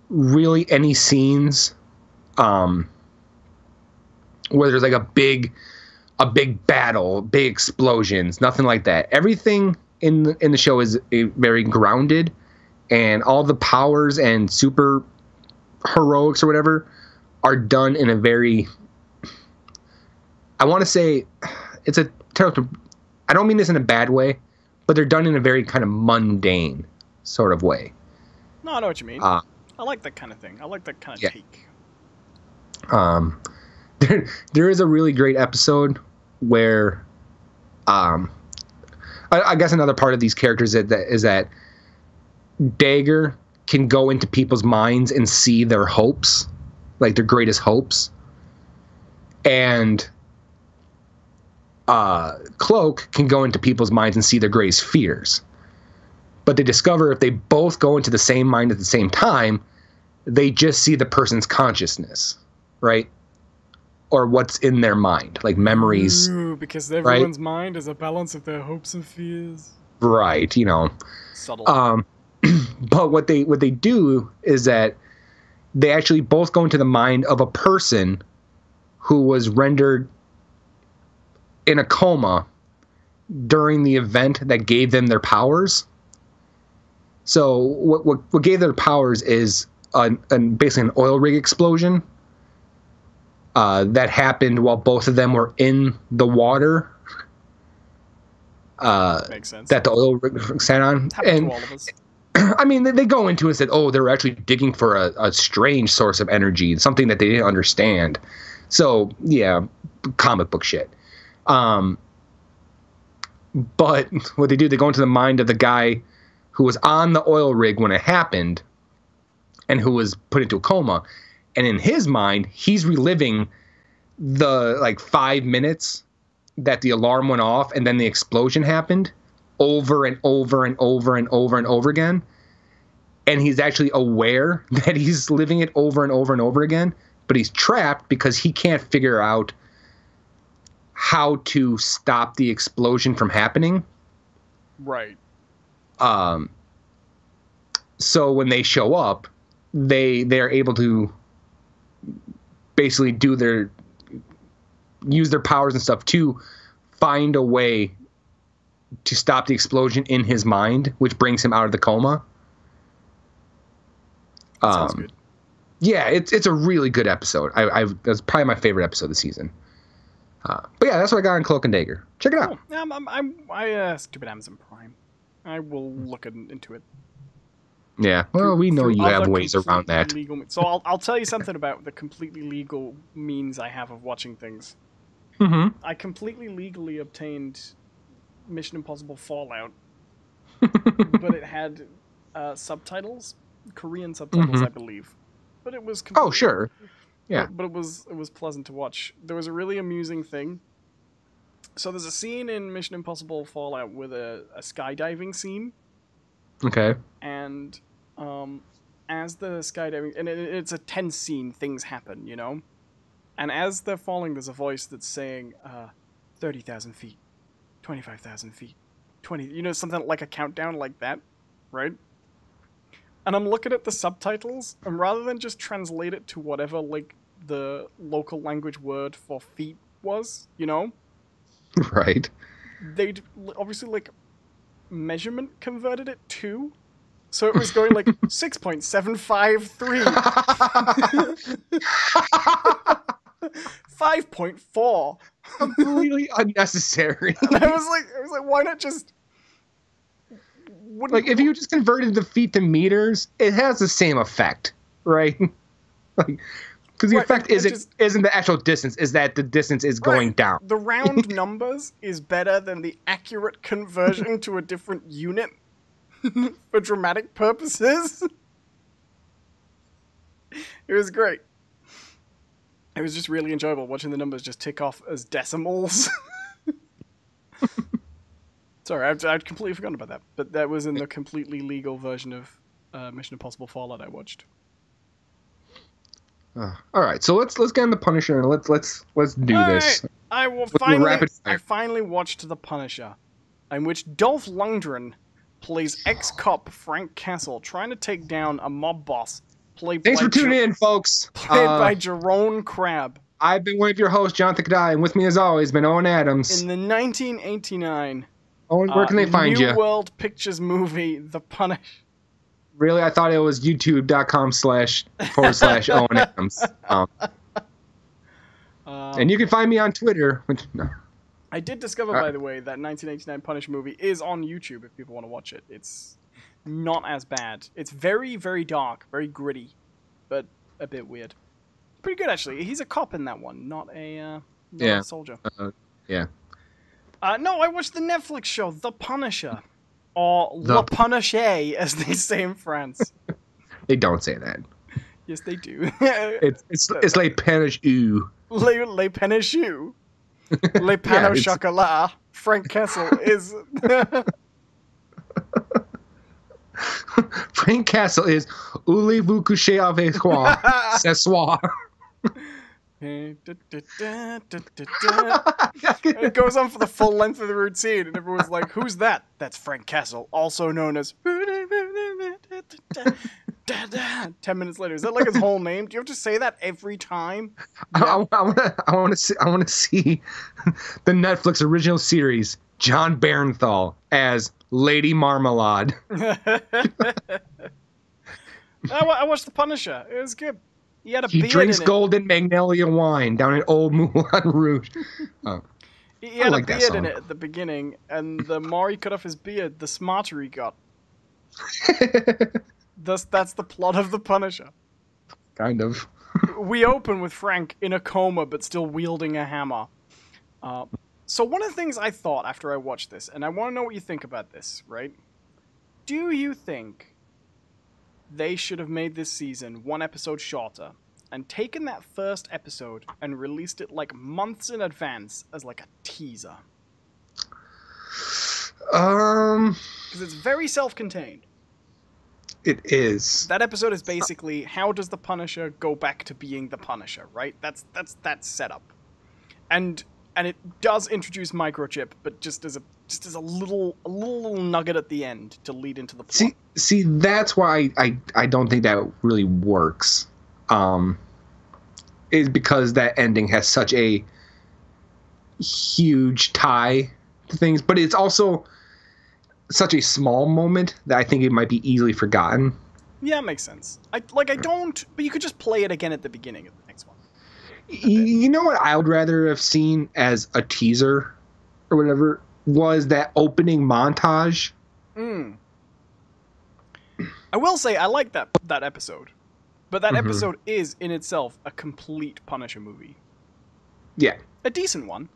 really any scenes where there's like a big battle, big explosions, nothing like that. Everything in the show is very grounded, and all the powers and super heroics or whatever are done in a very, I want to say, it's a terrible, I don't mean this in a bad way, but they're done in a very kind of mundane sort of way. No, I know what you mean. I like that kind of thing. I like that kind of take. There is a really great episode where, I guess another part of these characters is that Jagger can go into people's minds and see their hopes, like their greatest hopes, and Cloak can go into people's minds and see their greatest fears. But they discover if they both go into the same mind at the same time, they just see the person's consciousness, right? Or what's in their mind, like memories. Ooh, because everyone's mind is a balance of their hopes and fears. Right, you know. Subtle. But what they do is that they actually both go into the mind of a person who was rendered in a coma during the event that gave them their powers. So what gave their powers is basically an oil rig explosion that happened while both of them were in the water. Makes sense. That the oil rig sat on. Happened to all of us. I mean, they go into it and said, oh, they're actually digging for a strange source of energy, something that they didn't understand. So, yeah, comic book shit. But what they do, they go into the mind of the guy who was on the oil rig when it happened and who was put into a coma. And in his mind, he's reliving the 5 minutes that the alarm went off and then the explosion happened over and over and over and over and over again. And he's actually aware that he's living it over and over and over again, but he's trapped because he can't figure out how to stop the explosion from happening. Right. So when they show up, they're able to basically use their powers and stuff to find a way to stop the explosion in his mind, which brings him out of the coma. Sounds good. Yeah, it's a really good episode. That's probably my favorite episode of the season. But yeah, that's what I got on Cloak and Dagger. Check it out. Stupid Amazon Prime. I will look into it. Yeah, well, we know you have ways around that. So I'll tell you something about the completely legal means I have of watching things. Mm-hmm. I completely legally obtained Mission Impossible Fallout, but it had subtitles, Korean subtitles, I believe. But it was oh, sure, yeah. But it was pleasant to watch. There was a really amusing thing. So there's a scene in Mission Impossible Fallout with a skydiving scene. Okay. And as the skydiving, and it's a tense scene, things happen, you know? And as they're falling, there's a voice that's saying, 30,000 feet, 25,000 feet, 20, you know, something like a countdown like that, right? And I'm looking at the subtitles, and rather than just translate it to whatever, the local language word for feet was, you know? Right. They'd obviously, measurement converted it to, so it was going 6.753 5.4. Completely unnecessary. And I was like, why not just if you just converted the feet to meters, it has the same effect, right? Because the effect isn't the actual distance, is that the distance is going down. The round numbers is better than the accurate conversion to a different unit for dramatic purposes. It was great. It was just really enjoyable watching the numbers just tick off as decimals. Sorry, I'd completely forgotten about that. But that was in the completely legal version of Mission Impossible Fallout I watched. All right, so let's get on the Punisher and let's do this. Right. I finally watched The Punisher, in which Dolph Lundgren plays ex-cop Frank Castle trying to take down a mob boss. Thanks for tuning in, folks. Played by Jerome Crabb. I've been one of your hosts, Jonathan Kadai, and with me as always been Owen Adams. In the 1989 Owen, where can they find you? New World Pictures movie, The Punisher. Really? I thought it was youtube.com//Owen Adams. And you can find me on Twitter. No. I did discover, by the way, that 1989 Punisher movie is on YouTube if people want to watch it. It's not as bad. It's very, very dark, very gritty, but a bit weird. Pretty good, actually. He's a cop in that one, not a soldier. Yeah. No, I watched the Netflix show, The Punisher. Or Le Punisher, as they say in France. They don't say that. Yes, they do. it's Le Punisher. Le Punisher. Le Pan au Chocolat. Frank Castle is... Frank Castle is Voulez-vous coucher avec moi ce soir? It goes on for the full length of the routine, and everyone's like, "Who's that?" That's Frank Castle, also known as. 10 minutes later, is that like his whole name? Do you have to say that every time? Yeah. I want to see the Netflix original series, John Barenthal as Lady Marmalade. I watched The Punisher. It was good. He drinks golden magnolia wine down at Old Moulin Rouge. He had a beard in it at the beginning, and the more he cut off his beard, the smarter he got. That's the plot of The Punisher. Kind of. We open with Frank in a coma, but still wielding a hammer. So one of the things I thought after I watched this, and I want to know what you think about this, right? Do you think they should have made this season one episode shorter and taken that first episode and released it like months in advance as like a teaser? Because it's very self-contained. It is. That episode is basically how does the Punisher go back to being the Punisher, right? That's that setup. And it does introduce Microchip, but just as a little nugget at the end to lead into the plot. See, that's why I don't think that really works. Is because that ending has such a huge tie to things, but it's also such a small moment that I think it might be easily forgotten. Yeah, it makes sense. But you could just play it again at the beginning of the next one. You know what I would rather have seen as a teaser or whatever was that opening montage. I will say I like that episode, but that episode is in itself a complete Punisher movie. Yeah, a decent one.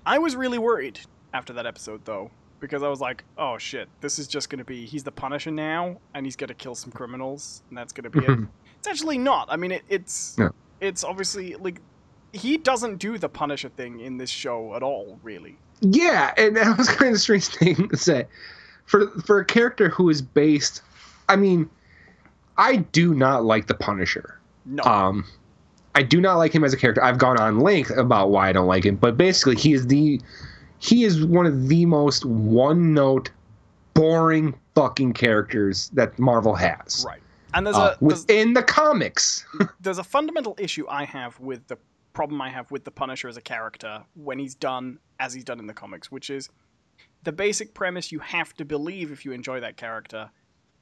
I was really worried after that episode though, because I was like, oh shit, this is just gonna be he's the Punisher now and he's gonna kill some criminals and that's gonna be it. It's actually not. I mean, it's obviously like he doesn't do the Punisher thing in this show at all, really. Yeah, and that was kind of a strange thing to say. For a character who is based... I mean, I do not like the Punisher. No. I do not like him as a character. I've gone on length about why I don't like him, but basically he is one of the most one-note, boring fucking characters that Marvel has. Right. And within the comics. There's a fundamental issue I have with the Punisher as a character when he's done as he's done in the comics, which is the basic premise you have to believe if you enjoy that character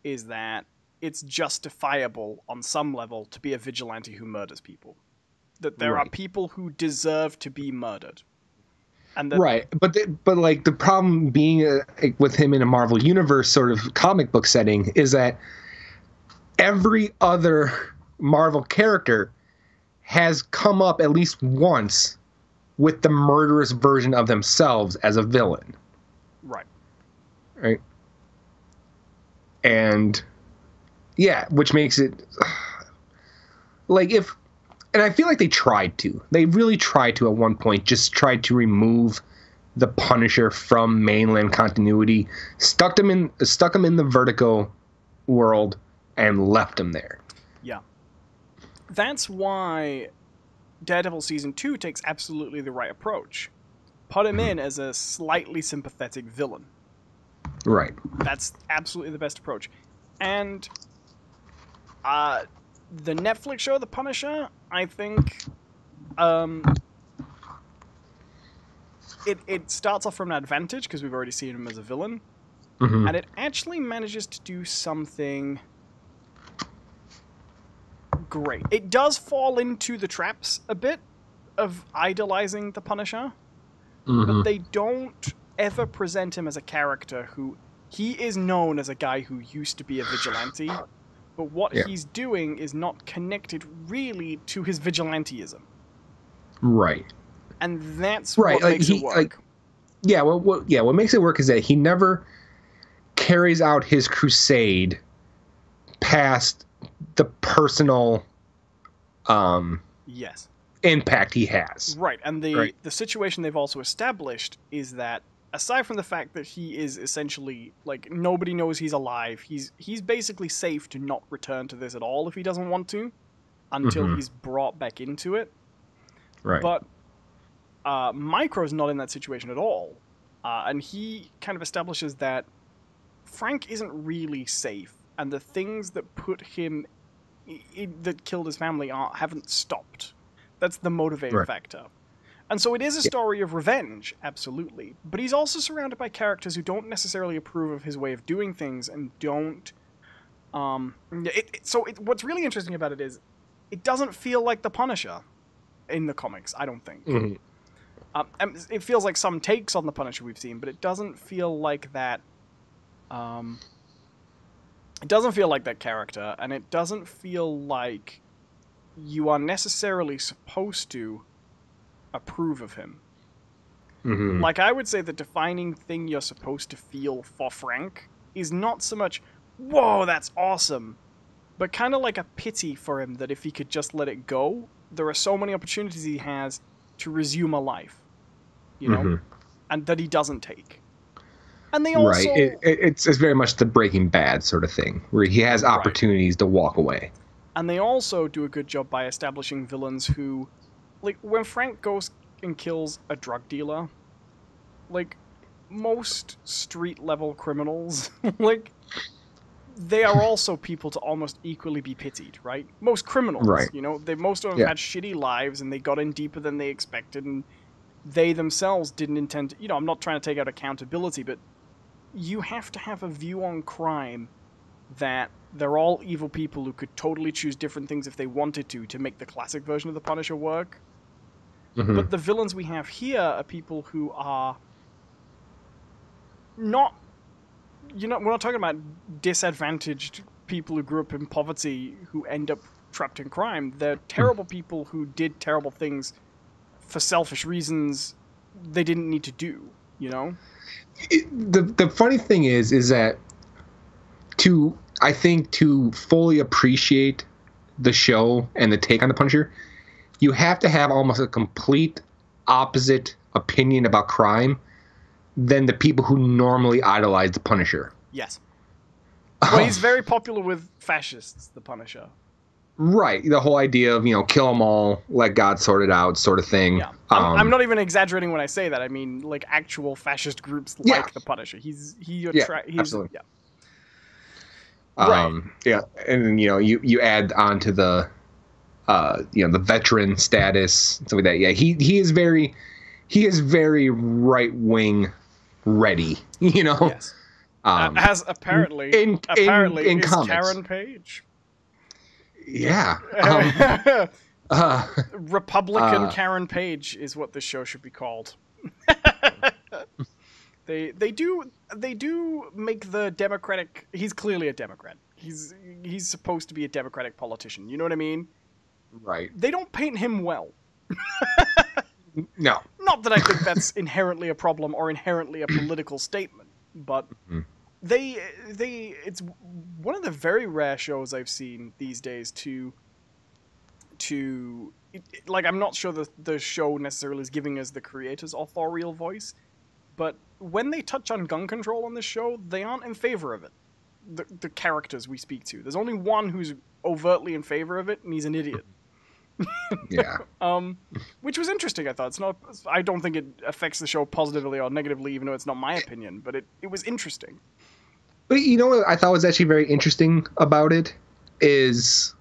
is that it's justifiable on some level to be a vigilante who murders people. That there are people who deserve to be murdered. And right, but the problem being with him in a Marvel Universe sort of comic book setting is that every other Marvel character has come up at least once with the murderous version of themselves as a villain. Right. And yeah, which makes it like if and I feel like they tried to. They really tried to at one point. Just tried to remove the Punisher from mainland continuity, stuck him in the Vertigo world, and left him there. Yeah. That's why Daredevil Season 2 takes absolutely the right approach. Put him in as a slightly sympathetic villain. Right. That's absolutely the best approach. And the Netflix show, The Punisher, I think it starts off from an advantage because we've already seen him as a villain. Mm-hmm. And it actually manages to do something great. It does fall into the traps a bit of idolizing the Punisher, but they don't ever present him as a character who... He is known as a guy who used to be a vigilante, but what he's doing is not connected really to his vigilanteism. Right. And that's what makes it work. What makes it work is that he never carries out his crusade past the personal impact he has. Right, and the situation they've also established is that aside from the fact that he is essentially, like, nobody knows he's alive, he's basically safe to not return to this at all if he doesn't want to, until he's brought back into it. Right. But Micro's not in that situation at all, and he kind of establishes that Frank isn't really safe, and the things that put him... that killed his family haven't stopped. That's the motivating factor. And so it is a story of revenge, absolutely. But he's also surrounded by characters who don't necessarily approve of his way of doing things and don't... what's really interesting about it is it doesn't feel like the Punisher in the comics, I don't think. It feels like some takes on the Punisher we've seen, but it doesn't feel like that... it doesn't feel like that character, and it doesn't feel like you are necessarily supposed to approve of him. Like, I would say the defining thing you're supposed to feel for Frank is not so much, whoa, that's awesome, but kind of like a pity for him that if he could just let it go, there are so many opportunities he has to resume a life, you know, and that he doesn't take. And they also... Right. It's very much the Breaking Bad sort of thing, where he has opportunities to walk away. And they also do a good job by establishing villains who... Like, when Frank goes and kills a drug dealer, like, most street-level criminals, like, they are also people to almost equally be pitied, right? Most criminals, you know, most of them had shitty lives, and they got in deeper than they expected, and they themselves didn't intend to... You know, I'm not trying to take out accountability, but you have to have a view on crime that they're all evil people who could totally choose different things if they wanted to make the classic version of the Punisher work. But the villains we have here are people who are not... You know, we're not talking about disadvantaged people who grew up in poverty who end up trapped in crime. They're terrible people who did terrible things for selfish reasons they didn't need to do, you know? The funny thing is that I think to fully appreciate the show and the take on the Punisher, you have to have almost a complete opposite opinion about crime than the people who normally idolize the Punisher. Yes. Well, he's very popular with fascists, the Punisher. Right. The whole idea of, you know, kill them all, let God sort it out sort of thing. Yeah. I'm not even exaggerating when I say that. I mean, like, actual fascist groups like the Punisher. Absolutely. Right. And, you know, you add on to the, you know, the veteran status, stuff like that. Yeah, he is very right wing ready, you know. Yes. As apparently in is comics. Karen Page. Yeah. Republican Karen Page is what this show should be called. They do make the Democratic... He's clearly a Democrat. He's supposed to be a Democratic politician. You know what I mean? Right. They don't paint him well. No. Not that I think that's inherently a problem or inherently a political statement, but it's one of the very rare shows I've seen these days to to... Like, I'm not sure the show necessarily is giving us the creator's authorial voice, but when they touch on gun control on this show, they aren't in favor of it. The characters we speak to. There's only one who's overtly in favor of it, and he's an idiot. Yeah. Which was interesting, I thought. It's not. I don't think it affects the show positively or negatively, even though it's not my opinion, but it was interesting. But you know what I thought was actually very interesting about it is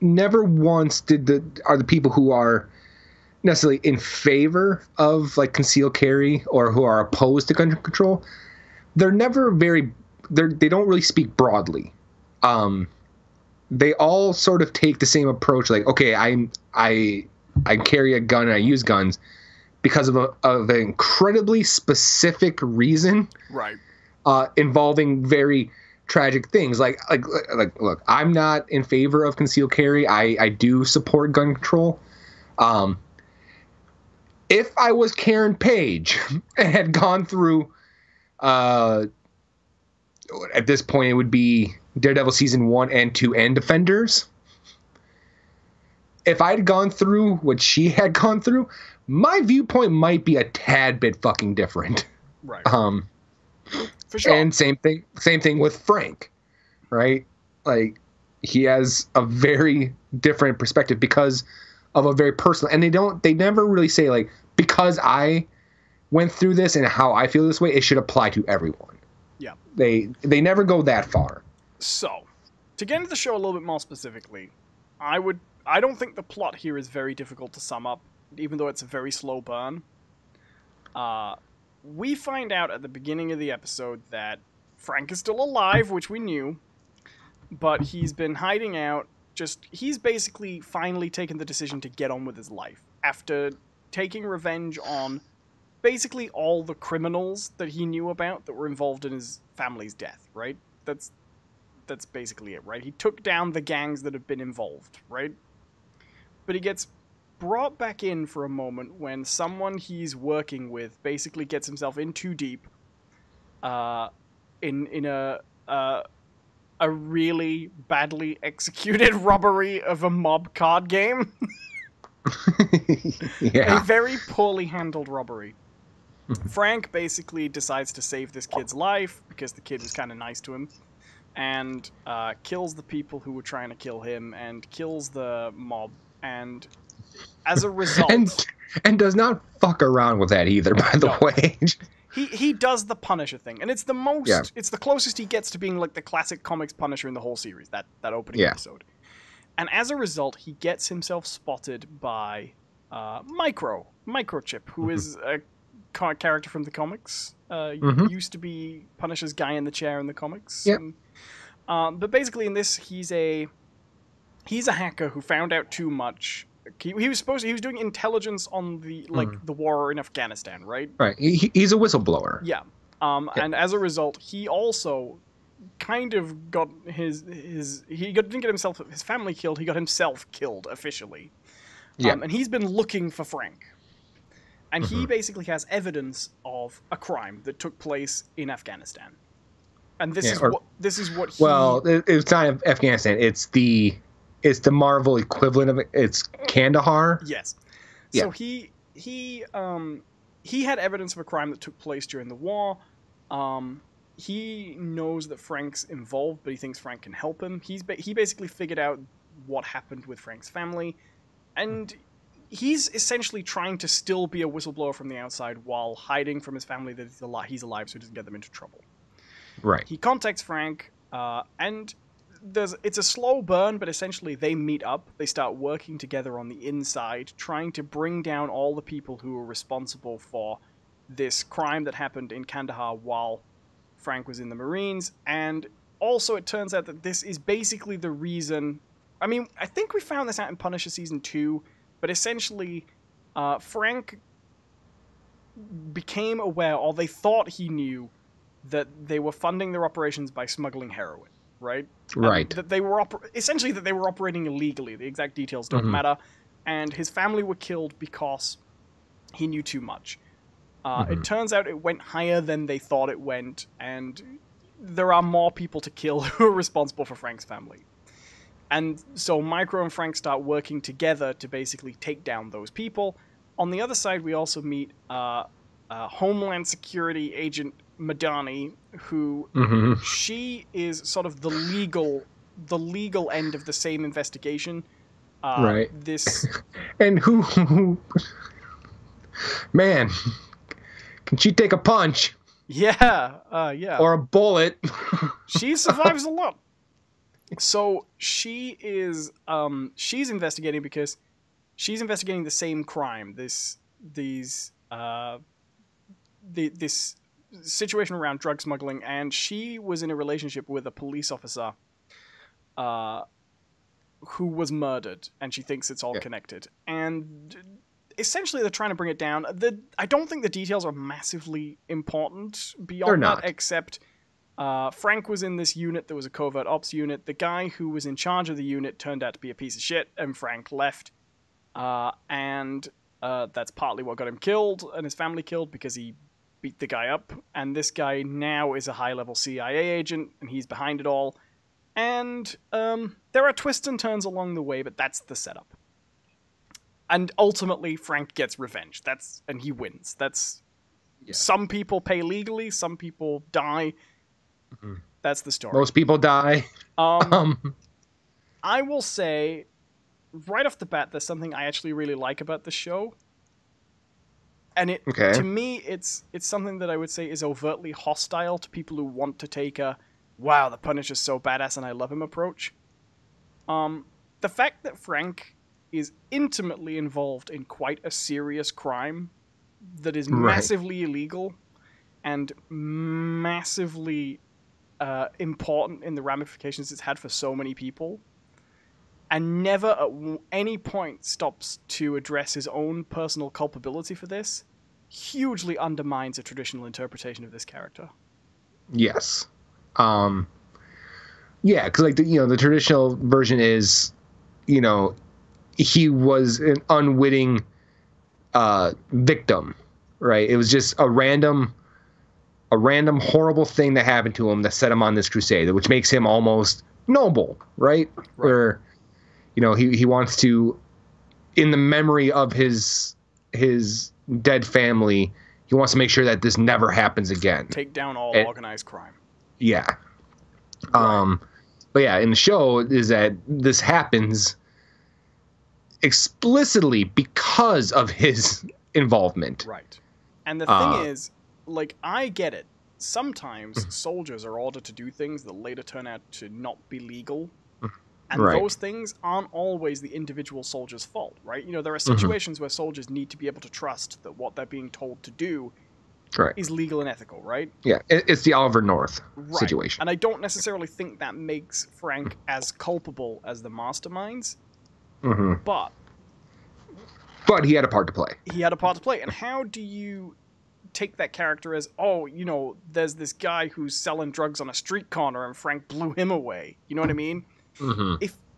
never once are the people who are necessarily in favor of like concealed carry or who are opposed to gun control, they're never they don't really speak broadly. They all sort of take the same approach, like, okay, I carry a gun and I use guns because of an incredibly specific reason, right? Involving very tragic things. Like, look, I'm not in favor of concealed carry. I do support gun control. If I was Karen Page and had gone through, at this point it would be Daredevil season 1 and 2 and Defenders. If I'd gone through what she had gone through, my viewpoint might be a tad bit fucking different. Right. For sure. And same thing with Frank, right? Like, he has a very different perspective because of a very personal, and they never really say like, because I went through this and how I feel this way, it should apply to everyone. Yeah. They never go that far. So, to get into the show a little bit more specifically, I don't think the plot here is very difficult to sum up, even though it's a very slow burn. We find out at the beginning of the episode that Frank is still alive, which we knew, but he's been hiding out. He's basically finally taken the decision to get on with his life after taking revenge on basically all the criminals that he knew about that were involved in his family's death, right? That's basically it, right? He took down the gangs that have been involved, right? But he gets brought back in for a moment when someone he's working with basically gets himself in too deep in a really badly executed robbery of a mob card game. Yeah. A very poorly handled robbery. Frank basically decides to save this kid's life because the kid was kind of nice to him, and kills the people who were trying to kill him and kills the mob, and as a result... and does not fuck around with that either, by the way. He does the Punisher thing, and it's the most... Yeah. It's the closest he gets to being like the classic comics Punisher in the whole series, that opening episode. And as a result, he gets himself spotted by Microchip, who is a character from the comics. Used to be Punisher's guy in the chair in the comics. Yep. But basically in this, he's a hacker who found out too much. He was doing intelligence on the the war in Afghanistan, right? Right. He's a whistleblower. Yeah. And as a result, he also kind of got didn't get his family killed. He got himself killed officially. Yeah. And he's been looking for Frank. And he basically has evidence of a crime that took place in Afghanistan. And this is what he... Well, it's not Afghanistan. It's the Marvel equivalent of it. It's Kandahar. Yes. So he had evidence of a crime that took place during the war. He knows that Frank's involved, but he thinks Frank can help him. He basically figured out what happened with Frank's family, and he's essentially trying to still be a whistleblower from the outside while hiding from his family that he's alive so he doesn't get them into trouble. Right. He contacts Frank, and it's a slow burn, but essentially they meet up. They start working together on the inside, trying to bring down all the people who were responsible for this crime that happened in Kandahar while Frank was in the Marines. And also it turns out that this is basically the reason... I mean, I think we found this out in Punisher Season 2, but essentially Frank became aware, or they thought he knew, that they were funding their operations by smuggling heroin, right? Right. That they were essentially that they were operating illegally. The exact details don't matter. And his family were killed because he knew too much. It turns out it went higher than they thought it went, and there are more people to kill who are responsible for Frank's family. And so Micro and Frank start working together to basically take down those people. On the other side, we also meet Homeland Security agent Madani, who she is sort of the legal end of the same investigation. Right. This and who man, can she take a punch? Yeah. Or a bullet? She survives a lot. So she is she's investigating because she's investigating the same crime. This situation around drug smuggling, and she was in a relationship with a police officer who was murdered, and she thinks it's all connected. And essentially, they're trying to bring it down. I don't think the details are massively important beyond that, except Frank was in this unit. There was a covert ops unit. The guy who was in charge of the unit turned out to be a piece of shit, and Frank left. And that's partly what got him killed, and his family killed, because he beat the guy up. And this guy now is a high-level CIA agent, and he's behind it all. And there are twists and turns along the way, but that's the setup. And ultimately, Frank gets revenge. And he wins. Some people pay legally, some people die. Mm-hmm. That's the story. Most people die. I will say, right off the bat, there's something I actually really like about the show. And to me, it's something that I would say is overtly hostile to people who want to take a, wow, the Punisher's so badass and I love him approach. The fact that Frank is intimately involved in quite a serious crime that is massively illegal and massively important in the ramifications it's had for so many people, and never at any point stops to address his own personal culpability for this, hugely undermines a traditional interpretation of this character. Yes. Because the traditional version is, he was an unwitting victim, right? It was just a random horrible thing that happened to him that set him on this crusade, which makes him almost noble, right? Where, he wants to, in the memory of his dead family, he wants to make sure that this never happens again. Take down all organized crime. Yeah. Right. But yeah, in the show is that this happens explicitly because of his involvement. Right. And the thing is, I get it. Sometimes soldiers are ordered to do things that later turn out to not be legal. And those things aren't always the individual soldier's fault, right? There are situations where soldiers need to be able to trust that what they're being told to do is legal and ethical, right? Yeah, it's the Oliver North situation. And I don't necessarily think that makes Frank as culpable as the masterminds, but he had a part to play. And how do you take that character as, there's this guy who's selling drugs on a street corner and Frank blew him away? You know what I mean?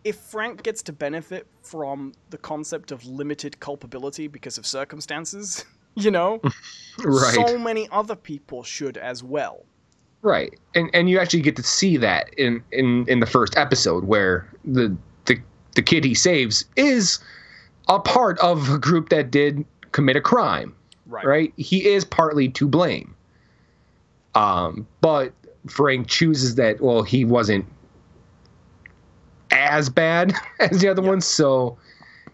If Frank gets to benefit from the concept of limited culpability because of circumstances, so many other people should as well. Right. And you actually get to see that in the first episode, where the kid he saves is a part of a group that did commit a crime. Right? He is partly to blame. But Frank chooses that, he wasn't as bad as the other ones, so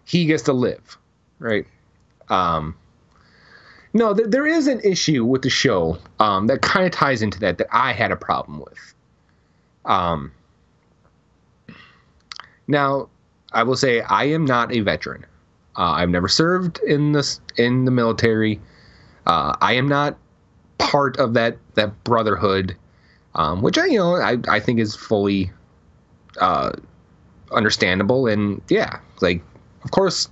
he gets to live. Right? No, there is an issue with the show that kind of ties into that I had a problem with. Now, I will say I am not a veteran. I've never served in the military. I am not part of that brotherhood, which I think is fully understandable. And of course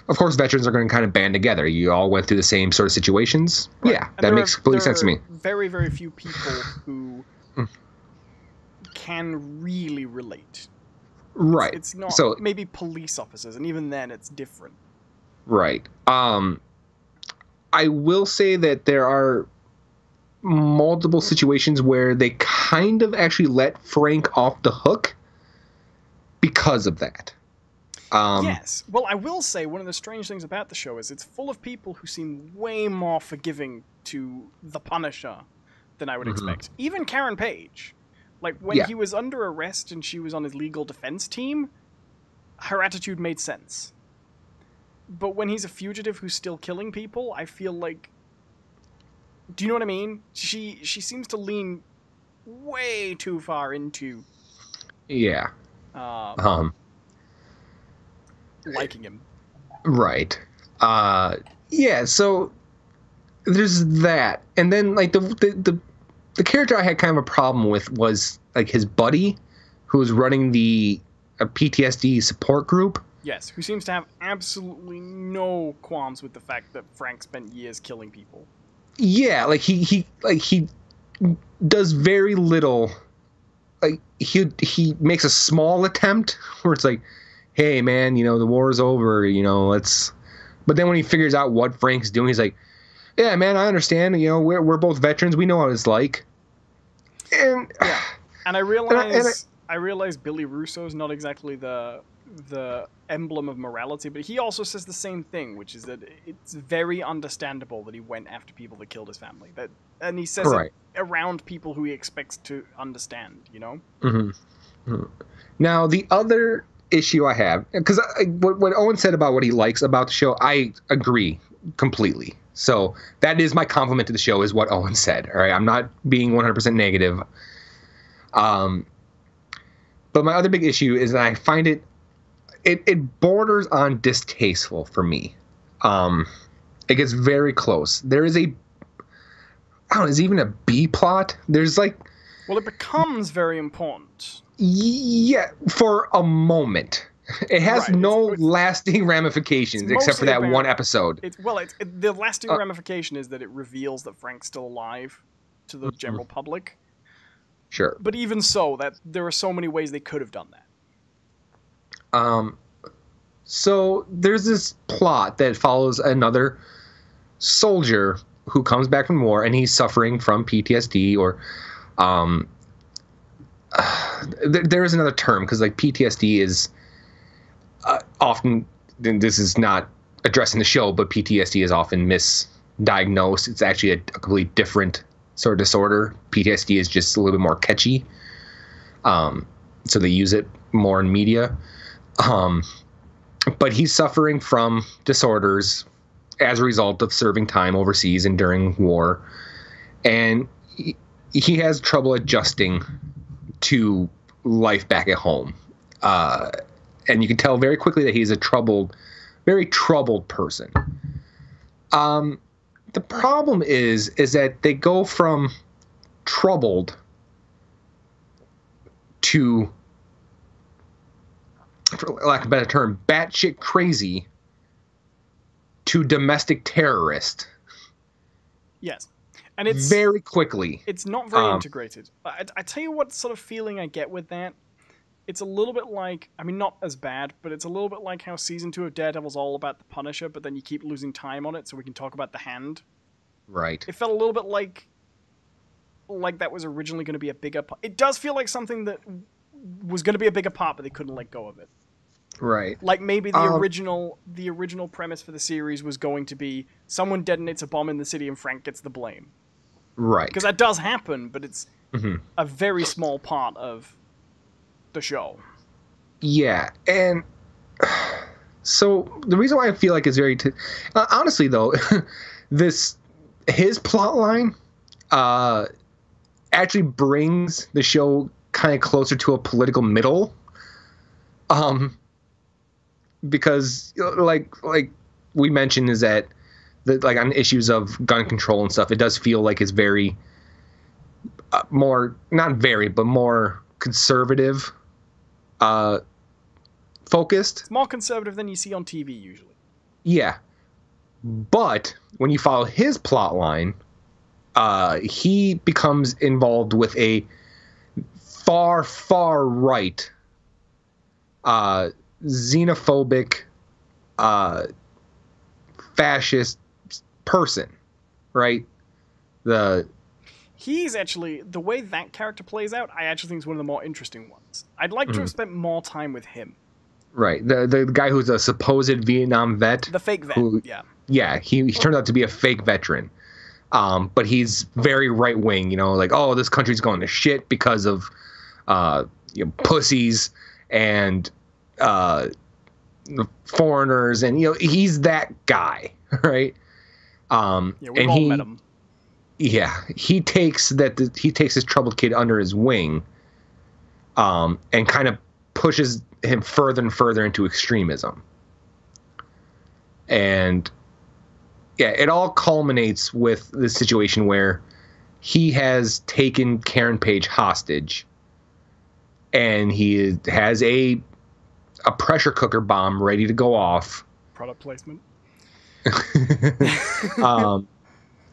veterans are going to kind of band together. You all went through the same sort of situations. Right. Yeah, that makes complete sense to me. Very, very few people who can really relate. Right. It's not, maybe police officers, and even then it's different. Right. I will say that there are multiple situations where they kind of actually let Frank off the hook. because of that. Yes. Well, I will say one of the strange things about the show is it's full of people who seem way more forgiving to the Punisher than I would expect. Even Karen Page. Like, when he was under arrest and she was on his legal defense team, her attitude made sense. But when he's a fugitive who's still killing people, I feel like... Do you know what I mean? She seems to lean way too far into... Yeah. Liking him. Right. Yeah, so there's that. And then, like, the character I had kind of a problem with was, like, his buddy, who was running the PTSD support group. Yes, who seems to have absolutely no qualms with the fact that Frank spent years killing people. Yeah, like, he does very little. Like, he makes a small attempt where it's like, hey, man, you know, the war's over, you know, let's... But then when he figures out what Frank's doing, he's like, yeah, man, I understand, you know, we're both veterans, we know what it's like. And I realize Billy Russo's not exactly the emblem of morality, but he also says the same thing, which is that it's very understandable that he went after people that killed his family. And he says it around people who he expects to understand, you know? Now, the other issue I have, because what Owen said about what he likes about the show, I agree completely. So that is my compliment to the show, is what Owen said. All right, I'm not being 100% negative. But my other big issue is that I find it borders on distasteful for me. It gets very close. There is is even a B plot. There's like... Well, it becomes very important. Yeah, for a moment. It has no lasting ramifications except for that one episode. The lasting ramification is that it reveals that Frank's still alive to the general public. Sure. But even so, that there are so many ways they could have done that. So there's this plot that follows another soldier who comes back from war, and he's suffering from PTSD or... there is another term, because like PTSD is often, this is not addressing the show, but PTSD is often misdiagnosed. It's actually a completely different sort of disorder. PTSD is just a little bit more catchy, so they use it more in media. But he's suffering from disorders as a result of serving time overseas and during war, and he has trouble adjusting to life back at home. And you can tell very quickly that he's a very troubled person. The problem is that they go from troubled to, for lack of a better term, batshit crazy to domestic terrorist. Yes. And it's very quickly. It's not very integrated. I tell you what sort of feeling I get with that. It's a little bit like, I mean, not as bad, but it's a little bit like how season 2 of Daredevil's all about the Punisher, but then you keep losing time on it so we can talk about the Hand. Right. It felt a little bit like that was originally going to be a bigger part. It does feel like something that was going to be a bigger part, but they couldn't let go of it. Right. Like maybe the original premise for the series was going to be someone detonates a bomb in the city and Frank gets the blame. Right. Because that does happen, but it's a very small part of the show. Yeah, and so the reason why I feel like it's very... honestly, though, his plot line actually brings the show kind of closer to a political middle. Because, like we mentioned, is that like on issues of gun control and stuff, it does feel like it's very more, not very, but more conservative focused. It's more conservative than you see on TV usually. Yeah. But when you follow his plot line, he becomes involved with a far, far right xenophobic fascist person, right? He's actually, the way that character plays out, I actually think is one of the more interesting ones. I'd like to have spent more time with him. Right. The guy who's a supposed Vietnam vet. The fake vet, yeah. Yeah, he turns out to be a fake veteran. But he's very right wing, like, oh, this country's going to shit because of pussies and foreigners, and he's that guy, right? Yeah, we've and all met him. Yeah, he takes his troubled kid under his wing, and kind of pushes him further and further into extremism. And yeah, it all culminates with the situation where he has taken Karen Page hostage, and he has a pressure cooker bomb ready to go off. Product placement.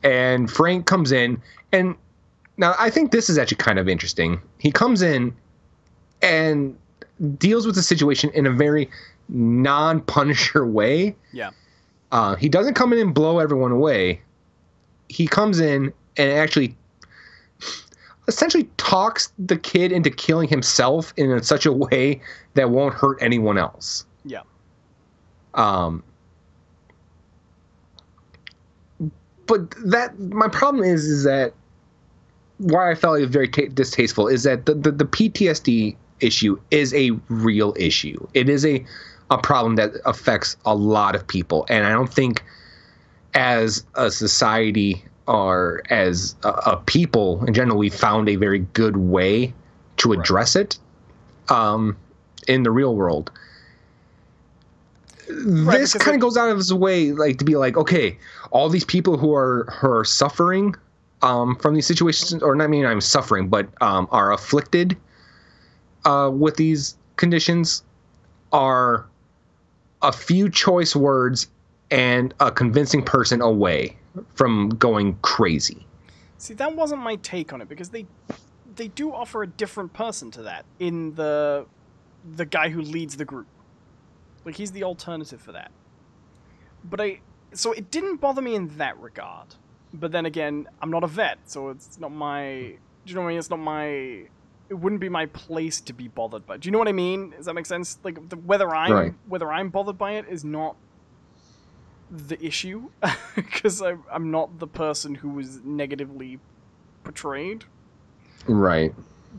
And Frank comes in, and now I think this is actually kind of interesting. He comes in and deals with the situation in a very non-Punisher way. Yeah. He doesn't come in and blow everyone away. He comes in and actually essentially talks the kid into killing himself in such a way that won't hurt anyone else. Yeah. But my problem is that why I felt it was very distasteful is that the PTSD issue is a real issue. It is a problem that affects a lot of people, and I don't think as a society or as a people in general we found a very good way to address it in the real world. This kind of goes out of his way, like, to be like, okay, all these people who are suffering from these situations, or not, I'm suffering, but are afflicted with these conditions, are a few choice words and a convincing person away from going crazy. See, that wasn't my take on it, because they do offer a different person to that in the guy who leads the group. Like, he's the alternative for that. So it didn't bother me in that regard. But then again, I'm not a vet, so it's not my... Do you know what I mean? It's not my... It wouldn't be my place to be bothered by. Do you know what I mean? Does that make sense? Like, whether I'm bothered by it is not the issue. Because I'm not the person who was negatively portrayed. Right.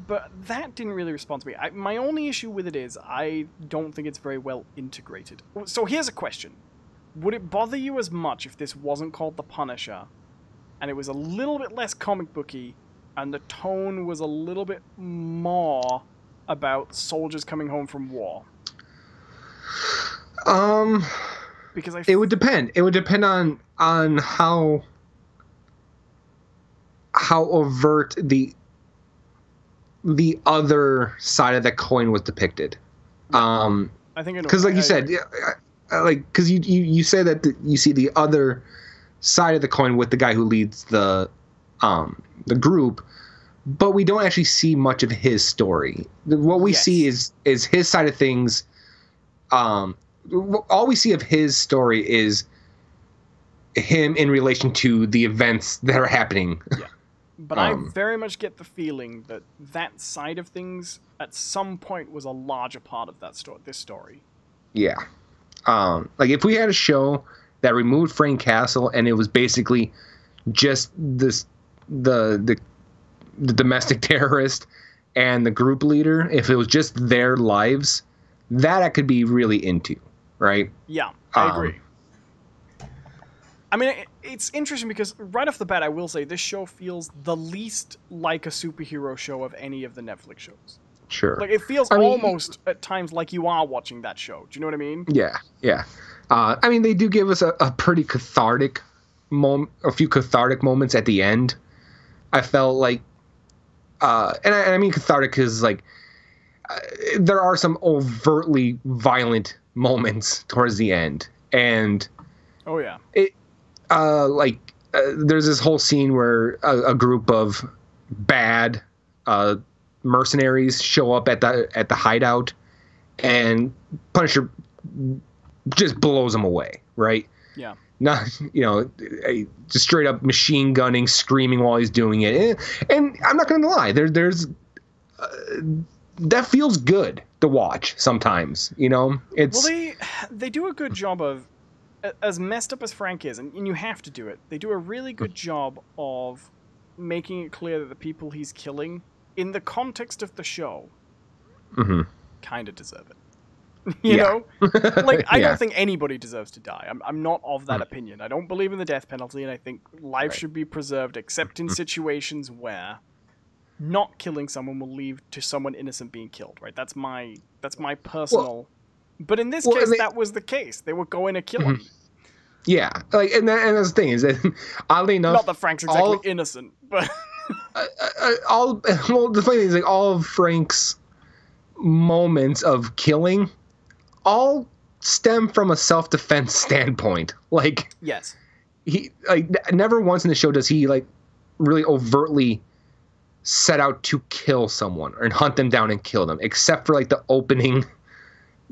But that didn't really respond to me. My only issue with it is I don't think it's very well integrated. So here's a question. Would it bother you as much if this wasn't called The Punisher, and it was a little bit less comic booky, and the tone was a little bit more about soldiers coming home from war? Because it would depend. It would depend on how overt the other side of that coin was depicted. I think because, like you said, because you say that you see the other side of the coin with the guy who leads the group, but we don't actually see much of his story. What we see is his side of things. All we see of his story is him in relation to the events that are happening. Yeah. But I very much get the feeling that side of things at some point was a larger part of this story. Yeah. Like, if we had a show that removed Frank Castle and it was basically just the domestic terrorist and the group leader, if it was just their lives, that I could be really into, right? Yeah, I agree. I mean, it's interesting because right off the bat, I will say this show feels the least like a superhero show of any of the Netflix shows. Sure. Like, it feels almost at times like you are watching that show. Do you know what I mean? Yeah, yeah. I mean, they do give us a pretty cathartic a few cathartic moments at the end. I felt like, and I mean cathartic because, like, there are some overtly violent moments towards the end, and oh yeah, there's this whole scene where a group of bad mercenaries show up at the hideout, and Punisher just blows them away, right? Yeah. not just straight up machine gunning, screaming while he's doing it. And I'm not going to lie, there's that feels good to watch sometimes. It's they do a good job of, as messed up as Frank is, and you have to do it. They do a really good job of making it clear that the people he's killing, in the context of the show, kind of deserve it. You know? I don't think anybody deserves to die. I'm not of that opinion. I don't believe in the death penalty, and I think life should be preserved, except in situations where not killing someone will lead to someone innocent being killed, right? That's my personal... but in this case, that was the case. They were going to kill him. Yeah, and that's the thing, is that, oddly enough... Not that Frank's exactly innocent, but... the funny thing is, all of Frank's moments of killing all stem from a self-defense standpoint. Yes. He, never once in the show does he, really overtly set out to kill someone and hunt them down and kill them, except for, the opening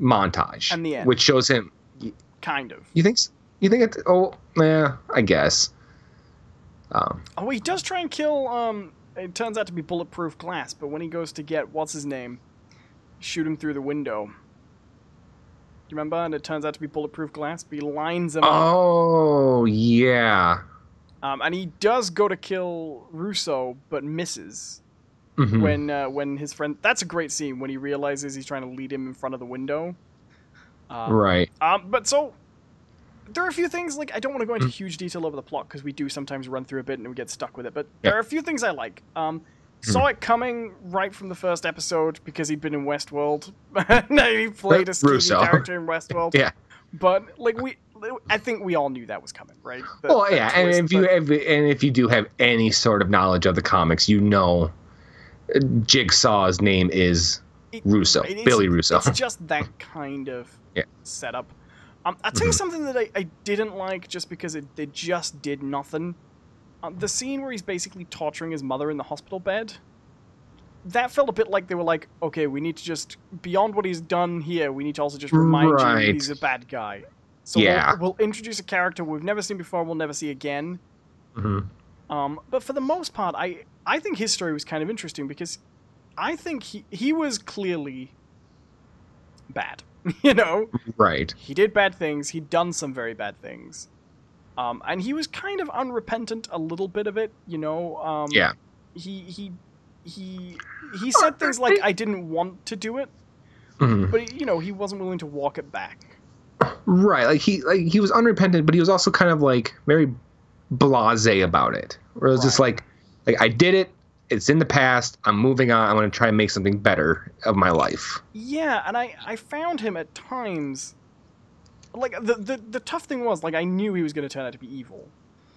montage. And the end. Which shows him... Kind of. You think it's... Oh, yeah, I guess. He does try and kill, it turns out to be bulletproof glass, but when he goes to get, what's his name, shoot him through the window. Do you remember? And it turns out to be bulletproof glass, but he lines him up. Oh, yeah. And he does go to kill Russo, but misses. When his friend... That's a great scene, when he realizes he's trying to lead him in front of the window. Right. But so... There are a few things, I don't want to go into huge detail over the plot, because we do sometimes run through a bit and we get stuck with it, but there are a few things I like. Saw it coming right from the first episode, because he'd been in Westworld. He played a Stevie character in Westworld. Yeah. But, I think we all knew that was coming, right? And if you do have any sort of knowledge of the comics, Jigsaw's name is Russo, Billy Russo. It's just that kind of setup. I'll tell you something that I didn't like, just because it just did nothing. The scene where he's basically torturing his mother in the hospital bed, that felt a bit like they were like, okay, we need to just, beyond what he's done here, we need to also just remind you he's a bad guy. So we'll introduce a character we've never seen before, we'll never see again. But for the most part, I think his story was kind of interesting, because I think he was clearly bad. Right. He did bad things. He'd done some very bad things. And he was kind of unrepentant a little bit of it, Yeah. He said things like, I didn't want to do it. But, he wasn't willing to walk it back. Right. He was unrepentant, but he was also kind of, very blasé about it. Where it was just like, I did it. It's in the past. I'm moving on. I'm going to try and make something better of my life. Yeah, and I found him at times... the tough thing was, I knew he was going to turn out to be evil.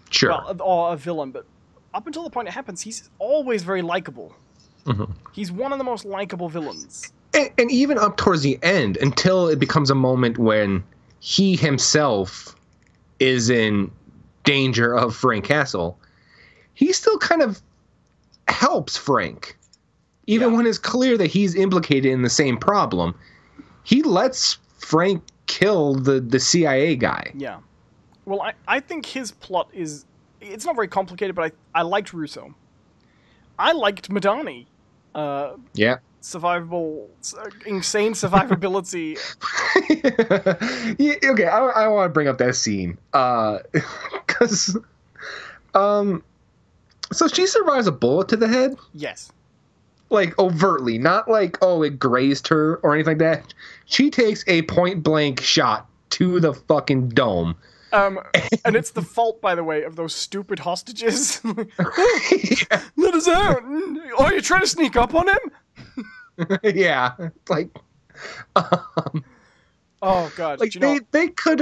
Sure. Well, or a villain, but up until the point it happens, he's always very likable. He's one of the most likable villains. And even up towards the end, until it becomes a moment when he himself is in danger of Frank Castle, he still kind of helps Frank. Even when it's clear that he's implicated in the same problem, he lets Frank kill the CIA guy. Yeah. Well, I think his plot is... It's not very complicated, but I liked Russo. I liked Madani. Yeah. Insane survivability. Okay, I want to bring up that scene. Because... So she survives a bullet to the head? Yes. Overtly. Not it grazed her or anything like that. She takes a point-blank shot to the fucking dome. And it's the fault, by the way, of those stupid hostages. Let us out! Oh, you're trying to sneak up on him? Yeah. Oh, God. They could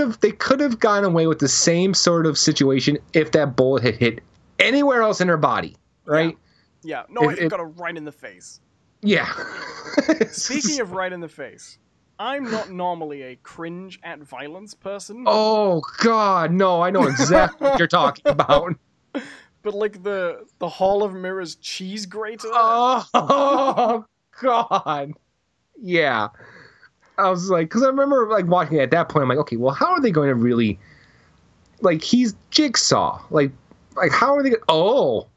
have gone away with the same sort of situation if that bullet had hit anywhere else in her body, right? Yeah. No, it got her right in the face. Yeah. Speaking of right in the face, I'm not normally a cringe at violence person. Oh, God, no, I know exactly what you're talking about. But, the Hall of Mirrors cheese grater? Oh, God. Yeah. I was because I remember, watching it at that point, I'm like, okay, well, how are they going to really like he's Jigsaw. Like how are they? Oh,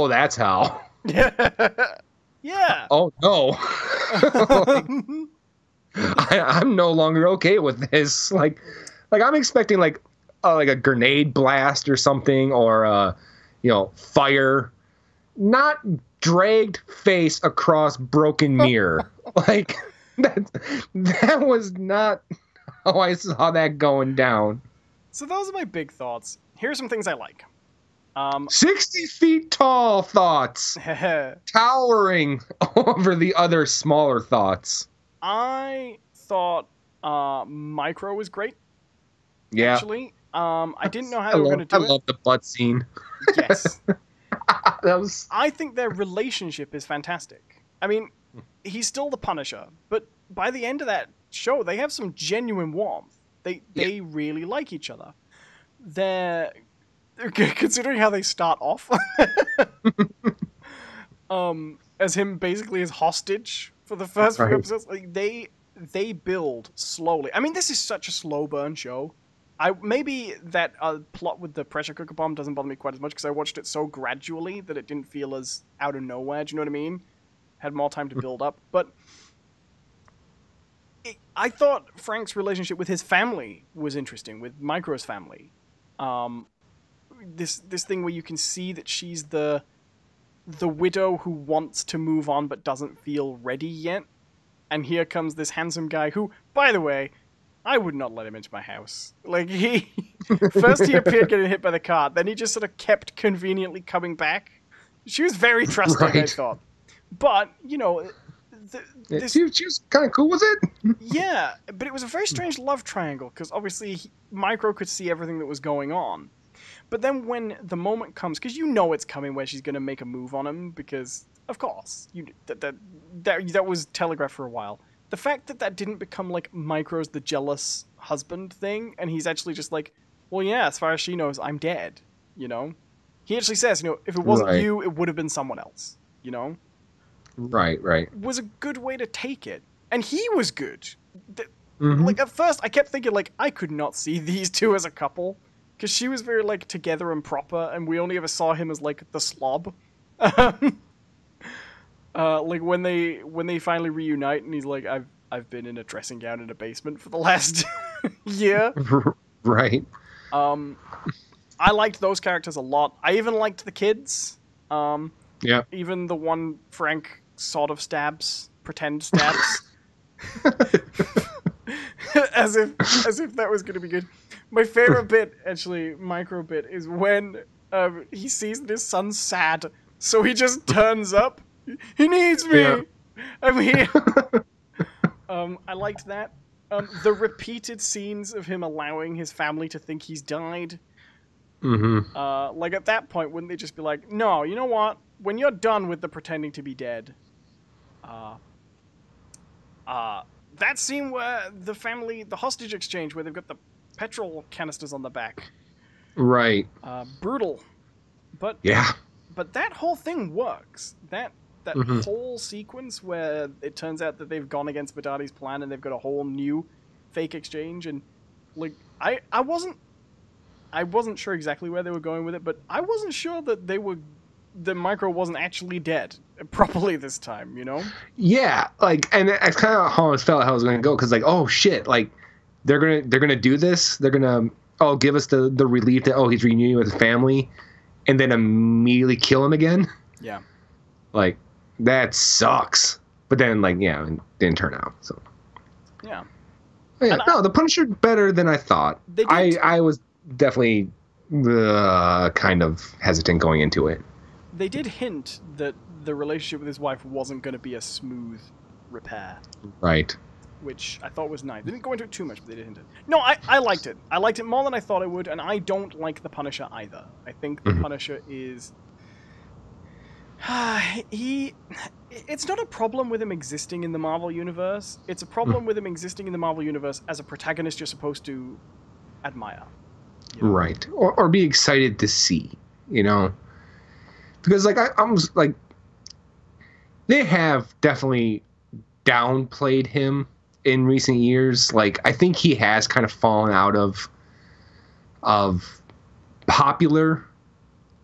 that's how. Yeah. Oh no. I'm no longer okay with this. Like I'm expecting like a grenade blast or something, or fire, not dragged face across broken mirror. Like that was not how I saw that going down. So those are my big thoughts. Here's some things I like. 60 feet tall thoughts, towering over the other smaller thoughts. I thought Micro was great. Yeah. Actually, I didn't know how they were going to do it. I love the butt scene. Yes. That was. I think their relationship is fantastic. I mean, he's still the Punisher, but by the end of that show, they have some genuine warmth. They really like each other. They're considering how they start off, as him basically as hostage for the first few episodes. Like they build slowly. I mean, this is such a slow burn show. Maybe that plot with the pressure cooker bomb doesn't bother me quite as much because I watched it so gradually that it didn't feel as out of nowhere. Do you know what I mean? Had more time to build up. But I thought Frank's relationship with his family was interesting, with Micro's family. This thing where you can see that she's the widow who wants to move on but doesn't feel ready yet. And here comes this handsome guy who, by the way, I would not let him into my house. Like, first he appeared getting hit by the car, then he just sort of kept conveniently coming back. She was very trusting, I thought. But, she was kind of cool with it. Yeah, but it was a very strange love triangle, because obviously Micro could see everything that was going on. But then when the moment comes, because you know it's coming where she's going to make a move on him, because, of course, that was telegraphed for a while. The fact that didn't become like Micro's the jealous husband thing, and he's actually just like, well, yeah, as far as she knows, I'm dead, He actually says, if it wasn't you, it would have been someone else, Right. Was a good way to take it. And he was good. Like, at first, I kept thinking, like, I could not see these two as a couple, because she was very, like, together and proper, and we only ever saw him as, like, the slob. Like when they finally reunite and he's like, I've been in a dressing gown in a basement for the last year. Right. I liked those characters a lot. I even liked the kids. Yeah. Even the one Frank sort of pretend stabs. as if that was gonna be good. My favorite bit, actually, Micro bit, is when he sees that his son's sad, so he just turns up. He needs me. Yeah. I'm here. I liked that. The repeated scenes of him allowing his family to think he's died. Like at that point, wouldn't they just be like, "No, you know what? When you're done with the pretending to be dead, that scene where the hostage exchange, where they've got the petrol canisters on the back, right? Brutal, but yeah." But that whole thing works. That whole sequence where it turns out that they've gone against Badati's plan and they've got a whole new fake exchange, and like I wasn't sure exactly where they were going with it, but I wasn't sure that the Micro wasn't actually dead properly this time, Yeah, like, and that's kind of how I felt how it was going to go, because like, oh shit, like they're gonna do this, they're gonna give us the relief that he's reuniting with his family, and then immediately kill him again. Yeah. Like, that sucks. But then, like, yeah, it didn't turn out. So. Yeah. Yeah. No, the Punisher better than I thought. I was definitely kind of hesitant going into it. They did hint that the relationship with his wife wasn't going to be a smooth repair. Right. Which I thought was nice. They didn't go into it too much, but they did hint it. No, I liked it. I liked it more than I thought I would, and I don't like the Punisher either. I think the Punisher is... It's not a problem with him existing in the Marvel Universe. It's a problem with him existing in the Marvel Universe as a protagonist you're supposed to admire. Right. Or be excited to see, Because, like, I'm like... They have definitely downplayed him in recent years. Like, I think he has kind of fallen out of of popular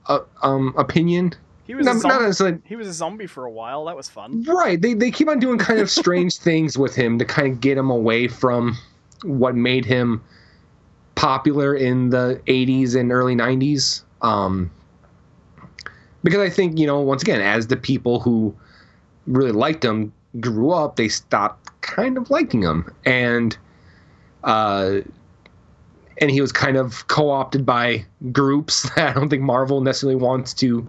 opinion. He was a zombie for a while. That was fun. Right. They keep on doing kind of strange things with him to kind of get him away from what made him popular in the 80s and early 90s. Because I think, once again, as the people who really liked him grew up, they stopped kind of liking him. And he was kind of co-opted by groups that I don't think Marvel necessarily wants to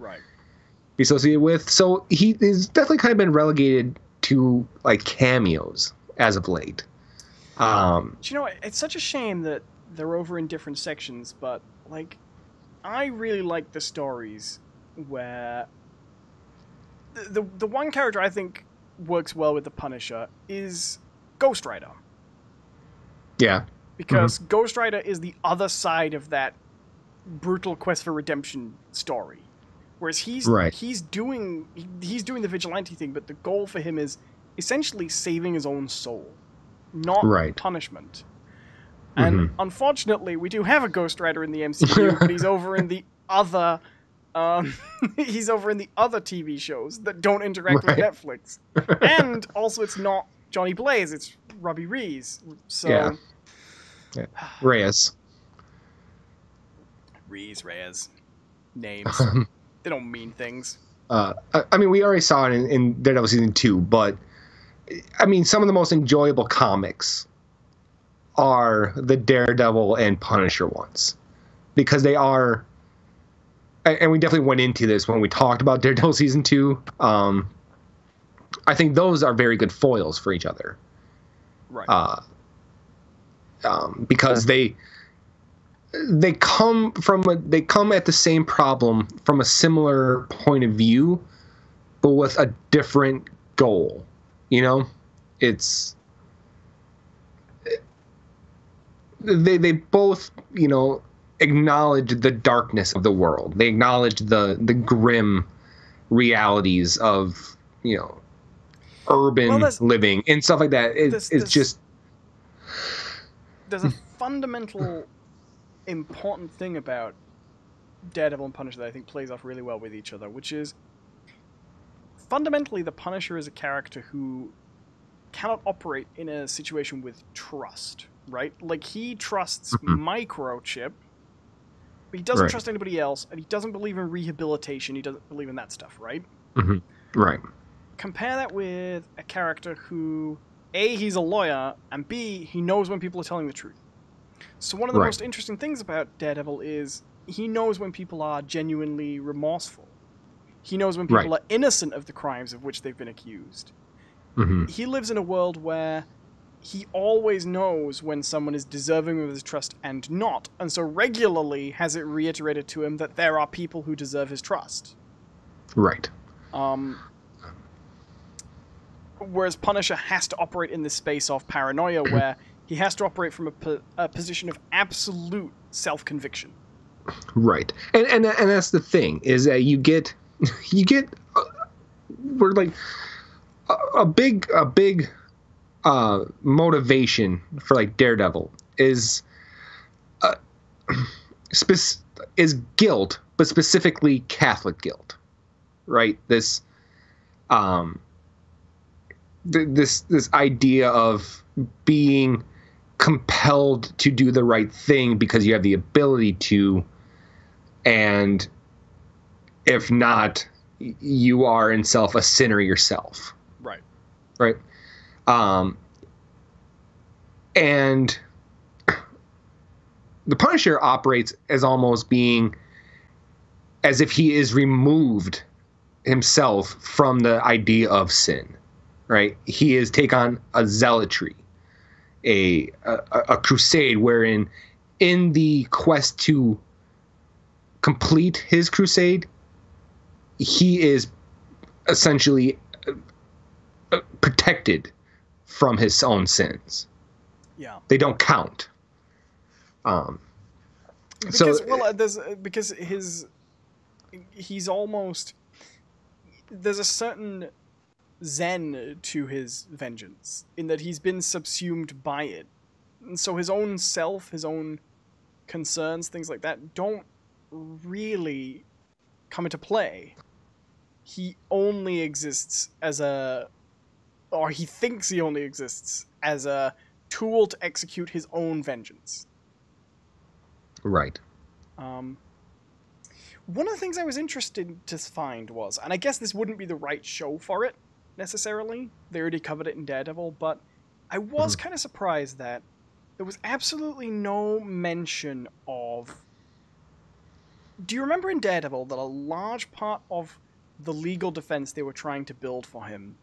be associated with. So he is definitely kind of been relegated to like cameos as of late. It's such a shame that they're over in different sections, but like, I really like the stories where the one character I think works well with the Punisher is Ghost Rider. Yeah. Because Ghost Rider is the other side of that brutal quest for redemption story. Whereas he's doing the vigilante thing, but the goal for him is essentially saving his own soul, not punishment. And unfortunately, we do have a Ghost Rider in the MCU, but he's over in the other TV shows that don't interact with Netflix. And also, it's not Johnny Blaze, it's Robbie Reyes. So yeah. Reyes. Names. They don't mean things. I mean, we already saw it in Daredevil Season 2, but I mean, some of the most enjoyable comics are the Daredevil and Punisher ones. Because they are, and we definitely went into this when we talked about Daredevil Season 2, I think those are very good foils for each other. Right. Because they come at the same problem from a similar point of view, but with a different goal. It's they both acknowledge the darkness of the world. They acknowledge the grim realities of urban living and stuff like that. It's just there's a fundamental important thing about Daredevil and Punisher that I think plays off really well with each other, which is fundamentally the Punisher is a character who cannot operate in a situation with trust, right? Like, he trusts Microchip, but he doesn't trust anybody else, and he doesn't believe in rehabilitation, he doesn't believe in that stuff, right? Right. Compare that with a character who, A, he's a lawyer, and B, he knows when people are telling the truth. So one of the most interesting things about Daredevil is he knows when people are genuinely remorseful. He knows when people are innocent of the crimes of which they've been accused. He lives in a world where he always knows when someone is deserving of his trust and not, and so regularly has it reiterated to him that there are people who deserve his trust. Right. Whereas Punisher has to operate in this space of paranoia where he has to operate from a position of absolute self-conviction. Right. And that's the thing, is that you get we're like a big motivation for like Daredevil is guilt, but specifically Catholic guilt, right? This idea of being compelled to do the right thing because you have the ability to, and if not, you are in self a sinner yourself. Right. And the Punisher operates as almost being as if he is removed himself from the idea of sin, right? He is take on a zealotry, a crusade wherein in the quest to complete his crusade, he is essentially protected from his own sins. Yeah. They don't count. Because he's almost, there's a certain zen to his vengeance in that he's been subsumed by it. And so his own self, his own concerns, things like that, don't really come into play. He only exists as or he thinks he only exists as a tool to execute his own vengeance. Right. One of the things I was interested to find was, and I guess this wouldn't be the right show for it, necessarily. They already covered it in Daredevil, but I was kind of surprised that there was absolutely no mention of... Do you remember in Daredevil that a large part of the legal defense they were trying to build for him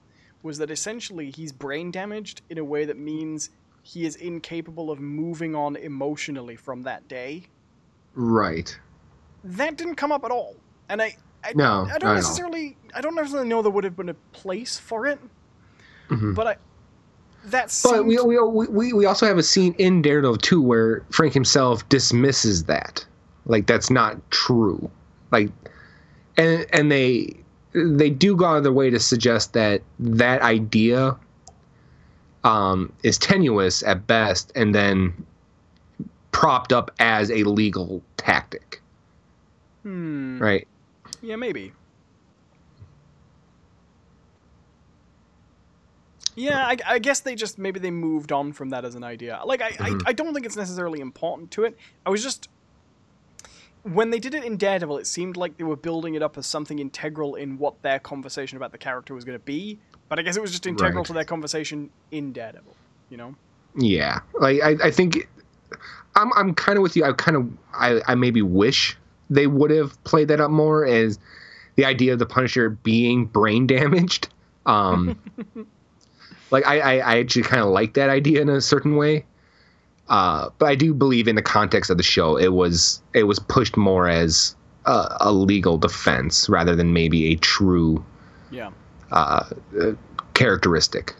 was that essentially he's brain damaged in a way that means he is incapable of moving on emotionally from that day? Right. That didn't come up at all. And I don't necessarily know there would have been a place for it. Mm-hmm. But But we also have a scene in Daredevil 2 where Frank himself dismisses that. Like, that's not true. Like, and they do go out of their way to suggest that idea is tenuous at best and then propped up as a legal tactic. Right? Yeah, maybe. Yeah, I guess maybe they moved on from that as an idea. Like, I don't think it's necessarily important to it. I was just... When they did it in Daredevil, it seemed like they were building it up as something integral in what their conversation about the character was going to be. But I guess it was just integral to their conversation in Daredevil, you know? Yeah. Like, I think... I'm kind of with you. I maybe wish they would have played that up more as the idea of the Punisher being brain damaged. Like, I actually kind of like that idea in a certain way. But I do believe in the context of the show, it was pushed more as a legal defense rather than maybe a true characteristic.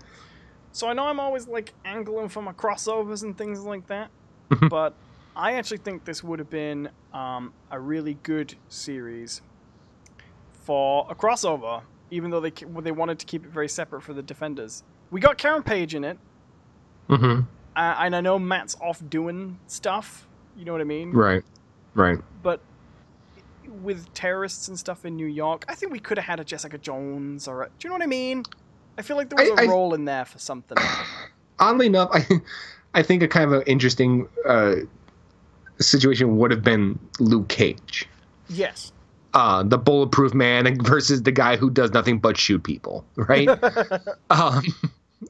So I know I'm always like angling for my crossovers and things like that, but I actually think this would have been a really good series for a crossover, even though they wanted to keep it very separate for the Defenders. We got Karen Page in it. Mm-hmm. And I know Matt's off doing stuff. You know what I mean? Right. But with terrorists and stuff in New York, I think we could have had a Jessica Jones do you know what I mean? I feel like there was a role in there for something. Oddly enough, I think a kind of an interesting situation would have been Luke Cage. Yes. The bulletproof man versus the guy who does nothing but shoot people, right?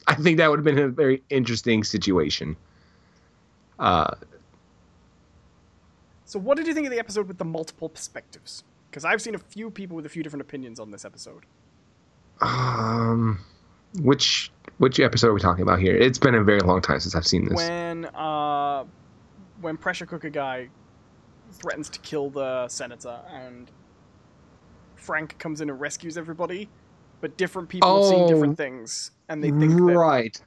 I think that would have been a very interesting situation. So what did you think of the episode with the multiple perspectives? Because I've seen a few people with a few different opinions on this episode. Which episode are we talking about here? It's been a very long time since I've seen this. When Pressure Cooker Guy threatens to kill the senator and Frank comes in and rescues everybody, but different people have seen different things, and they think right.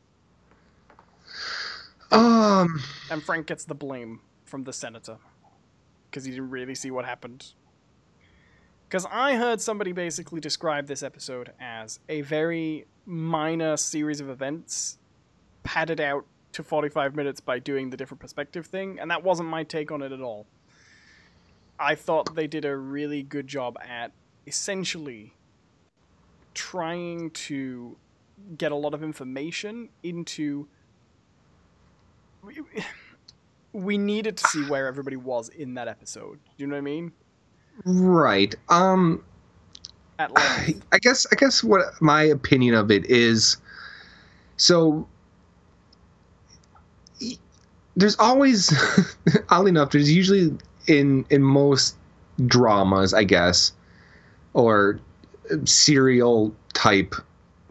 And Frank gets the blame from the senator because he didn't really see what happened. Because I heard somebody basically describe this episode as a very minor series of events padded out to 45 minutes by doing the different perspective thing, and that wasn't my take on it at all. I thought they did a really good job at essentially trying to get a lot of information into... We needed to see where everybody was in that episode. Do you know what I mean? Right. At length. I guess what my opinion of it is, so there's always, oddly enough, there's usually in most dramas, I guess, or serial type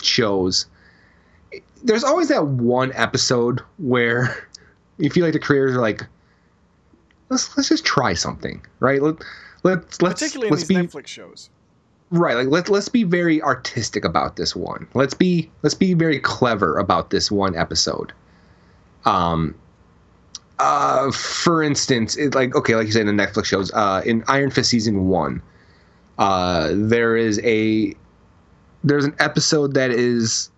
shows, there's always that one episode where you feel like the creators are like, let's just try something, right? Let's particularly in these Netflix shows. Right, like let's be very artistic about this one. Let's be very clever about this one episode. For instance, like you said in the Netflix shows, in Iron Fist season 1, there's an episode that is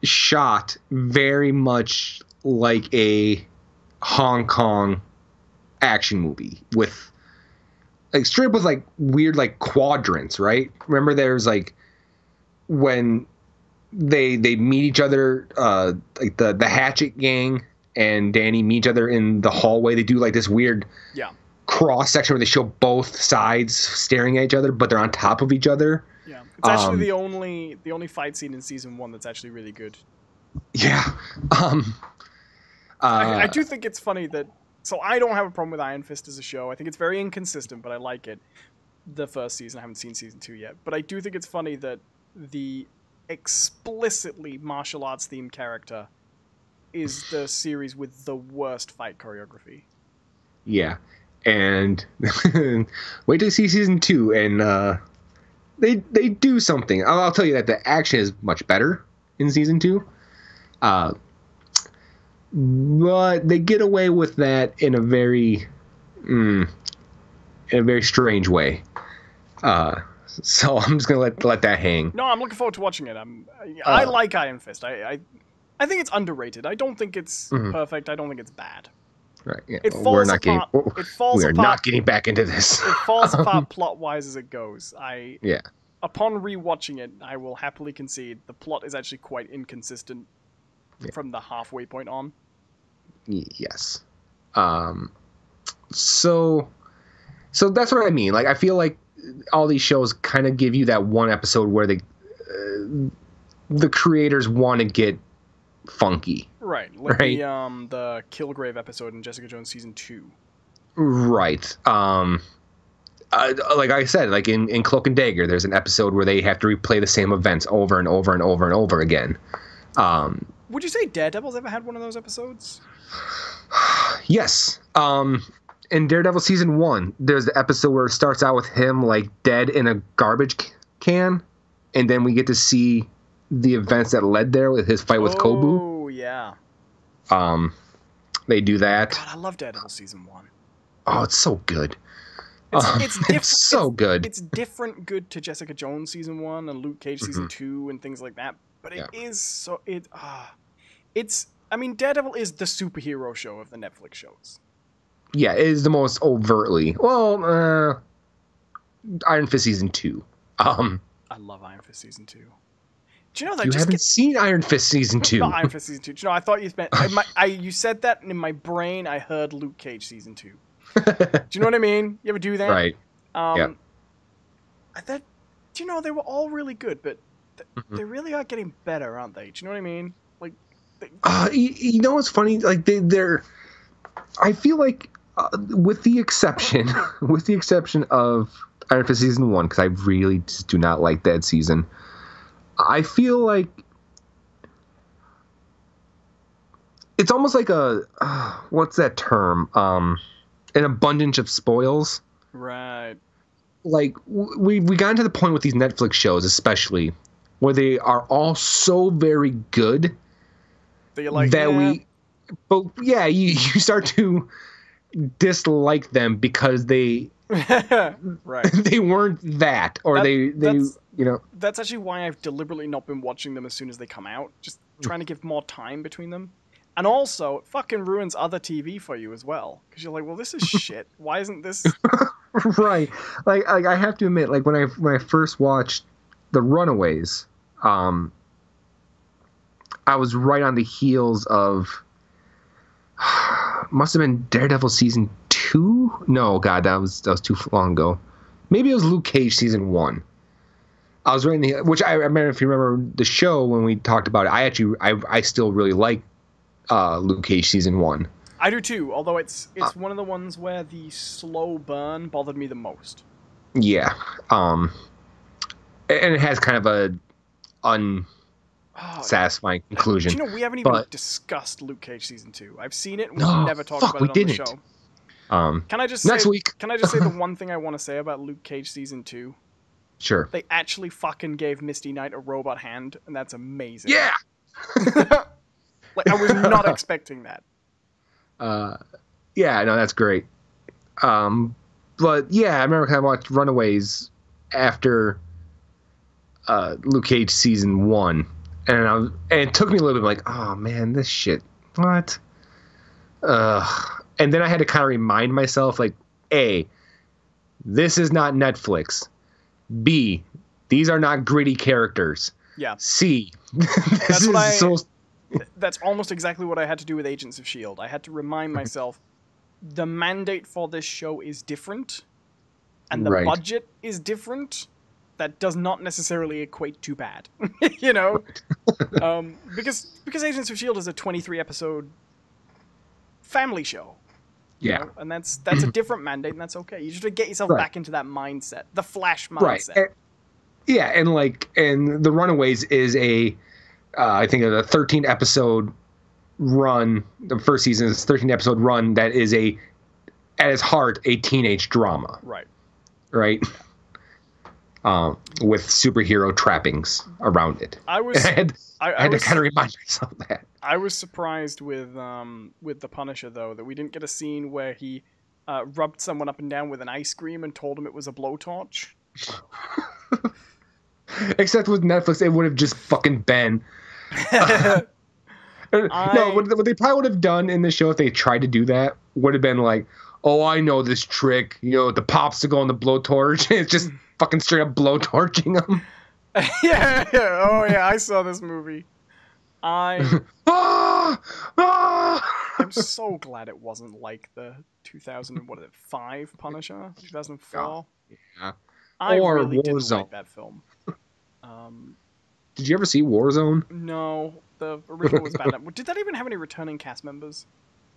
shot very much like a Hong Kong action movie with like straight up with like weird like quadrants, right? Remember there's like when they meet each other, like the Hatchet gang and Danny meet each other in the hallway. They do like this weird cross section where they show both sides staring at each other, but they're on top of each other. Yeah, it's actually the only fight scene in season 1 that's actually really good. Yeah. I do think it's funny that. So I don't have a problem with Iron Fist as a show. I think it's very inconsistent, but I like it. The first season, I haven't seen season 2 yet, but I do think it's funny that the explicitly martial arts themed character is the series with the worst fight choreography. Yeah, and wait till you see season 2, and they do something. I'll tell you that the action is much better in season 2. But they get away with that in a very strange way. So I'm just gonna let that hang. No, I'm looking forward to watching it. I like Iron Fist. I think it's underrated. I don't think it's perfect. I don't think it's bad. Right. Yeah. It falls apart. We are not getting back into this. It falls apart plot wise as it goes. Yeah. Upon rewatching it, I will happily concede the plot is actually quite inconsistent from the halfway point on. Yes. So that's what I mean. Like, I feel like all these shows kind of give you that one episode where the creators want to get funky. Right. Like the Kilgrave episode in Jessica Jones season 2. Right. Like I said, like in Cloak and Dagger, there's an episode where they have to replay the same events over and over and over and over again. Would you say Daredevil's ever had one of those episodes? Yes. In Daredevil season 1, there's the episode where it starts out with him like dead in a garbage can, and then we get to see the events that led there with his fight with Kobu. Oh yeah. They do that. God, I love Daredevil season 1. Oh, it's so good. It's so good. It's different good to Jessica Jones season 1 and Luke Cage season 2 and things like that. But it is so it's. I mean, Daredevil is the superhero show of the Netflix shows. Yeah, it is the most overtly. Well, Iron Fist season 2. I love Iron Fist season 2. Do you know that you haven't seen Iron Fist season 2? Not Iron Fist season 2. Do you know, I thought you meant. You said that, and in my brain, I heard Luke Cage season 2. Do you know what I mean? You ever do that? Right. Yeah. Do you know they were all really good, but they really are getting better, aren't they? Do you know what I mean? Like, you know what's funny? Like they're. I feel like, with the exception of Iron Fist season 1, because I really just do not like that season. I feel like it's almost like a what's that term? An abundance of spoils. Right. Like we got to the point with these Netflix shows, especially where they are all so very good that you're like, you start to dislike them because they right. they weren't that, or they that's actually why I've deliberately not been watching them as soon as they come out, just trying to give more time between them. And also, it fucking ruins other TV for you as well, because you're like, well, this is shit. Why isn't this right? Like I have to admit, like when I first watched The Runaways, I was right on the heels of must have been Daredevil season 2. No, God, that was too long ago. Maybe it was Luke Cage season 1. I was right in the, which I remember, if you remember the show when we talked about it. I still really like Luke Cage season 1. I do too, although it's one of the ones where the slow burn bothered me the most. Yeah. And it has kind of a unsatisfying conclusion. Do you know, we haven't even discussed Luke Cage season 2. I've seen it, and we've never talked about it on the show. Can I just next week? Can I just say the one thing I want to say about Luke Cage season 2? Sure. They actually fucking gave Misty Knight a robot hand, and that's amazing. Yeah. Like, I was not expecting that. Yeah, no, that's great. But yeah, I remember I watched Runaways after Luke Cage season 1, and it took me a little bit like, oh man, this shit, what? And and then I had to kind of remind myself, like, A, this is not Netflix. B, these are not gritty characters. Yeah. C, that's almost exactly what I had to do with Agents of S.H.I.E.L.D. I had to remind myself the mandate for this show is different, and the budget is different. That does not necessarily equate to bad, you know? Because Agents of S.H.I.E.L.D. is a 23-episode family show. Yeah. You know? And that's a different mandate, and that's okay. You just have to get yourself back into that mindset. The Flash mindset. Right. And The Runaways is I think a 13-episode run. The first season is a 13-episode run that is at its heart a teenage drama. Right. Right. With superhero trappings around it. I had to kind of remind myself that. I was surprised with the Punisher though that we didn't get a scene where he rubbed someone up and down with an ice cream and told him it was a blowtorch. Except with Netflix, it would have just fucking been. No, what they probably would have done in the show if they tried to do that would have been like, oh, I know this trick, you know, the popsicle and the blowtorch. It's just fucking straight up blowtorching them. Yeah. Oh yeah, I saw this movie. I'm so glad it wasn't like the 2005 Punisher, 2004. Oh, yeah. I really didn't like that film. Did you ever see Warzone? No, the original was bad. Did that even have any returning cast members?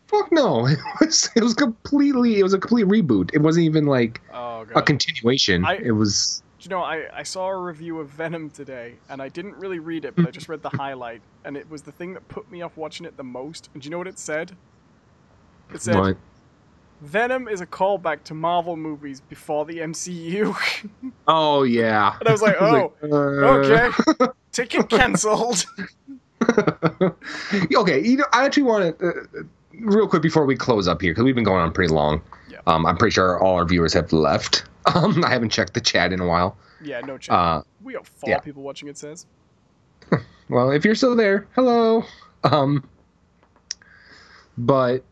Fuck no. It was a complete reboot. It wasn't even like a continuation. You know, I saw a review of Venom today, and I didn't really read it, but I just read the highlight, and it was the thing that put me off watching it the most. And do you know what it said? It said, what? Venom is a callback to Marvel movies before the MCU. Oh, yeah. And I was like, okay. Ticket cancelled. Okay, you know, I actually want to, real quick before we close up here, because we've been going on pretty long. Yeah. I'm pretty sure all our viewers have left. I haven't checked the chat in a while. Yeah, no chat. We got 4 people watching, it says. Well, if you're still there, hello. But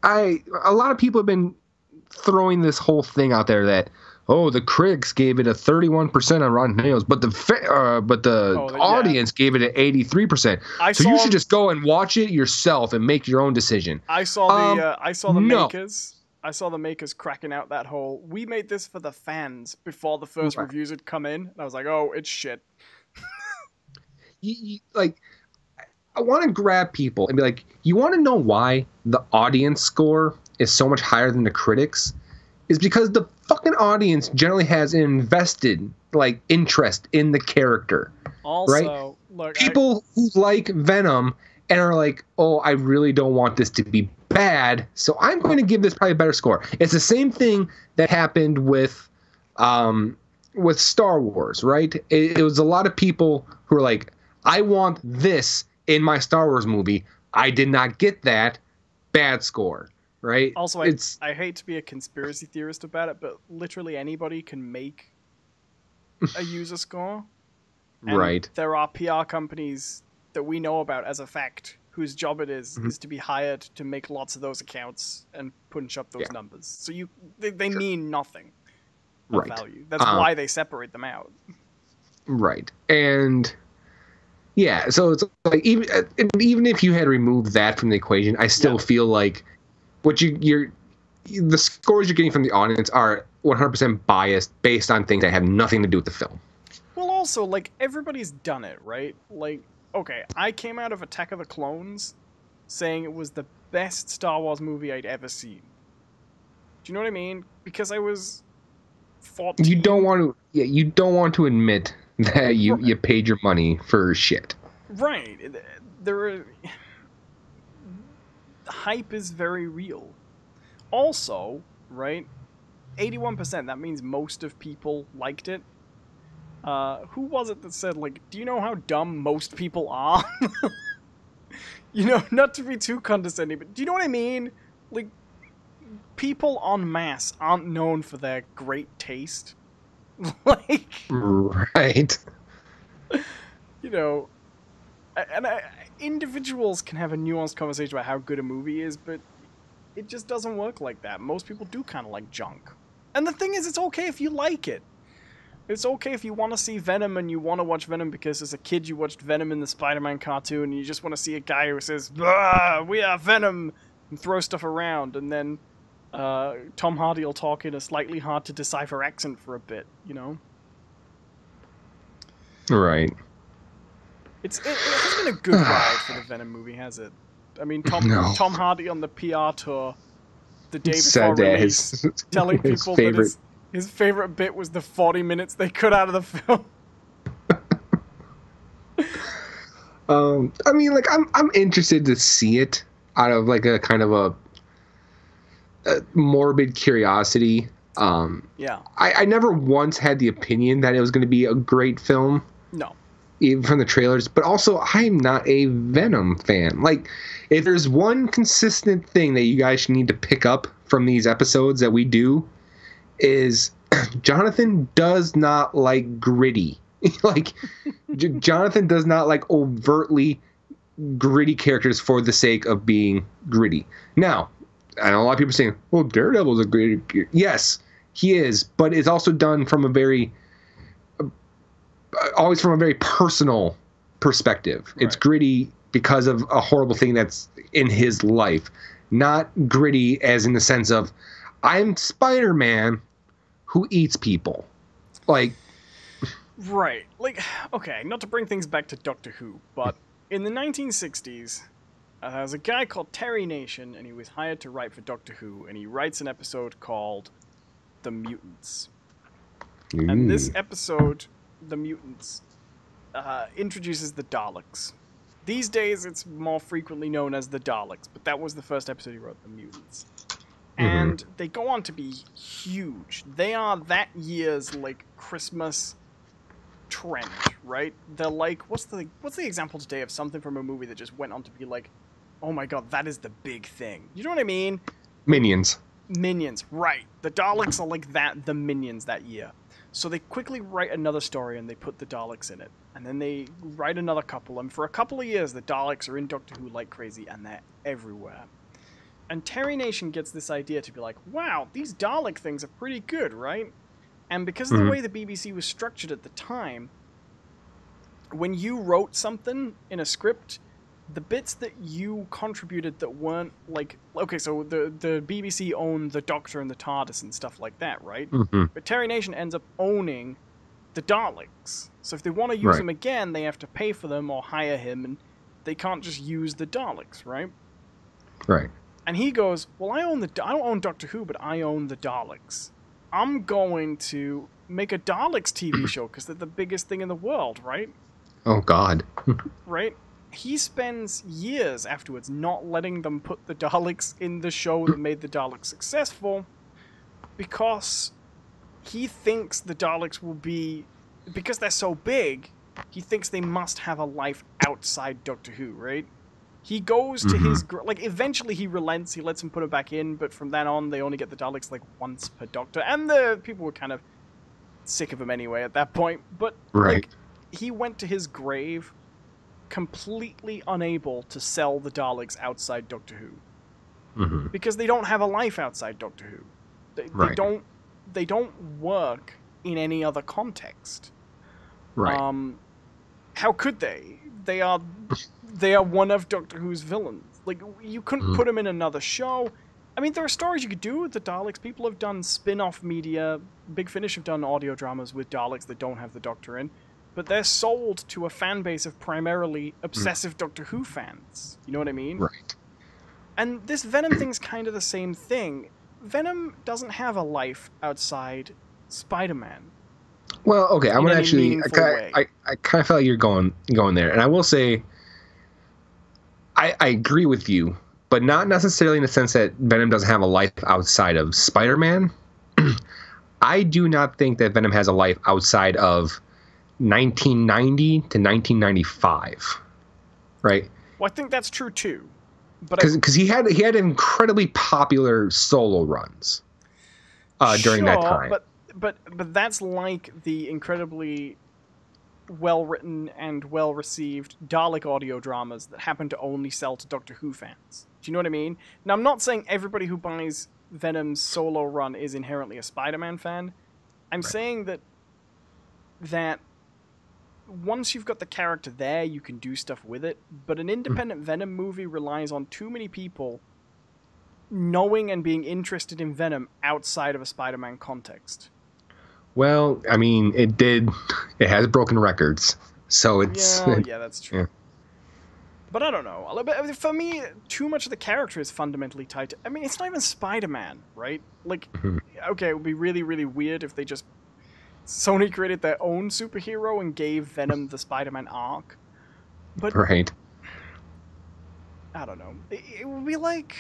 a lot of people have been throwing this whole thing out there that, oh, the critics gave it a 31% on Rotten Tomatoes, but the audience gave it an 83%. So you should just go and watch it yourself and make your own decision. I saw the makers. I saw the makers cracking out that whole, we made this for the fans before the first reviews had come in. And I was like, oh, it's shit. I want to grab people and be like, you want to know why the audience score is so much higher than the critics? Is because the fucking audience generally has an invested interest in the character. Also, right? Look, people who like Venom and are like, oh, I really don't want this to be bad, so I'm going to give this probably a better score. It's the same thing that happened with Star Wars, right? It was a lot of people who were like, I want this in my Star Wars movie. I did not get that. Bad score. Right. Also, I hate to be a conspiracy theorist about it, but literally anybody can make a user score. And right. There are PR companies that we know about as a fact whose job it is to be hired to make lots of those accounts and punch up those numbers. So they mean nothing of value. That's why they separate them out. Right. And yeah, so it's like even if you had removed that from the equation, I still feel like what the scores you're getting from the audience are 100% biased based on things that have nothing to do with the film. Well, also, everybody's done it, right? Okay, I came out of Attack of the Clones saying it was the best Star Wars movie I'd ever seen. Do you know what I mean? Because I was 14. You don't want to admit that you paid your money for shit. Right. The hype is very real. Also, right, 81%, that means most of people liked it. Who was it that said, do you know how dumb most people are? You know, not to be too condescending, but do you know what I mean? People en masse aren't known for their great taste. Right. You know, and individuals can have a nuanced conversation about how good a movie is, but it just doesn't work like that. Most people do kind of like junk. And the thing is, it's okay if you like it. It's okay if you want to see Venom and you want to watch Venom because as a kid you watched Venom in the Spider-Man cartoon and you just want to see a guy who says, "Ah, we are Venom," and throw stuff around, and then Tom Hardy will talk in a slightly hard to decipher accent for a bit, you know? Right. It has been a good ride for the Venom movie, has it? I mean, Tom Hardy on the PR tour the day before release, telling people that his favorite bit was the 40 minutes they cut out of the film. I mean, like, I'm interested to see it out of like a kind of a morbid curiosity. Yeah. I never once had the opinion that it was going to be a great film. No. Even from the trailers, but also I'm not a Venom fan. Like, if there's one consistent thing that you guys need to pick up from these episodes that we do, is Jonathan does not like gritty. Like, Jonathan does not like overtly gritty characters for the sake of being gritty. Now, I know a lot of people saying, well, Daredevil's a gritty. Yes, he is, but it's also done from a very always from a very personal perspective. Right. It's gritty because of a horrible thing that's in his life, not gritty as in the sense of I'm Spider-Man who eats people. Like, right. Like, okay, not to bring things back to Doctor Who, but in the 1960s, there was a guy called Terry Nation, and he was hired to write for Doctor Who, and he writes an episode called The Mutants. And this episode, The Mutants, introduces the Daleks. These days, it's more frequently known as the Daleks, but that was the first episode he wrote, The Mutants. And they go on to be huge. They are that year's, like, Christmas trend, right? They're like, what's the example today of something from a movie that just went on to be like, oh my god, that is the big thing. You know what I mean? Minions. Minions, right. The Daleks are like that, the Minions that year. So they quickly write another story and they put the Daleks in it. And then they write another couple. And for a couple of years, the Daleks are in Doctor Who like crazy and they're everywhere. And Terry Nation gets this idea to be like, wow, these Dalek things are pretty good, right? And because of the way the BBC was structured at the time, when you wrote something in a script, the bits that you contributed that weren't like, okay, so the BBC owned the Doctor and the TARDIS and stuff like that, right? But Terry Nation ends up owning the Daleks. So if they want to use them again, they have to pay for them or hire him, and they can't just use the Daleks, right? Right. And he goes, well, I don't own Doctor Who, but I own the Daleks. I'm going to make a Daleks TV show because they're the biggest thing in the world, right? Oh, God. Right? He spends years afterwards not letting them put the Daleks in the show that made the Daleks successful because he thinks the Daleks will be... Because they're so big, he thinks they must have a life outside Doctor Who, right? He goes to his... Like, eventually he relents, he lets him put it back in, but from then on, they only get the Daleks, like, once per Doctor. And the people were kind of sick of him anyway at that point. But, like, he went to his grave completely unable to sell the Daleks outside Doctor Who. Because they don't have a life outside Doctor Who. They don't work in any other context. Right. How could they? They are one of Doctor Who's villains. Like, you couldn't put them in another show. I mean, there are stories you could do with the Daleks. People have done spin-off media. Big Finish have done audio dramas with Daleks that don't have the Doctor in. But they're sold to a fan base of primarily obsessive Doctor Who fans. You know what I mean? Right. And this Venom thing's kind of the same thing. Venom doesn't have a life outside Spider-Man. Well, okay, I'm gonna actually. I kind of feel like you're going there, and I will say, I agree with you, but not necessarily in the sense that Venom doesn't have a life outside of Spider-Man. I do not think that Venom has a life outside of 1990 to 1995, right? Well, I think that's true too, but because he had incredibly popular solo runs during that time. But that's like the incredibly well-written and well-received Dalek audio dramas that happen to only sell to Doctor Who fans. Do you know what I mean? Now, I'm not saying everybody who buys Venom's solo run is inherently a Spider-Man fan. I'm saying that once you've got the character there, you can do stuff with it, but an independent Venom movie relies on too many people knowing and being interested in Venom outside of a Spider-Man context. Well, I mean, it has broken records, so it's... Yeah, that's true. Yeah. But I don't know. For me, too much of the character is fundamentally tied to... I mean, it's not even Spider-Man, right? Like, okay, it would be really, really weird if they just... Sony created their own superhero and gave Venom the Spider-Man arc. But... Right. I don't know. It would be like...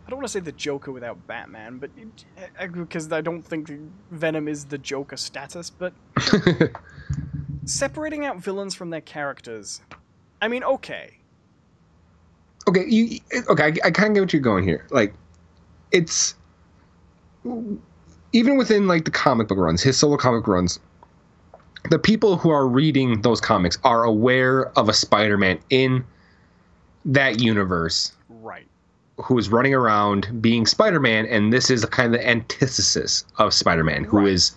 I don't want to say the Joker without Batman, but because I don't think Venom is the Joker status, but separating out villains from their characters. I mean, okay. Okay, I kind of get what you're going here. Like, it's even within like the comic book runs, his solo comic runs, the people who are reading those comics are aware of a Spider-Man in that universe. Right. Who is running around being Spider-Man, and this is a kind of the antithesis of Spider-Man, who is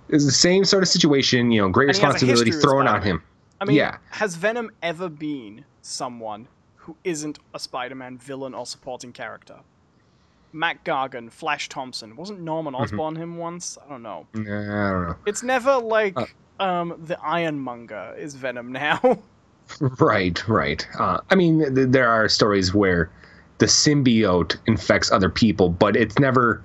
the same sort of situation, you know, great responsibility thrown on him. I mean, has Venom ever been someone who isn't a Spider-Man villain or supporting character? Matt Gargan, Flash Thompson, wasn't Norman Osborn him once? I don't know. I don't know. It's never like the Ironmonger is Venom now. Right. I mean, there are stories where the symbiote infects other people, but it's never...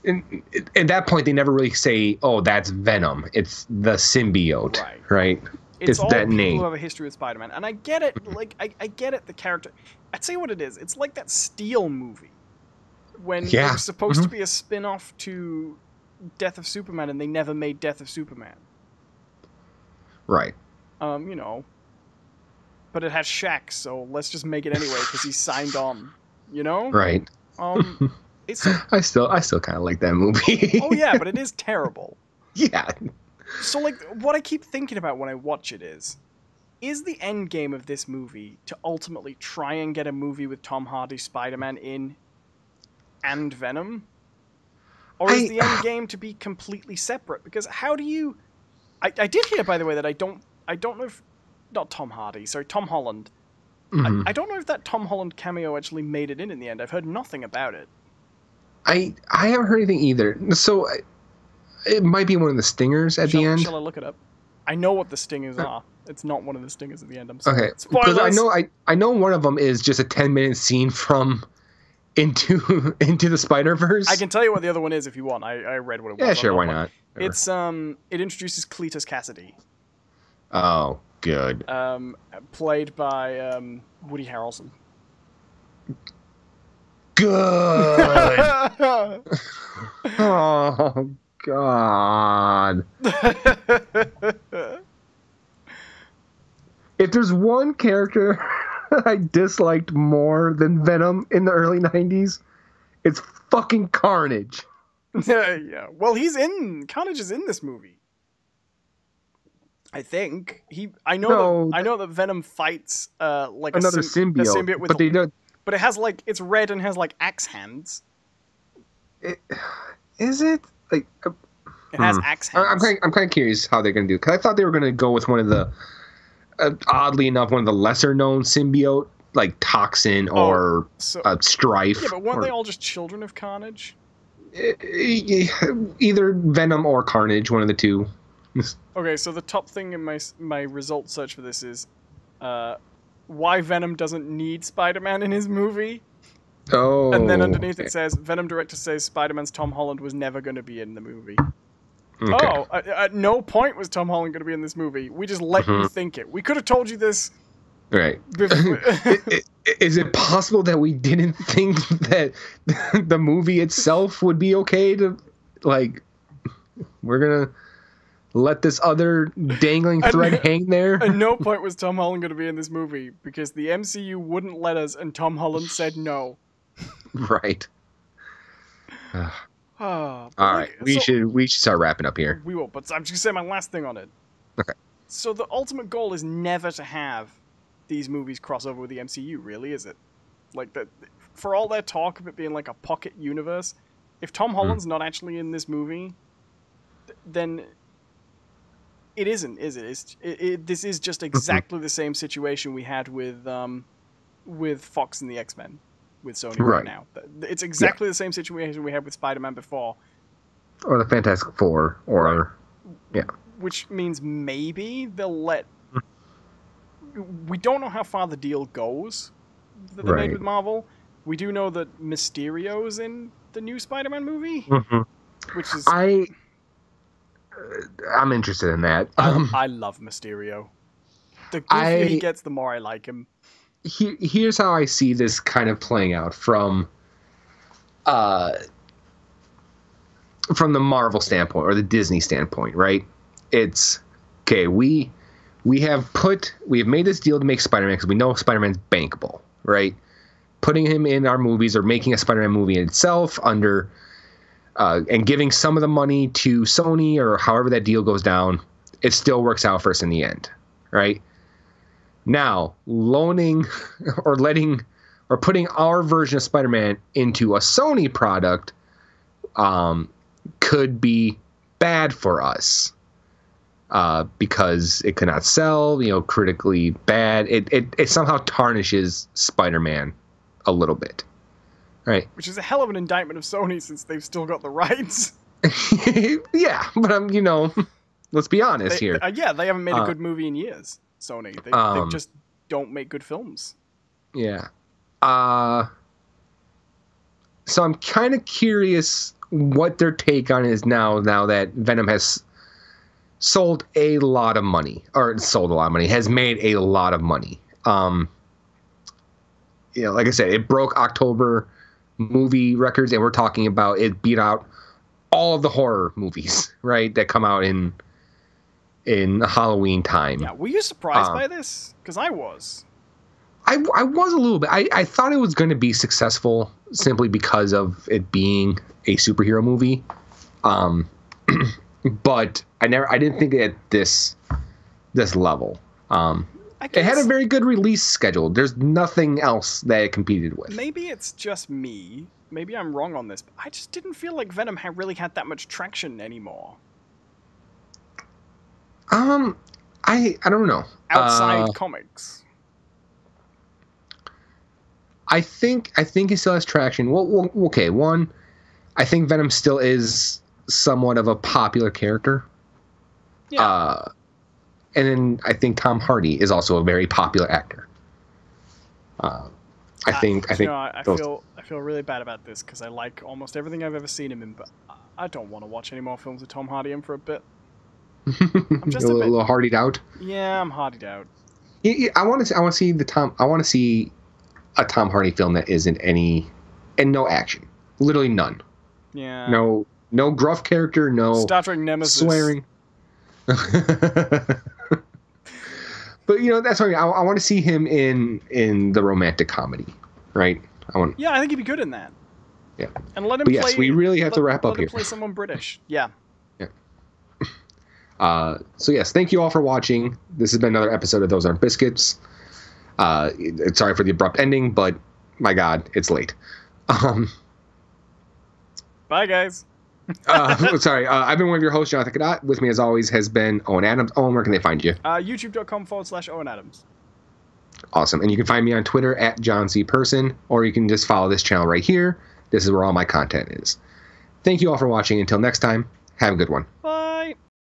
At that point, they never really say, oh, that's Venom. It's the symbiote, right? It's all that people name. who have a history with Spider-Man. And I get it. Like, I get it, the character... I'd say what it is. It's like that Steel movie. When it was supposed to be a spin-off to Death of Superman, and they never made Death of Superman. Right. You know... But it has Shaq, so let's just make it anyway because he signed on. You know? Right. It's I still kind of like that movie. Oh yeah, but it is terrible. Yeah. So like, what I keep thinking about when I watch it is the end game of this movie to ultimately try and get a movie with Tom Hardy's Spider-Man in and Venom, or is the end game to be completely separate? Because how do you? I did hear, by the way, that I don't know if not Tom Hardy, sorry, Tom Holland. I don't know if that Tom Holland cameo actually made it in the end. I've heard nothing about it. I haven't heard anything either. So it might be one of the stingers at the end. Shall I look it up? I know what the stingers are. It's not one of the stingers at the end. I'm sorry. Okay. Spoilers. Because I know one of them is just a 10-minute scene from into the Spider-Verse. I can tell you what the other one is if you want. I read what it was. Yeah, sure, why not? It's it introduces Cletus Cassidy. Oh, good. Played by Woody Harrelson. Good. Oh God. If there's one character I disliked more than Venom in the early 90s, it's fucking Carnage. Yeah. Well, Carnage is in this movie. I think I know that Venom fights like another symbiote with but they don't. But it has like it's red and has like axe hands. Is it like? It has axe hands. I'm kind of curious how they're gonna do, because I thought they were gonna go with one of the oddly enough one of the lesser known symbiote, like Toxin or Strife. Yeah, but weren't they all just children of Carnage? Either Venom or Carnage, one of the two. Okay, so the top thing in my result search for this is why Venom doesn't need Spider-Man in his movie. Oh. And then underneath it says, Venom director says Spider-Man's Tom Holland was never going to be in the movie. Okay. Oh, at no point was Tom Holland going to be in this movie. We just let you think it. We could have told you this. Right. Is it possible that we didn't think that the movie itself would be okay to, like, we're going to let this other dangling thread hang there? At no point was Tom Holland going to be in this movie because the MCU wouldn't let us, and Tom Holland said no. Right. All right, we should start wrapping up here. We will, but I'm just gonna say my last thing on it. Okay. So the ultimate goal is never to have these movies cross over with the MCU, really, is it? Like, that, for all their talk of it being like a pocket universe, if Tom Holland's not actually in this movie, then it isn't, is it? This is just exactly the same situation we had with Fox and the X-Men with Sony right now. It's exactly the same situation we had with Spider-Man before. Or the Fantastic Four, or... Yeah. Which means maybe they'll let... We don't know how far the deal goes that they made with Marvel. We do know that Mysterio's in the new Spider-Man movie, which is... I'm interested in that. I love Mysterio. The goofier he gets, the more I like him. Here's how I see this kind of playing out from the Marvel standpoint or the Disney standpoint, right? It's okay. We have made this deal to make Spider-Man because we know Spider-Man's bankable, right? Putting him in our movies or making a Spider-Man movie itself under and giving some of the money to Sony or however that deal goes down, it still works out for us in the end, right? Now, loaning or letting or putting our version of Spider-Man into a Sony product could be bad for us because it could not sell, critically bad. It somehow tarnishes Spider-Man a little bit. Right. Which is a hell of an indictment of Sony since they've still got the rights. Yeah, but let's be honest here. Yeah, they haven't made a good movie in years, Sony. They just don't make good films. Yeah. So I'm kind of curious what their take on it is now that Venom has sold a lot of money, has made a lot of money. Like I said, it broke October movie records, and we're talking about it beat out all of the horror movies, right, that come out in Halloween time. Yeah, were you surprised by this? Because I was. I was a little bit. I thought it was going to be successful simply because of it being a superhero movie, but I didn't think at this level. It had a very good release schedule. There's nothing else that it competed with. Maybe it's just me. Maybe I'm wrong on this, but I just didn't feel like Venom really had that much traction anymore. I don't know. Outside comics. I think it still has traction. Well, okay. One, I think Venom still is somewhat of a popular character. Yeah. And then I think Tom Hardy is also a very popular actor. I feel really bad about this because I like almost everything I've ever seen him in, but I don't want to watch any more films with Tom Hardy in for a bit. I'm just a little hardied out. Yeah, I'm hardied out. I want to see a Tom Hardy film that isn't no action, literally none. Yeah. No gruff character, no Star Trek Nemesis swearing. But that's what I want to see him in the romantic comedy, right? Yeah, I think he'd be good in that. Yeah, and let him. But yes, we really have to wrap up here. Let him play someone British. Yeah. Yeah. So yes, thank you all for watching. This has been another episode of Those Aren't Biscuits. Sorry for the abrupt ending, but my God, it's late. Bye, guys. Sorry, I've been one of your hosts, Jonathan Cadot. With me, as always, has been Owen Adams. Owen, where can they find you? YouTube.com/Owen Adams. Awesome. And you can find me on Twitter at John C. Person, or you can just follow this channel right here. This is where all my content is. Thank you all for watching. Until next time, have a good one. Bye.